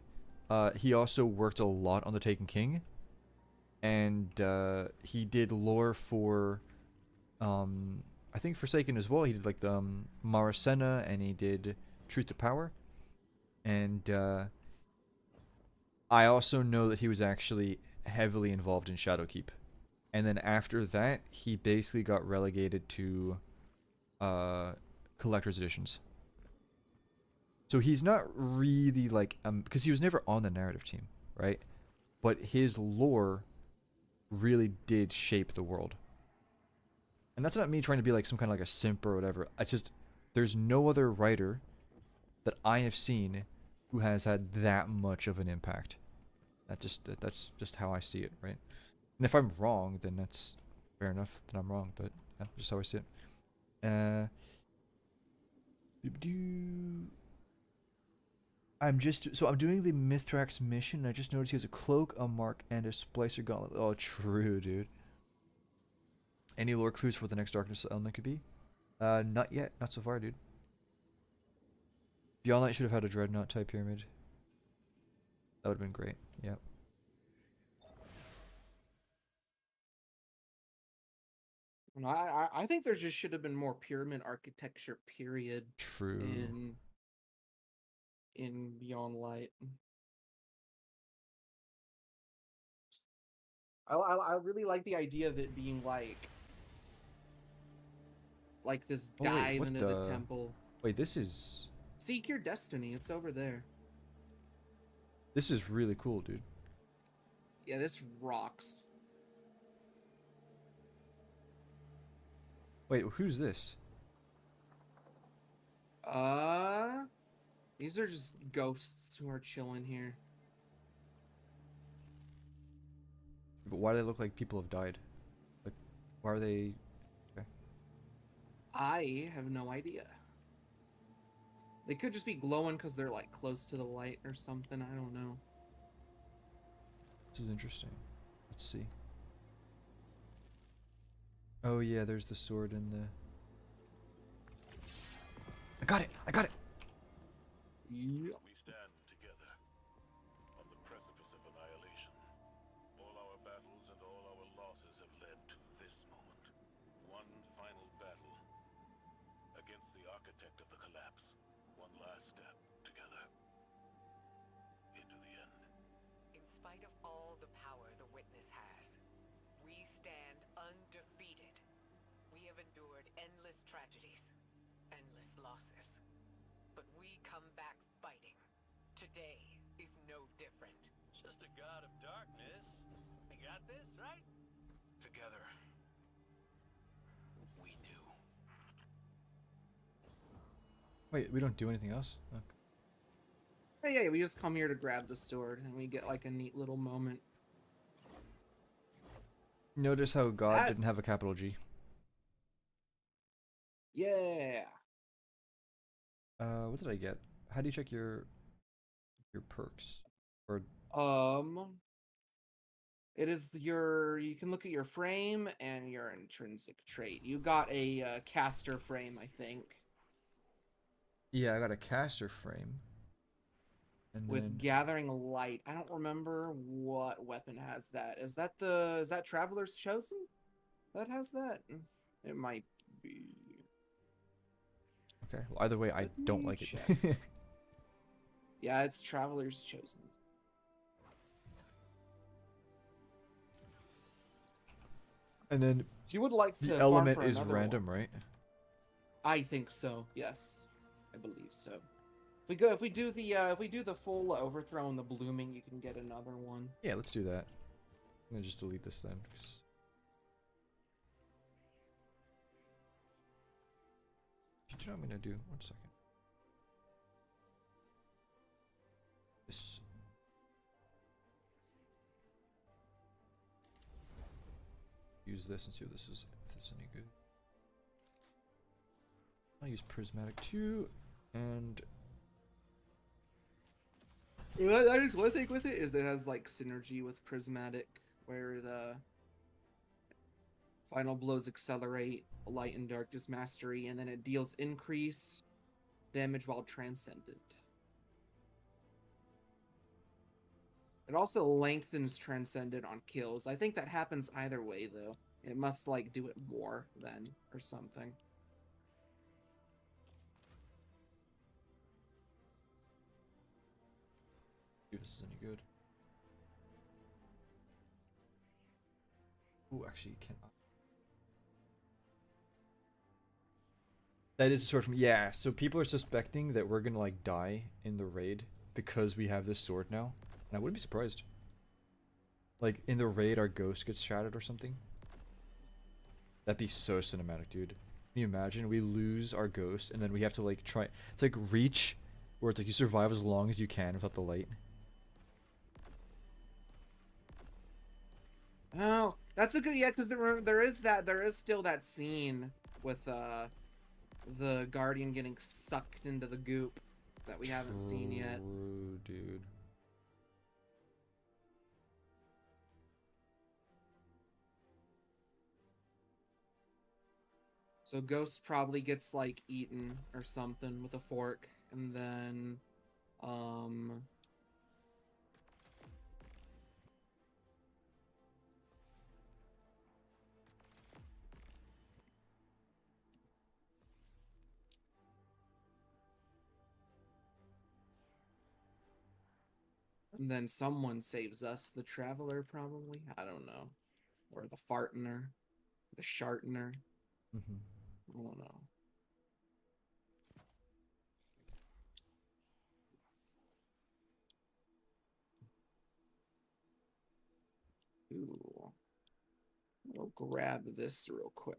He also worked a lot on the Taken King, and he did lore for, I think Forsaken as well. He did like the Marasena, and he did Truth to Power, and I also know that he was actually heavily involved in Shadowkeep. And then after that, he basically got relegated to collector's editions. So he's not really like because he was never on the narrative team, right? But his lore really did shape the world. And that's not me trying to be like some kind of like a simp or whatever. It's just there's no other writer that I have seen who has had that much of an impact. That's just how I see it, right? And if I'm wrong, then that's fair enough that I'm wrong, but yeah, just how I see it. I'm doing the Mithrax mission, and I just noticed he has a cloak, a mark, and a splicer gauntlet. Oh, true, dude. Any lore clues for the next darkness element could be? Not yet, not so far, dude. Beyond Light should have had a dreadnought type pyramid. That would have been great. Yep. I think there just should have been more pyramid architecture. Period. True. In Beyond Light. I really like the idea of it being like this dive into the temple. Wait, this is... Seek your destiny. It's over there. This is really cool, dude. Yeah, this rocks. Wait, who's this? These are just ghosts who are chilling here. But why do they look like people have died? Like, why are they... Okay. I have no idea. They could just be glowing because they're like close to the light or something. I don't know. This is interesting. Let's see. Oh yeah, there's the sword and the... I got it! I got it! Yeah. We stand together on the precipice of annihilation. All our battles and all our losses have led to this moment. One final battle against the architect of the collapse. One last step together into the end. In spite of all the power the Witness has, we stand undefeated. We have endured endless tragedies, endless losses. But we come back fighting. Today is no different. Just a god of darkness. We got this, right? Together, we do. Wait, we don't do anything else? Okay. Yeah, we just come here to grab the sword and we get like a neat little moment. Notice how God didn't have a capital G. Yeah. What did I get? How do you check your perks? Or it is you can look at your frame and your intrinsic trait. You got a caster frame, I think. yeah, I got a caster frame. And With then... gathering light. I don't remember what weapon has that. Is that Traveler's Chosen? That has that? It might be. Okay. Well, either way, I don't like it. Yeah, it's Traveler's Chosen. And then She would like to the farm element for is another random, one. right? I think so. Yes, I believe so. If we do the full overthrow and the blooming, you can get another one. Yeah, let's do that. I'm gonna just delete this then. 'Cause... Do you know what I'm gonna do? 1 second. This. Use this and see if this is any good. I'll use prismatic too, and I just one thing with it is it has like synergy with prismatic, where it final blows accelerate, light and darkness mastery, and then it deals increase damage while transcendent. It also lengthens transcendent on kills. I think that happens either way though. It must like do it more then or something. see if this is any good. Ooh, actually, you can't. That is a sword from. Yeah, so people are suspecting that we're gonna like die in the raid because we have this sword now. And I wouldn't be surprised. Like in the raid, our ghost gets shattered or something. That'd be so cinematic, dude. Can you imagine? We lose our ghost and then we have to like try. It's like Reach, where it's like you survive as long as you can without the light. Oh, that's a good because there is still that scene with the Guardian getting sucked into the goop that we haven't seen yet. True, dude. So Ghost probably gets like eaten or something with a fork, and then someone saves us, the Traveler probably. I don't know, or the Fartner, the Shartner. Mm-hmm. I don't know. Ooh. We'll grab this real quick.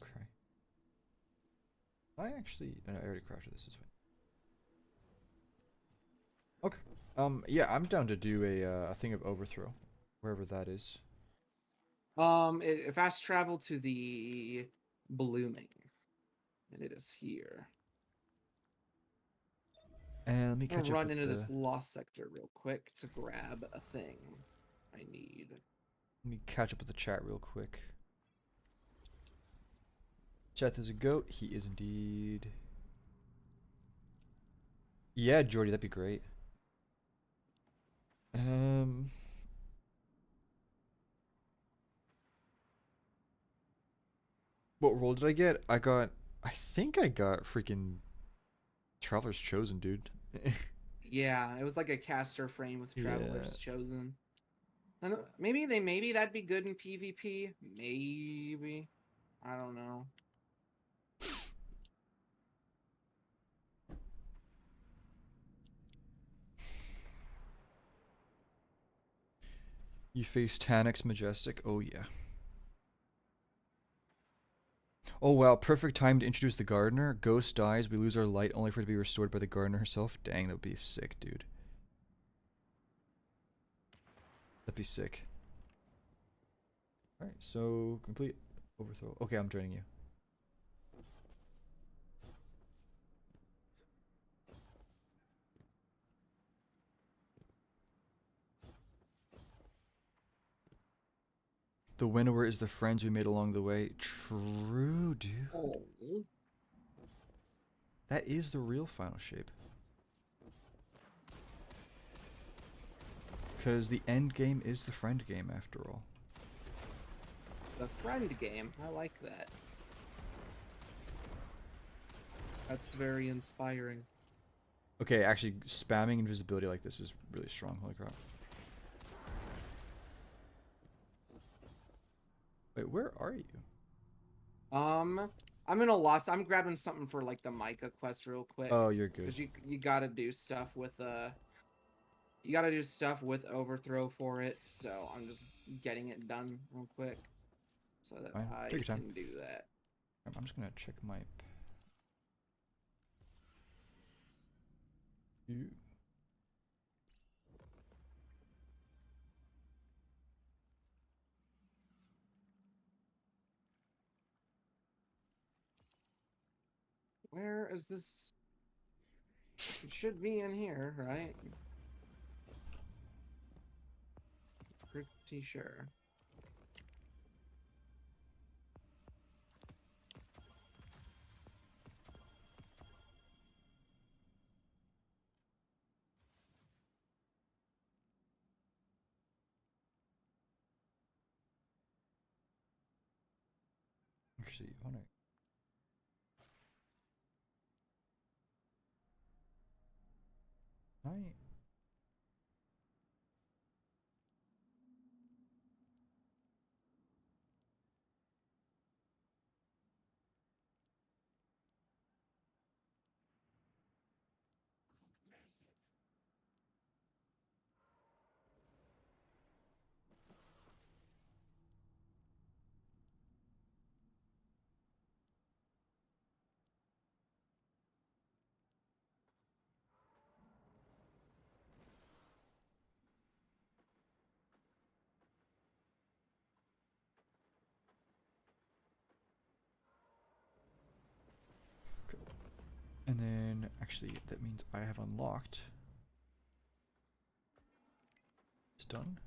Okay. I already crafted this way. Okay. Yeah, I'm down to do a thing of overthrow, wherever that is. Fast travel to the blooming, and it is here. And let me catch I'll up run with into the... this lost sector real quick to grab a thing I need. Let me catch up with the chat real quick. Chat is a goat. He is indeed. Yeah, Jordy, that'd be great. What role did I get? I think I got freaking Traveler's Chosen, dude. Yeah, it was like a caster frame with Travelers Yeah. Chosen. Maybe that'd be good in PvP. Maybe. I don't know. You face Tanix Majestic. Oh, yeah. Oh, wow. Perfect time to introduce the Gardener. Ghost dies. We lose our light only for it to be restored by the Gardener herself. Dang, that would be sick, dude. That'd be sick. Alright, so complete overthrow. Okay, I'm joining you. The winnower is the friends we made along the way. True, dude. Oh. That is the real final shape. Because the end game is the friend game, after all. The friend game. I like that. That's very inspiring. Okay, actually, spamming invisibility like this is really strong. Holy crap. Wait, where are you? I'm in a loss. I'm grabbing something for like the Micah quest real quick. Oh, you're good. Because you gotta do stuff with you gotta do stuff with overthrow for it. So I'm just getting it done real quick so that Fine. I Take your time. can do that. I'm just gonna check my. You. Where is this? It should be in here, right? Pretty sure. Actually, on it. I. And then, actually, that means I have unlocked. It's done.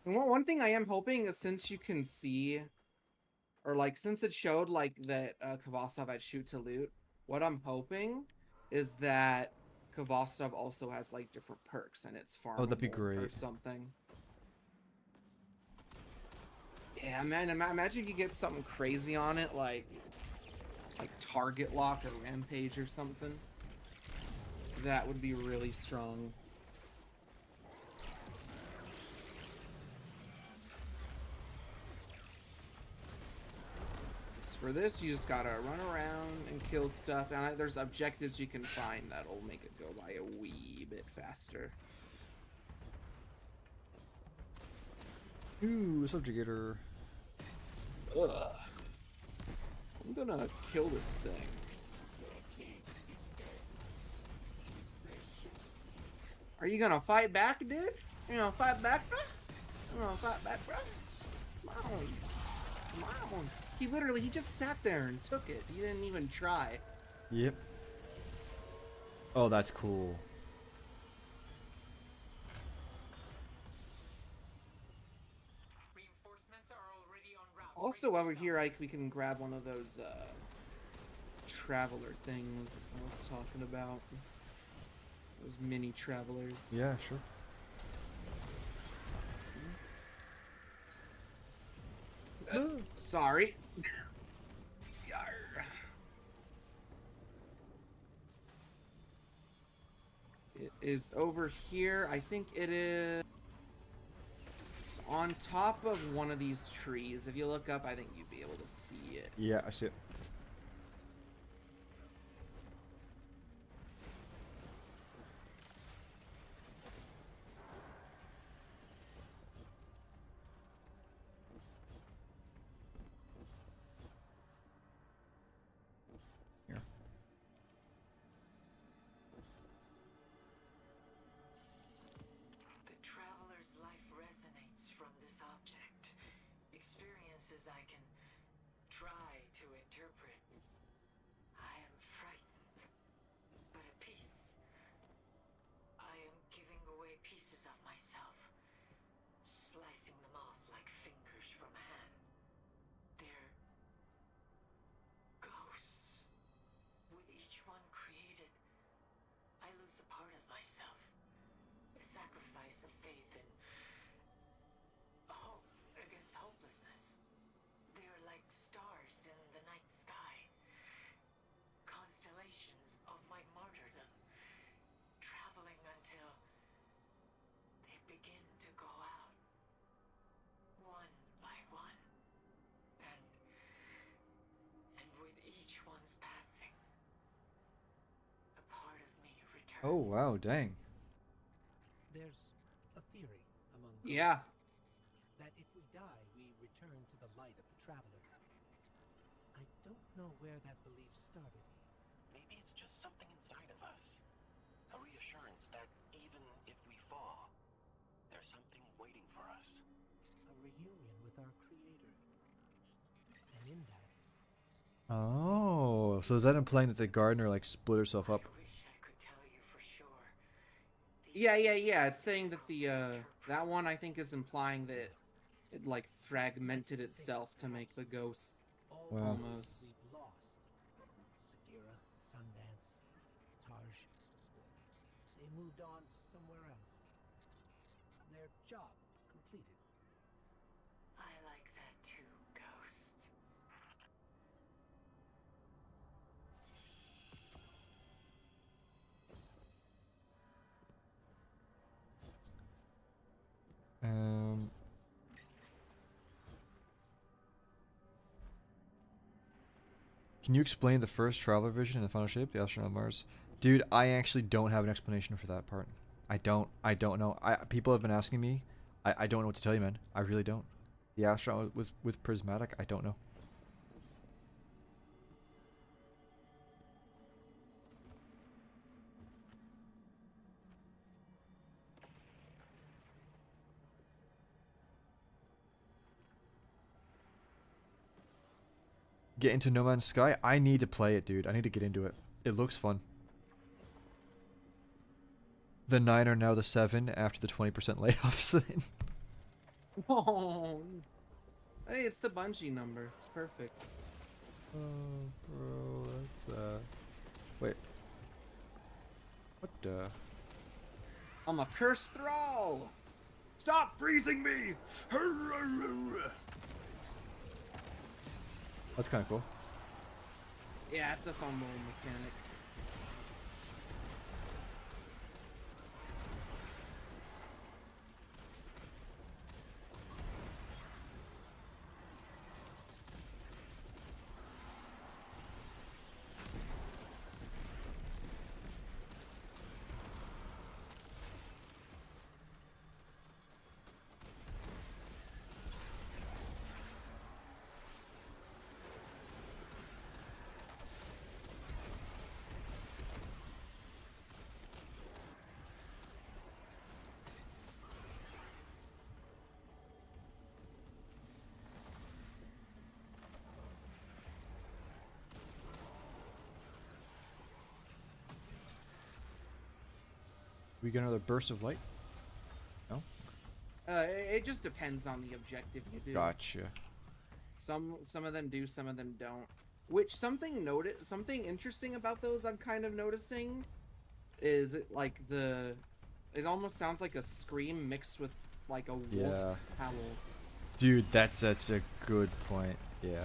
And one thing I am hoping is since you can see, or like since it showed like that Kvasov had shoot to loot, what I'm hoping is that Kvasov also has like different perks and it's farmable Oh, that'd be or great. something. Yeah, man, imagine you get something crazy on it like target lock or rampage or something. That would be really strong. For this, you just gotta run around and kill stuff, and there's objectives you can find that'll make it go by a wee bit faster. Ooh, subjugator. Ugh. I'm gonna kill this thing. Are you gonna fight back, dude? You gonna fight back, bro? You gonna fight back, bro? Come on. Come on. He just sat there and took it. He didn't even try. Yep. Oh, that's cool. Reinforcements are already en route. Also, over here, we can grab one of those traveler things I was talking about. Those mini travelers. Yeah, sure. Sorry. Yarr. It is over here. I think it is on top of one of these trees. If you look up, I think you'd be able to see it. Yeah, I see it. Here. The traveler's life resonates from this object. Experiences I can try to interpret. I am frightened, but at peace. I am giving away pieces of myself, slicing them off like fingers from a hand. They're ghosts. With each one created, I lose a part of myself. A sacrifice of faith and hope against hopelessness. They are like stars in the night sky, Oh wow, dang. There's a theory among Yeah. ghosts that if we die, we return to the light of the traveler. I don't know where that belief started. Maybe it's just something inside of us. A reassurance that even if we fall, there's something waiting for us. A reunion with our creator. And in that, Oh, so is that implying that the gardener like split herself up? I wish I could tell you for sure. Yeah. It's saying that the that one I think is implying that it like fragmented itself to make the ghosts all Wow. the almost. ghosts we've lost. Sagira, Sundance, Taj. They moved on to somewhere else. Their job completed. I like that too, Ghost. Um. Can you explain the first traveler vision in the final shape, the astronaut on Mars? Dude, I actually don't have an explanation for that part. I don't know. People have been asking me. I don't know what to tell you, man. I really don't. The astronaut with prismatic, I don't know. Get into No Man's Sky? I need to play it, dude. I need to get into it. It looks fun. The 9 are now the 7 after the 20% layoffs. Oh. Hey, it's the Bungie number. It's perfect. Oh, bro, that's wait. What the? I'm a cursed thrall. Stop freezing me. That's kind of cool. Yeah, it's a fun little mechanic. We get another burst of light? No? It just depends on the objective you do. Gotcha. Some of them do, some of them don't. Which something interesting about those I'm kind of noticing is it like it almost sounds like a scream mixed with like a wolf's Yeah. howl. Dude, that's such a good point. Yeah.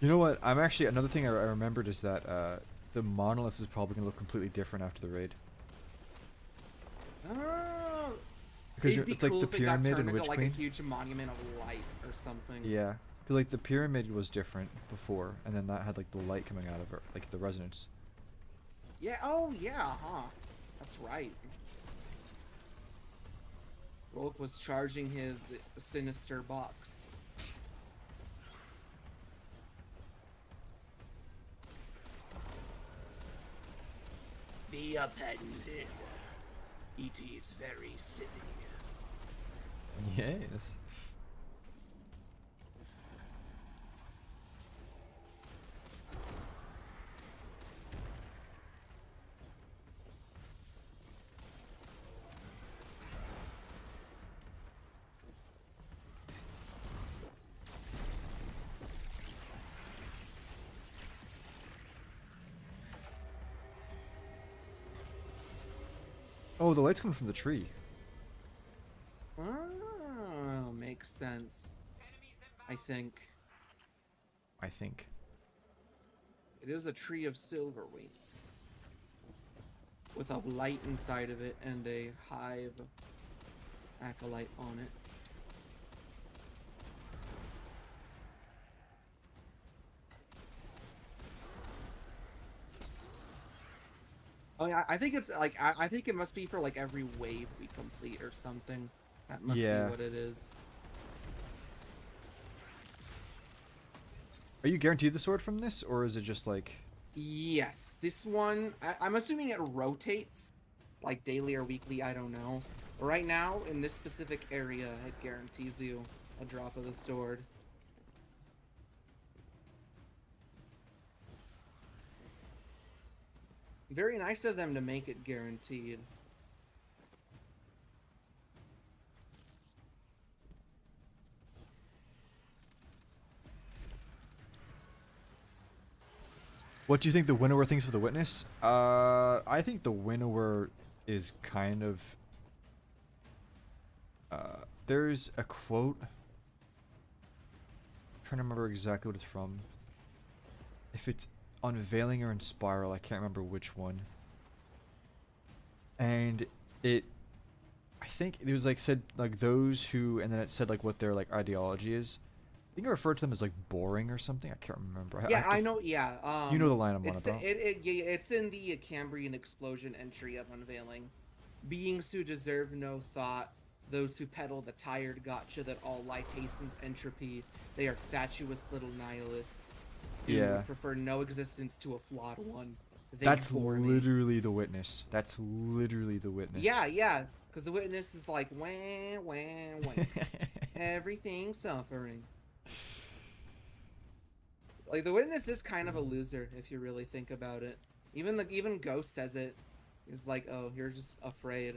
You know what? I'm actually another thing I remembered is that the monolith is probably gonna look completely different after the raid. Oh, Because it'd be it's like cool the if it got pyramid turned and into Witch like Queen. a huge monument of light or something. Yeah. Because like the pyramid was different before, and then that had like the light coming out of it, like the resonance. Yeah. Oh, yeah. Huh. That's right. Rolk was charging his sinister box. The appended. It is very silly. Yes. Oh, the light's coming from the tree. Oh, makes sense. I think. I think. It is a tree of silverwing. With a light inside of it and a hive acolyte on it. Oh yeah, I think it's like I think it must be for like every wave we complete or something. That must be Yeah. what it is. Are you guaranteed the sword from this, or is it just like... Yes, this one I'm assuming it rotates, like daily or weekly. I don't know. But right now, in this specific area, it guarantees you a drop of the sword. Very nice of them to make it guaranteed. What do you think the winnower thinks of the witness? I think the winnower is kind of... there's a quote. I'm trying to remember exactly what it's from. If it's Unveiling or in Spiral, I can't remember which one. And it... I think it was like said like those who, and then it said like what their like ideology is. I think I referred to them as like boring or something. I can't remember. Yeah, I know. Yeah, you know the line I'm on it's about. it's in the Cambrian explosion entry of Unveiling. Beings who deserve no thought, those who peddle the tired gotcha that all life hastens entropy. They are fatuous little nihilists. Who Yeah. prefer no existence to a flawed one. They That's bore me. literally the witness. That's literally the witness. Yeah, yeah. Because the witness is like, wah, wah, wah. Everything suffering. Like, the witness is kind of a loser, if you really think about it. Even Ghost says it. He's like, oh, you're just afraid.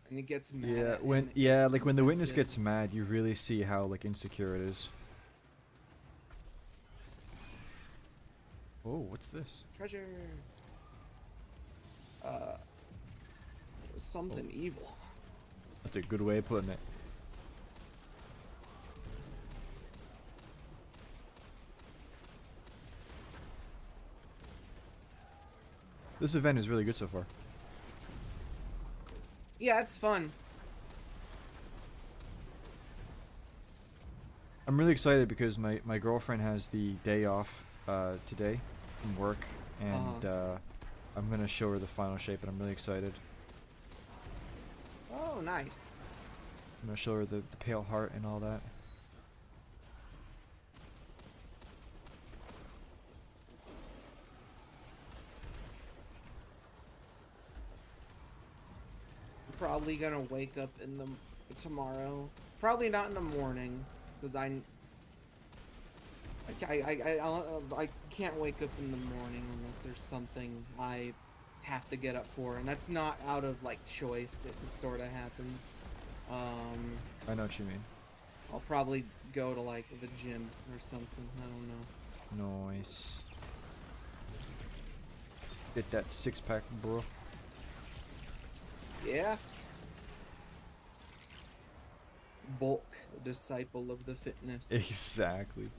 And he gets mad. Yeah, at when him, yeah, it's like when the witness defensive. gets mad, you really see how like insecure it is. Oh, what's this? Treasure. Something evil. That's a good way of putting it. This event is really good so far. Yeah, it's fun. I'm really excited because my girlfriend has the day off today from work, and I'm gonna show her the final shape, and I'm really excited. Oh, nice. I'm gonna show her the pale heart and all that. I'm probably gonna wake up in the tomorrow. Probably not in the morning, because I can't wake up in the morning unless there's something I have to get up for, and that's not out of like choice. It just sort of happens. I know what you mean. I'll probably go to like the gym or something. I don't know. Nice. Get that six-pack, bro. Yeah. Bulk, a disciple of the fitness. Exactly.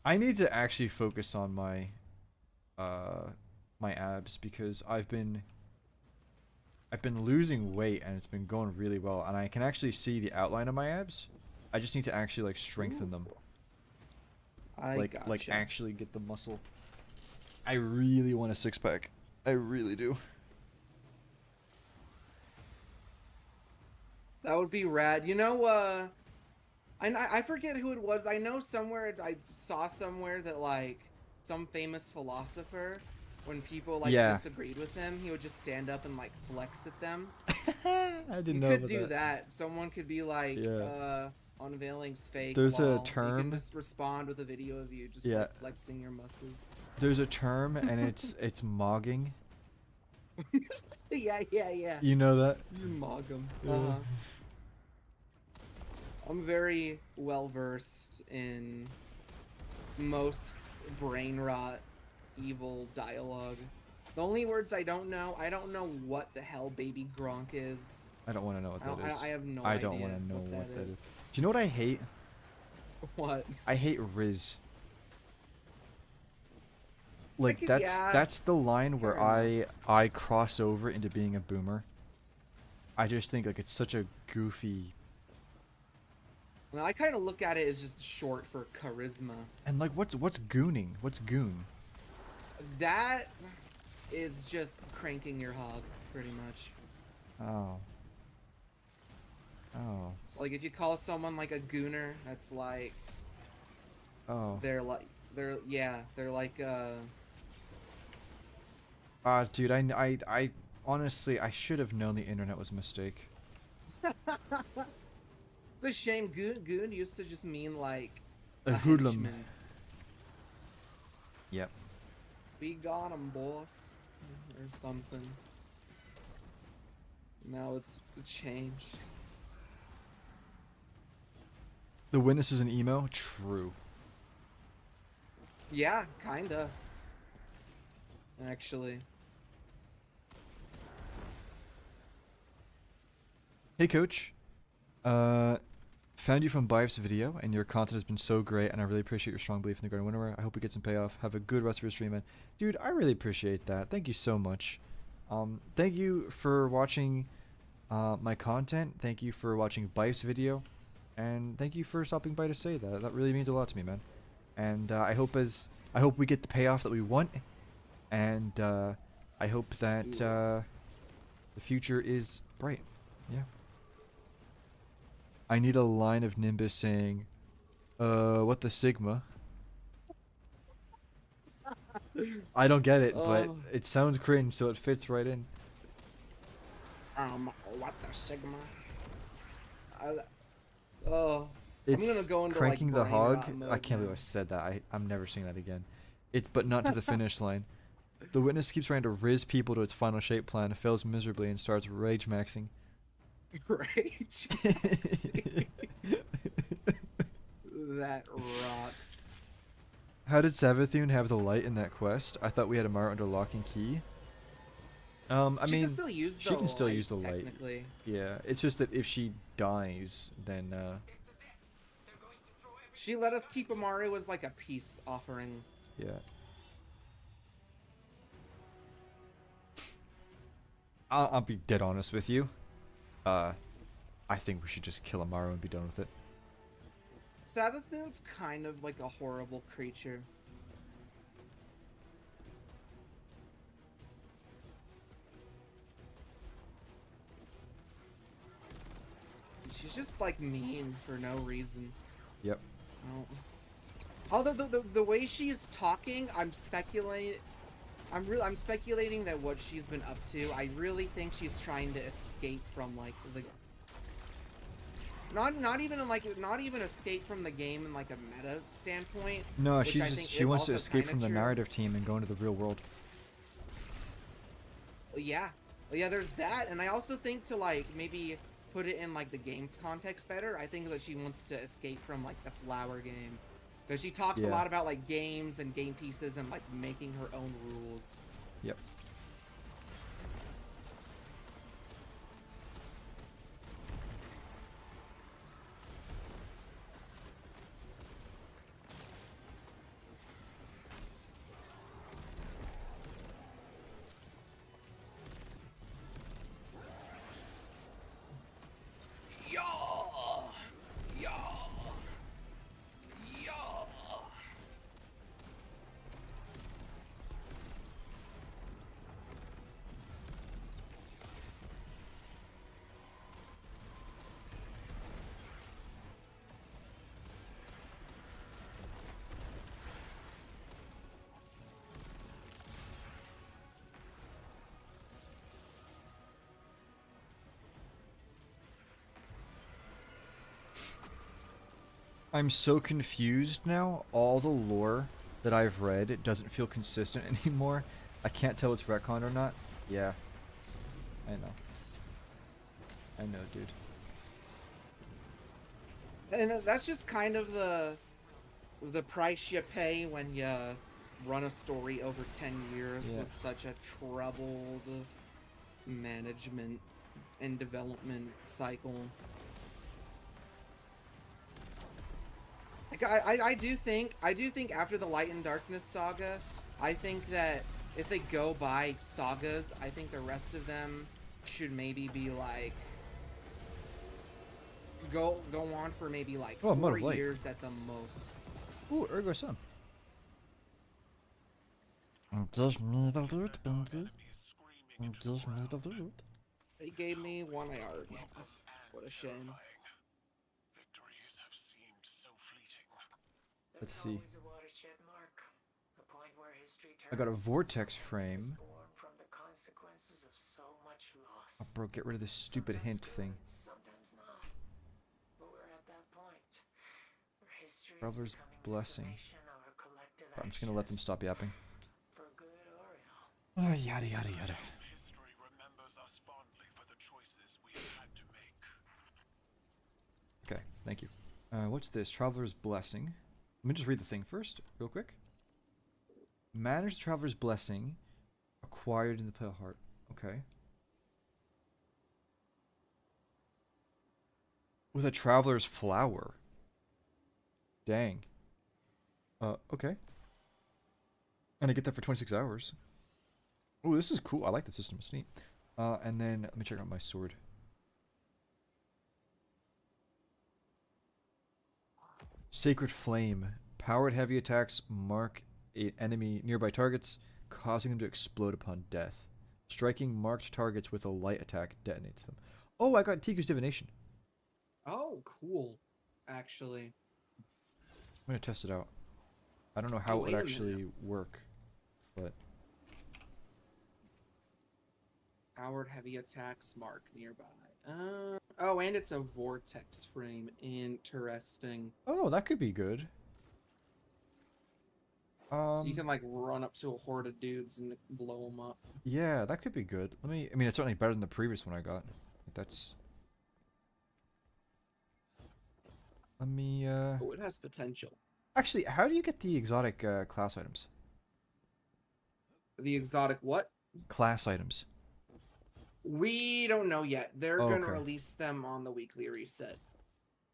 I need to actually focus on my my abs, because I've been losing weight and it's been going really well, and I can actually see the outline of my abs. I just need to actually like strengthen them. Like gotcha. actually get the muscle. I really want a six-pack. I really do. That would be rad. You know, I forget who it was. I know somewhere I saw somewhere that like some famous philosopher, when people like disagreed with him, he would just stand up and like flex at them. I didn't know You about could do that. that. Someone could be like, Yeah. Unveiling's fake. There's a lol. You term. can just respond with a video of you just like flexing your muscles. There's a term, and it's mogging. Yeah. You know that? You mog them. Yeah. I'm very well versed in most brain rot, evil dialogue. The only words I don't know what the hell Baby Gronk is. I don't want to know what that is. I have no I idea. don't want to know what that is. is. Do you know what I hate? What? I hate Riz. Like could- that's yeah, that's the line where fair I cross over into being a boomer. I just think like it's such a goofy And I kind of look at it as just short for charisma. And like, what's gooning? What's goon? That is just cranking your hog, pretty much. Oh. Oh. So like, if you call someone like a gooner, that's like Oh. they're like Dude, I honestly, I should have known the internet was a mistake. It's a shame. Goon used to just mean like A hoodlum. henchman. Yep. We got him, boss, or something. Now it's changed. The witness is an emo? True. Yeah, kinda. Actually. Hey coach. Found you from Bife's video, and your content has been so great, and I really appreciate your strong belief in the Garden Winnower. I hope it gets some payoff. Have a good rest of your stream, man. Dude, I really appreciate that. Thank you so much. Thank you for watching my content. Thank you for watching Bife's video. And thank you for stopping by to say that. That really means a lot to me, man. And I hope we get the payoff that we want. And I hope that the future is bright. Yeah. I need a line of Nimbus saying, what the Sigma? I don't get it, but it sounds cringe, so it fits right in. What the Sigma? I'm gonna go into cranking like the hog. brain rot I can't mode believe I said that. I'm never saying that again. It's but not to the finish line. The witness keeps trying to riz people to its final shape plan, fails miserably, and starts rage maxing. Rage. That rocks. How did Savathun have the light in that quest? I thought we had Amara under lock and key. I She mean, can still use the she can still light, use the light. technically. Yeah, it's just that if she dies, then She let us keep Amaru as like a peace offering. yeah. I'll be dead honest with you. I think we should just kill Amaru and be done with it. Savathun's kind of like a horrible creature. She's just like mean for no reason. Yep. Although the way she's talking, I'm speculating that what she's been up to, I really think she's trying to escape from like the not even escape from the game in like a meta standpoint. No, which she I think she is wants to also escape kinda from the true. narrative team and go into the real world. Yeah, there's that, and I also think to like maybe put it in like the game's context better. I think that she wants to escape from like the flower game, because she talks a Yeah. lot about like games and game pieces and like making her own rules. Yep. I'm so confused now. All the lore that I've read, it doesn't feel consistent anymore. I can't tell it's retcon or not. Yeah. I know. I know, dude. And that's just kind of the price you pay when you run a story over 10 years Yeah. with such a troubled management and development cycle. Like I do think after the Light and Darkness saga, I think that if they go by sagas, I think the rest of them should maybe be like go on for maybe like Oh, Mud 4 of Light. years at the most. Ooh, Ergo Sun. Give me the loot, Benji. Give me the loot. They gave me one I already have. What a shame. Victories have seemed so fleeting. Let's There's see. always a watershed mark, a point where history I got a turns, vortex someone frame. is born from the consequences of so much loss. Oh, bro, get rid of this stupid hint Sometimes thing. good, sometimes not. But we're at that point where history is Traveler's becoming the Blessing. summation of our collective I'm just gonna let them actions, stop yapping. for good or ill. Oh, yada yada yada. History remembers us fondly for the choices we have had to make. Okay, thank you. What's this? Traveler's Blessing. Let me just read the thing first, real quick. Manage the Traveler's Blessing acquired in the Pale Heart. Okay. With a Traveler's Flower. Dang. Okay. And I get that for 26 hours. Oh, this is cool. I like the system. It's neat. And then let me check out my sword. Sacred Flame. Powered heavy attacks mark enemy nearby targets, causing them to explode upon death. Striking marked targets with a light attack detonates them. Oh, I got Tiku's Divination. Oh, cool. Actually. I'm gonna test it out. I don't know how it wait would a minute. actually work, but Powered heavy attacks mark nearby. Oh, and it's a vortex frame. Interesting. oh, that could be good. So you can like run up to a horde of dudes and blow them up. Yeah, that could be good. I mean, it's certainly better than the previous one I got. That's. Let me, Oh, it has potential. Actually, how do you get the exotic, class items? The exotic what? Class items. We don't know yet. They're Oh, gonna okay. release them on the weekly reset.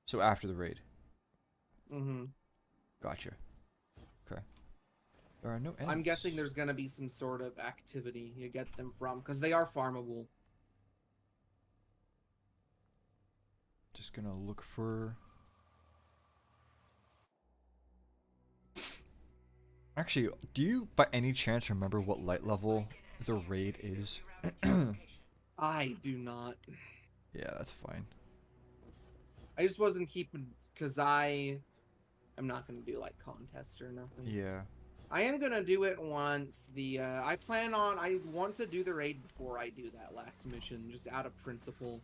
So after the raid. Mm-hmm. Gotcha. Okay. There are no enemies. I'm guessing there's gonna be some sort of activity you get them from, because they are farmable. Just gonna look for... Actually, do you by any chance remember what light level the raid is? I do not. Yeah, that's fine. I just wasn't keeping, because I'm not gonna do like contest or nothing. Yeah. I am gonna do it once the I want to do the raid before I do that last mission, just out of principle,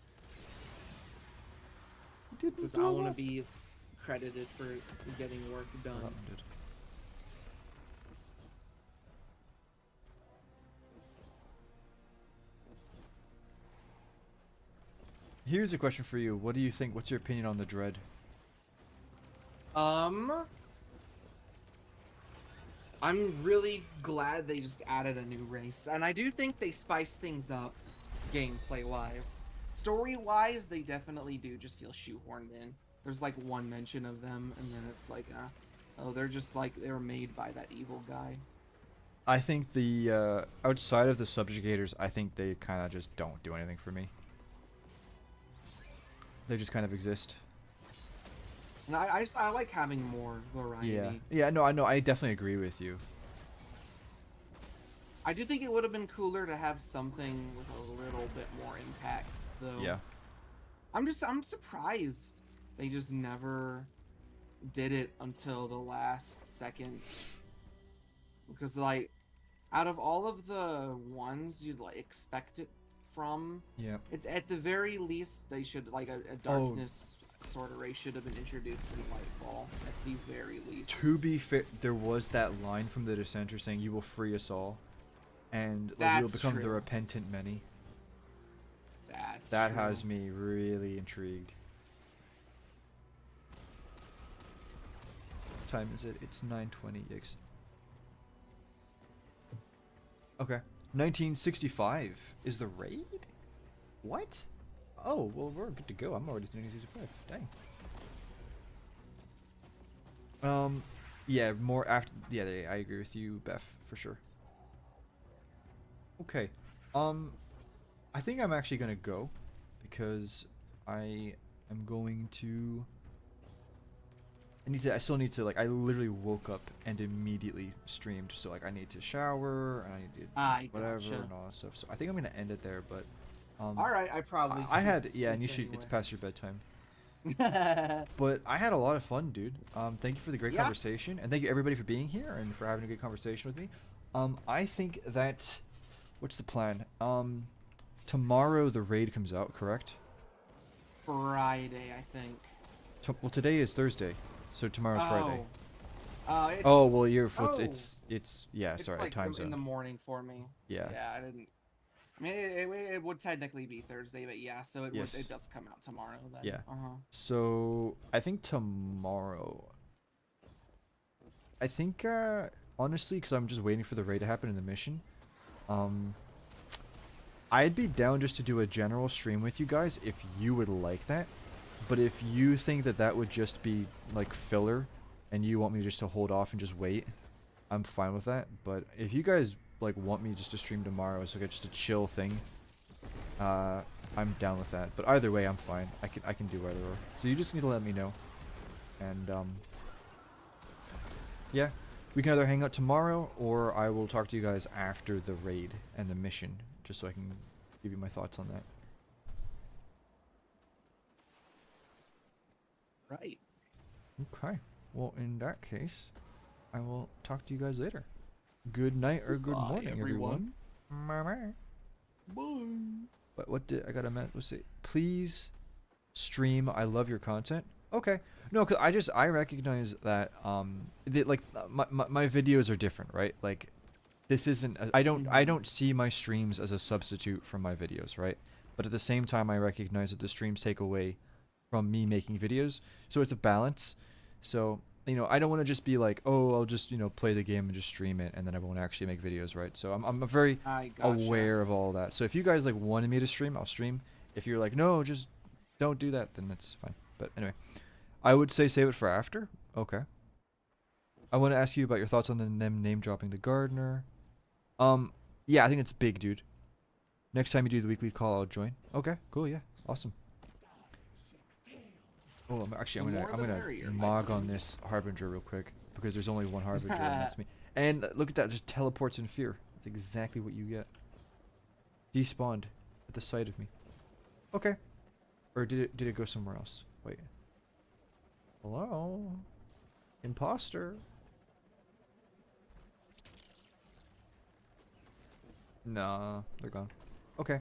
because I want to be credited for getting work Oh, that done. one did. Here's a question for you. What do you think? What's your opinion on the Dread? I'm really glad they just added a new race, and I do think they spice things up, gameplay wise. Story wise, they definitely do just feel shoehorned in. There's like one mention of them, and then it's like, oh, they're just like they were made by that evil guy. I think the outside of the subjugators, I think they kind of just don't do anything for me. They just kind of exist. And I like having more variety. Yeah. Yeah. No, I know. I definitely agree with you. I do think it would have been cooler to have something with a little bit more impact, though. Yeah. I'm surprised they just never did it until the last second. Because like, out of all of the ones you'd like expect it from, Yeah. at the very least they should like a darkness sort of race should have been introduced in Lightfall at the very least. To be fair, there was that line from the Dissenter saying, "You will free us all," and like, you'll That's become the true. repentant many. That's That true. has me really intrigued. What time is it? It's 9:20. Yikes. Okay. 1965 is the raid? What? Oh, well, we're good to go. I'm already 1965. Dang. Yeah, more after. Yeah, I agree with you, Beth, for sure. Okay. I think I'm actually gonna go because I I'm going to... I still need to, like, I literally woke up and immediately streamed. So, like, I need to shower, and I need to do whatever gotcha. and all that stuff. So, I think I'm going to end it there, but... Alright, I probably I should had... Yeah, and you sleep should... It's anyway. past your bedtime. But I had a lot of fun, dude. Thank you for the great conversation, and thank you everybody for being here and for having a good conversation with me. I think that... What's the plan? Tomorrow the raid comes out, correct? Friday, I think. Well, today is Thursday, so tomorrow's Friday. It's, Oh well, it's yeah. it's Sorry, like time in zone. the morning for me. Yeah. Yeah, I didn't. I mean, it would technically be Thursday, but yeah, so it Yes. it does come out tomorrow then. Yeah. Uh-huh. So I think tomorrow. I think honestly, because I'm just waiting for the raid to happen in the mission. I'd be down just to do a general stream with you guys if you would like that. But if you think that that would just be like filler, and you want me just to hold off and just wait, I'm fine with that. But if you guys like want me just to stream tomorrow, it's like just a chill thing, I'm down with that. But either way, I'm fine. I can do either or. So you just need to let me know. And yeah, we can either hang out tomorrow, or I will talk to you guys after the raid and the mission, just so I can give you my thoughts on that. Right. Okay. Well, in that case, I will talk to you guys later. Good night or good Bye, morning, everyone. Bye. Bye. But what did I gotta let's see. Please stream. I love your content. Okay. No, cause I recognize that my videos are different, right? Like this isn't I don't see my streams as a substitute for my videos, right? But at the same time, I recognize that the streams take away from me making videos, so it's a balance. So you know, I don't want to just be like, oh, I'll just play the game and just stream it, and then I won't actually make videos, right? So I'm very aware of all that. So if you guys like wanted me to stream, I'll stream. If you're like, no, just don't do that, then that's fine. But anyway, I would say save it for after. Okay. I want to ask you about your thoughts on the name dropping the gardener. Yeah, I think it's big, dude. Next time you do the weekly call, I'll join. Okay, cool, yeah, awesome. Oh, I'm gonna mog on this Harbinger real quick, because there's only one Harbinger, and that's me. And look at that, just teleports in fear. That's exactly what you get. Despawned at the sight of me. Okay. Or did it go somewhere else? Wait. Hello? Imposter? Nah, they're gone. Okay.